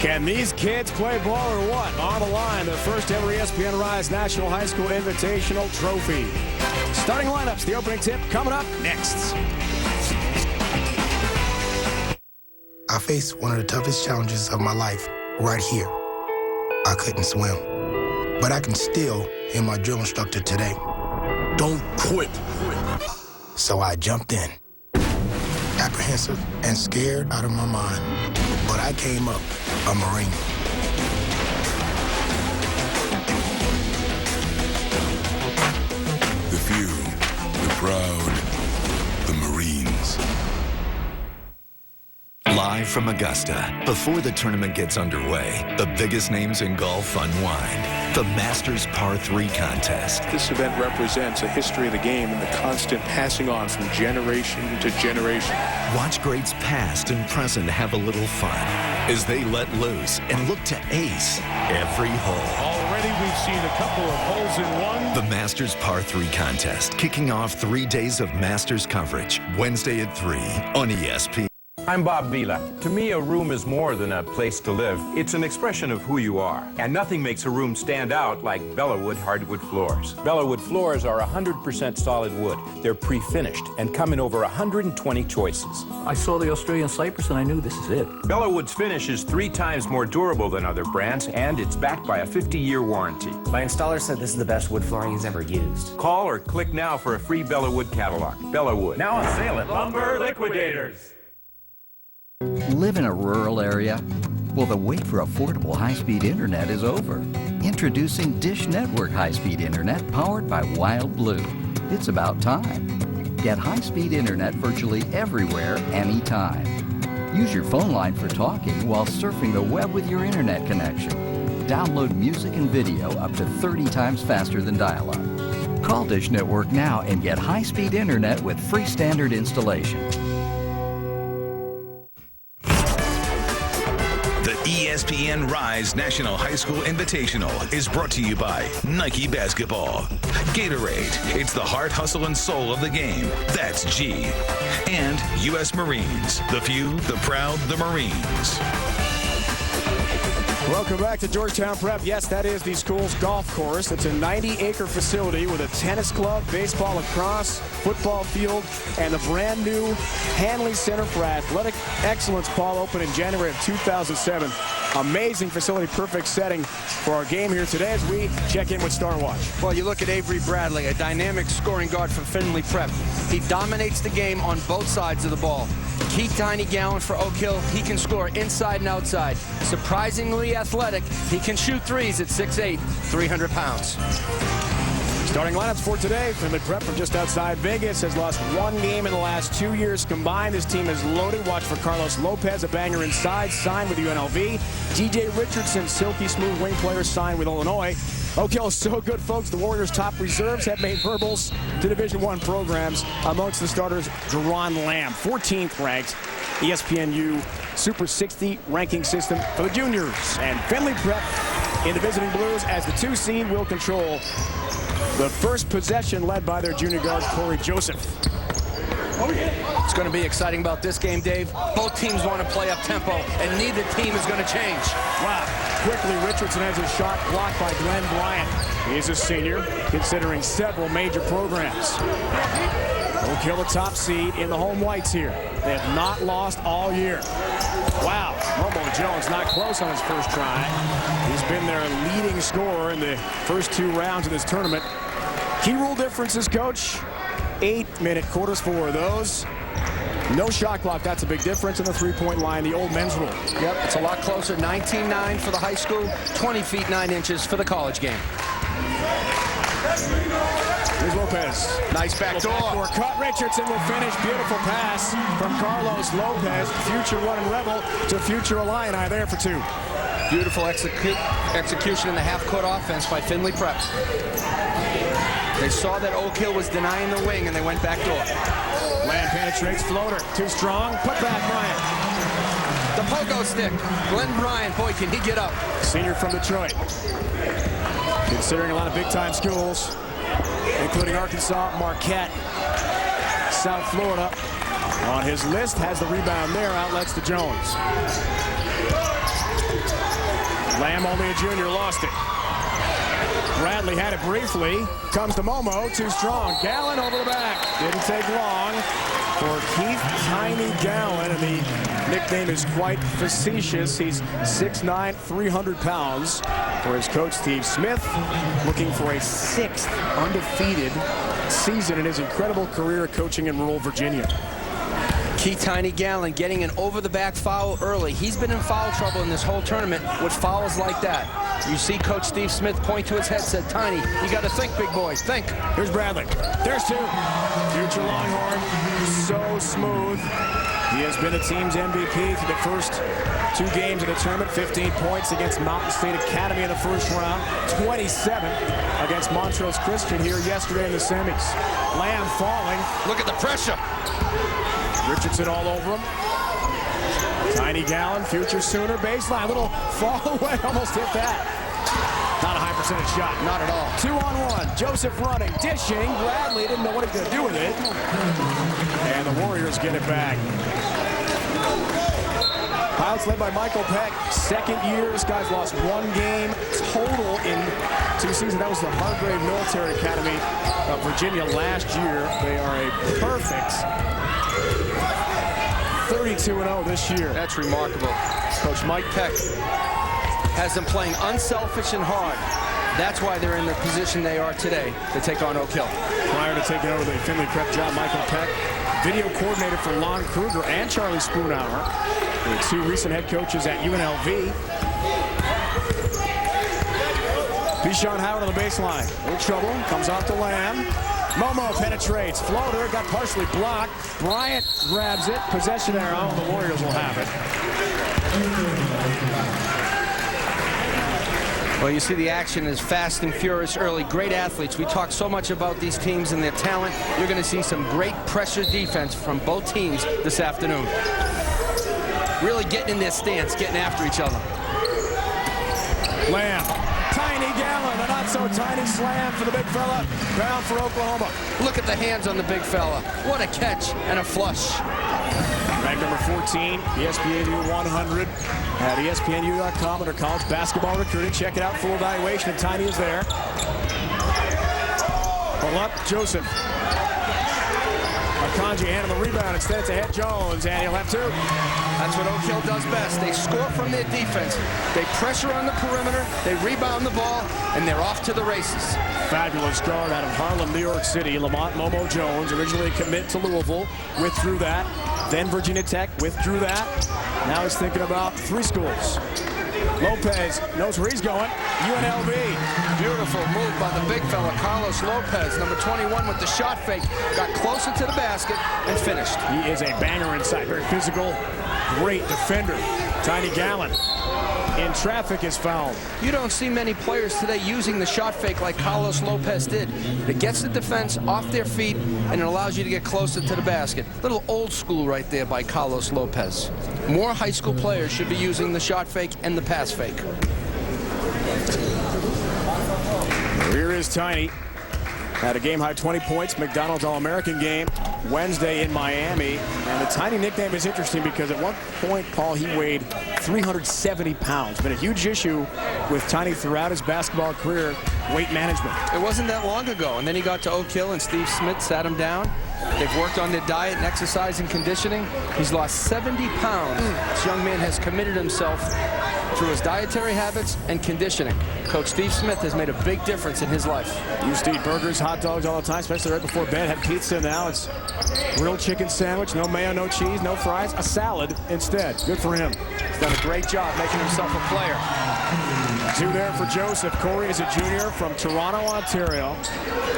[SPEAKER 1] Can these kids play ball or what? On the line, their first ever ESPN Rise National High School Invitational Trophy. Starting lineups, the opening tip coming up next.
[SPEAKER 7] I faced one of the toughest challenges of my life right here. I couldn't swim, but I can still hear my drill instructor today. Don't quit. So I jumped in, apprehensive and scared out of my mind, but I came up a Marine.
[SPEAKER 9] The few, the proud, the Marines.
[SPEAKER 10] Live from Augusta, before the tournament gets underway, the biggest names in golf unwind. The Masters Par 3 contest.
[SPEAKER 17] This event represents a history of the game and the constant passing on from generation to generation.
[SPEAKER 10] Watch greats past and present have a little fun as they let loose and look to ace every hole.
[SPEAKER 19] Already we've seen a couple of holes in one.
[SPEAKER 10] The Masters Par 3 contest, kicking off 3 days of Masters coverage, Wednesday at 3 on ESPN.
[SPEAKER 20] I'm Bob Vila. To me, a room is more than a place to live. It's an expression of who you are. And nothing makes a room stand out like Bellawood hardwood floors. Bellawood floors are 100% solid wood. They're pre-finished and come in over 120 choices.
[SPEAKER 4] I saw the Australian cypress and I knew this is it.
[SPEAKER 20] Bellawood's finish is 3 times more durable than other brands, and it's backed by a 50-year warranty.
[SPEAKER 25] My installer said this is the best wood flooring he's ever used.
[SPEAKER 20] Call or click now for a free Bellawood catalog. Bellawood, now on sale at
[SPEAKER 4] Lumber Liquidators.
[SPEAKER 5] Live in a rural area? Well, the wait for affordable high-speed internet is over. Introducing Dish Network high-speed internet powered by Wild Blue. It's about time. Get high-speed internet virtually everywhere, anytime. Use your phone line for talking while surfing the web with your internet connection. Download music and video up to 30 times faster than dial-up. Call Dish Network now and get high-speed internet with free standard installation.
[SPEAKER 12] ESPN Rise National High School Invitational is brought to you by Nike Basketball, Gatorade, it's the heart, hustle, and soul of the game. That's G. And U.S. Marines, the few, the proud, the Marines.
[SPEAKER 1] Welcome back to Georgetown Prep. Yes, that is the school's golf course. It's a 90-acre facility with a tennis club, baseball, lacrosse, football field, and the brand new Hanley Center for Athletic Excellence. Paul opened in January of 2007. Amazing facility, perfect setting for our game here today as we check in with Star Watch.
[SPEAKER 2] Well, you look at Avery Bradley, a dynamic scoring guard from Findlay Prep. He dominates the game on both sides of the ball. Keith Tiny Gallon for Oak Hill. He can score inside and outside. Surprisingly athletic. He can shoot threes at 6'8", 300 pounds.
[SPEAKER 1] Starting lineups for today. Findlay Prep from just outside Vegas has lost 1 game in the last 2 years combined. This team is loaded. Watch for Carlos Lopez, a banger inside, signed with UNLV. DJ Richardson, silky smooth wing player, signed with Illinois. Oak Hill is so good, folks. The Warriors' top reserves have made verbals to Division I programs. Amongst the starters, Jerron Lamb, 14th ranked. ESPNU Super 60 ranking system for the juniors. And Findlay Prep in the visiting Blues as the 2 seed will control the first possession, led by their junior guard, Corey Joseph.
[SPEAKER 2] It's going to be exciting about this game, Dave. Both teams want to play up tempo, and neither team is going to change.
[SPEAKER 1] Wow. Quickly, Richardson has his shot blocked by Glenn Bryant. He's a senior, considering several major programs. Oak Hill, a top seed in the home whites here. They have not lost all year. Wow. Romo Jones not close on his first try. He's been their leading scorer in the first 2 rounds of this tournament. Key rule differences, Coach. 8-minute quarters for those. No shot clock. That's a big difference in the 3-point line, the old men's rule.
[SPEAKER 2] Yep, it's a lot closer. 19-9 for the high school, 20 feet 9 inches for the college game.
[SPEAKER 1] Here's Lopez.
[SPEAKER 2] Nice backdoor.
[SPEAKER 1] Cut. Richardson will finish. Beautiful pass from Carlos Lopez. Future running Rebel to future Illini there for 2.
[SPEAKER 2] Beautiful execution in the half-court offense by Findlay Prep. They saw that Oak Hill was denying the wing, and they went back door.
[SPEAKER 1] Lamb penetrates, floater. Too strong. Put back Bryant.
[SPEAKER 2] The pogo stick. Glenn Bryant, boy, can he get up.
[SPEAKER 1] Senior from Detroit. Considering a lot of big-time schools, including Arkansas, Marquette, South Florida. On his list, has the rebound there, outlets to Jones. Lamb, only a junior, lost it. Bradley had it briefly. Comes to Momo, too strong. Gallon over the back. Didn't take long for Keith Tiny Gallon, and the nickname is quite facetious. He's 6'9", 300 pounds. For his coach, Steve Smith, looking for a 6th undefeated season in his incredible career coaching in rural Virginia.
[SPEAKER 2] Keith Tiny Gallon getting an over-the-back foul early. He's been in foul trouble in this whole tournament with fouls like that. You see Coach Steve Smith point to his head, said, Tiny, you got to think, big boy, think.
[SPEAKER 1] Here's Bradley. There's 2. Future Longhorn, so smooth. He has been the team's MVP for the first 2 games of the tournament. 15 points against Mountain State Academy in the first round. 27 against Montrose Christian here yesterday in the semis. Lamb falling.
[SPEAKER 2] Look at the pressure.
[SPEAKER 1] Richardson all over him. Tiny Gallon, future Sooner, baseline, little fall away, almost hit that. Not a high percentage shot.
[SPEAKER 2] Not at all.
[SPEAKER 1] 2-on-1, Joseph running, dishing. Bradley didn't know what he was going to do with it. And the Warriors get it back. Pilots led by Michael Peck. Second year. This guy's lost 1 game total in 2 seasons. That was the Hargrave Military Academy of Virginia last year. They are a perfect 32-0 this year.
[SPEAKER 2] That's remarkable. Coach Mike Peck has them playing unselfish and hard. That's why they're in the position they are today to take on Oak Hill.
[SPEAKER 1] Prior to taking over the Findlay Prep job, Michael Peck, video coordinator for Lon Kruger and Charlie Spoonhour, the 2 recent head coaches at UNLV. Bichon Howard on the baseline. In trouble. Comes off the Lamb. Momo penetrates. Floater got partially blocked. Bryant grabs it. Possession arrow. The Warriors will have it.
[SPEAKER 2] Well, you see the action is fast and furious early. Great athletes. We talk so much about these teams and their talent. You're going to see some great pressure defense from both teams this afternoon. Really getting in their stance, getting after each other.
[SPEAKER 1] Lamb. Tiny Gallon. A not-so-tiny slam for the big fella. Bound for Oklahoma.
[SPEAKER 2] Look at the hands on the big fella. What a catch and a flush.
[SPEAKER 1] Ranked number 14, ESPNU 100 at ESPNU.com under college basketball recruiting. Check it out, full evaluation, and Tiny is there. Pull up, Joseph. Akanji handling the rebound. Instead, it's ahead Jones, and he'll have 2.
[SPEAKER 2] That's what Oak Hill does best. They score from their defense. They pressure on the perimeter, they rebound the ball, and they're off to the races.
[SPEAKER 1] Fabulous guard out of Harlem, New York City. Lamont Momo Jones, originally a commit to Louisville, withdrew that. Then Virginia Tech withdrew that. Now he's thinking about 3 schools. Lopez knows where he's going. UNLV.
[SPEAKER 2] Beautiful move by the big fella, Carlos Lopez, number 21 with the shot fake. Got closer to the basket and finished.
[SPEAKER 1] He is a banger inside. Very physical, great defender. Tiny Gallon in traffic is fouled.
[SPEAKER 2] You don't see many players today using the shot fake like Carlos Lopez did. It gets the defense off their feet and it allows you to get closer to the basket. Little old school right there by Carlos Lopez. More high school players should be using the shot fake and the pass fake.
[SPEAKER 1] Here is Tiny. Had a game-high 20 points, McDonald's All-American game Wednesday in Miami. And the Tiny nickname is interesting because at one point, Paul, he weighed 370 pounds. Been a huge issue with Tiny throughout his basketball career, weight management.
[SPEAKER 2] It wasn't that long ago. And then he got to Oak Hill and Steve Smith sat him down. They've worked on their diet and exercise and conditioning. He's lost 70 pounds. This young man has committed himself through his dietary habits and conditioning. Coach Steve Smith has made a big difference in his life.
[SPEAKER 1] Used to eat burgers, hot dogs all the time, especially right before bed. Had pizza. Now it's grilled chicken sandwich, no mayo, no cheese, no fries, a salad instead. Good for him.
[SPEAKER 2] He's done a great job making himself a player.
[SPEAKER 1] 2 there for Joseph. Corey is a junior from Toronto, Ontario.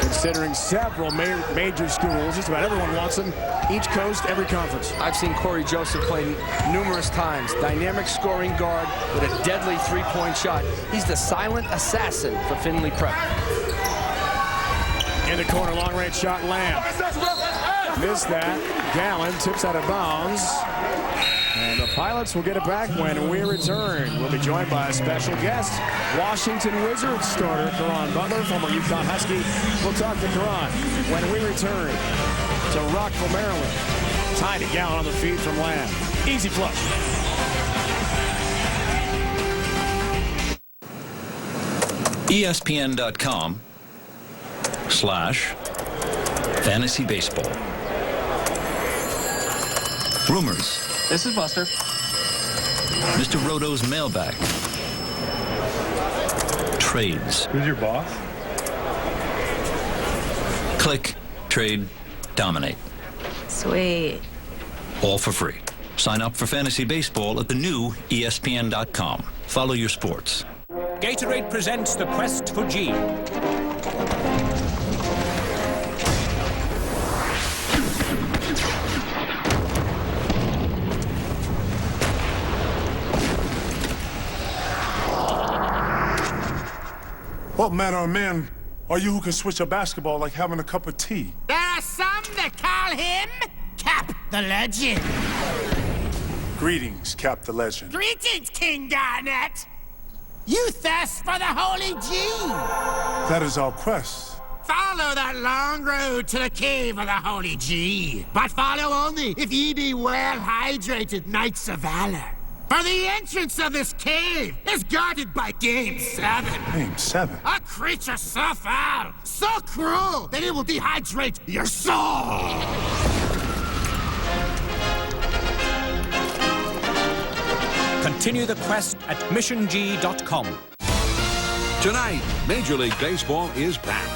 [SPEAKER 1] Considering several major schools, just about everyone wants him. Each coast, every conference.
[SPEAKER 2] I've seen Corey Joseph play numerous times. Dynamic scoring guard with a deadly 3-point shot. He's the silent assassin for Findlay Prep.
[SPEAKER 1] In the corner, long-range shot, Lamb. Missed that. Gallon tips out of bounds. And the Pilots will get it back when we return. We'll be joined by a special guest, Washington Wizards starter Karan Butler, former UConn Husky. We'll talk to Karan when we return to Rockville, Maryland. Tiny Gallon on the feed from Lamb. Easy flush.
[SPEAKER 6] ESPN.com/fantasy baseball. Rumors.
[SPEAKER 13] This is Buster.
[SPEAKER 6] Mr. Roto's mailbag. Trades.
[SPEAKER 13] Who's your boss?
[SPEAKER 6] Click, trade, dominate.
[SPEAKER 14] Sweet.
[SPEAKER 6] All for free. Sign up for fantasy baseball at the new ESPN.com. Follow your sports.
[SPEAKER 21] Gatorade presents the quest for G.
[SPEAKER 22] What manner of man are you who can switch a basketball like having a cup of tea?
[SPEAKER 23] There are some that call him Cap the Legend.
[SPEAKER 22] Greetings, Cap the Legend.
[SPEAKER 23] Greetings, King Garnett. You thirst for the Holy G.
[SPEAKER 22] That is our quest.
[SPEAKER 23] Follow that long road to the cave of the Holy G. But follow only if ye be well-hydrated Knights of Valor. For the entrance of this cave is guarded by Game 7.
[SPEAKER 22] Game 7?
[SPEAKER 23] A creature so foul, so cruel, that it will dehydrate your soul.
[SPEAKER 21] Continue the quest at missiong.com.
[SPEAKER 8] Tonight, Major League Baseball is back.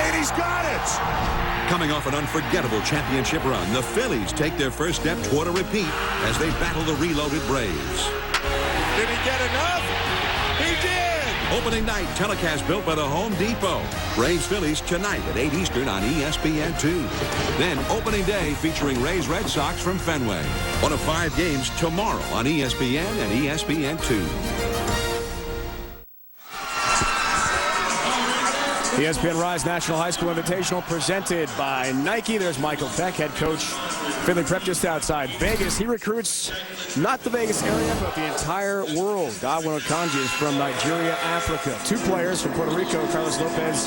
[SPEAKER 19] And he's got it!
[SPEAKER 8] Coming off an unforgettable championship run, the Phillies take their first step toward a repeat as they battle the reloaded Braves.
[SPEAKER 19] Did he get enough? He did!
[SPEAKER 8] Opening night telecast built by the Home Depot. Braves-Phillies tonight at 8 Eastern on ESPN2. Then opening day featuring Rays-Red Sox from Fenway. One of 5 games tomorrow on ESPN and ESPN2.
[SPEAKER 1] ESPN Rise National High School Invitational presented by Nike. There's Michael Peck, head coach, Findlay Prep just outside Vegas. He recruits not the Vegas area, but the entire world. Godwin Okanji is from Nigeria, Africa. 2 players from Puerto Rico, Carlos Lopez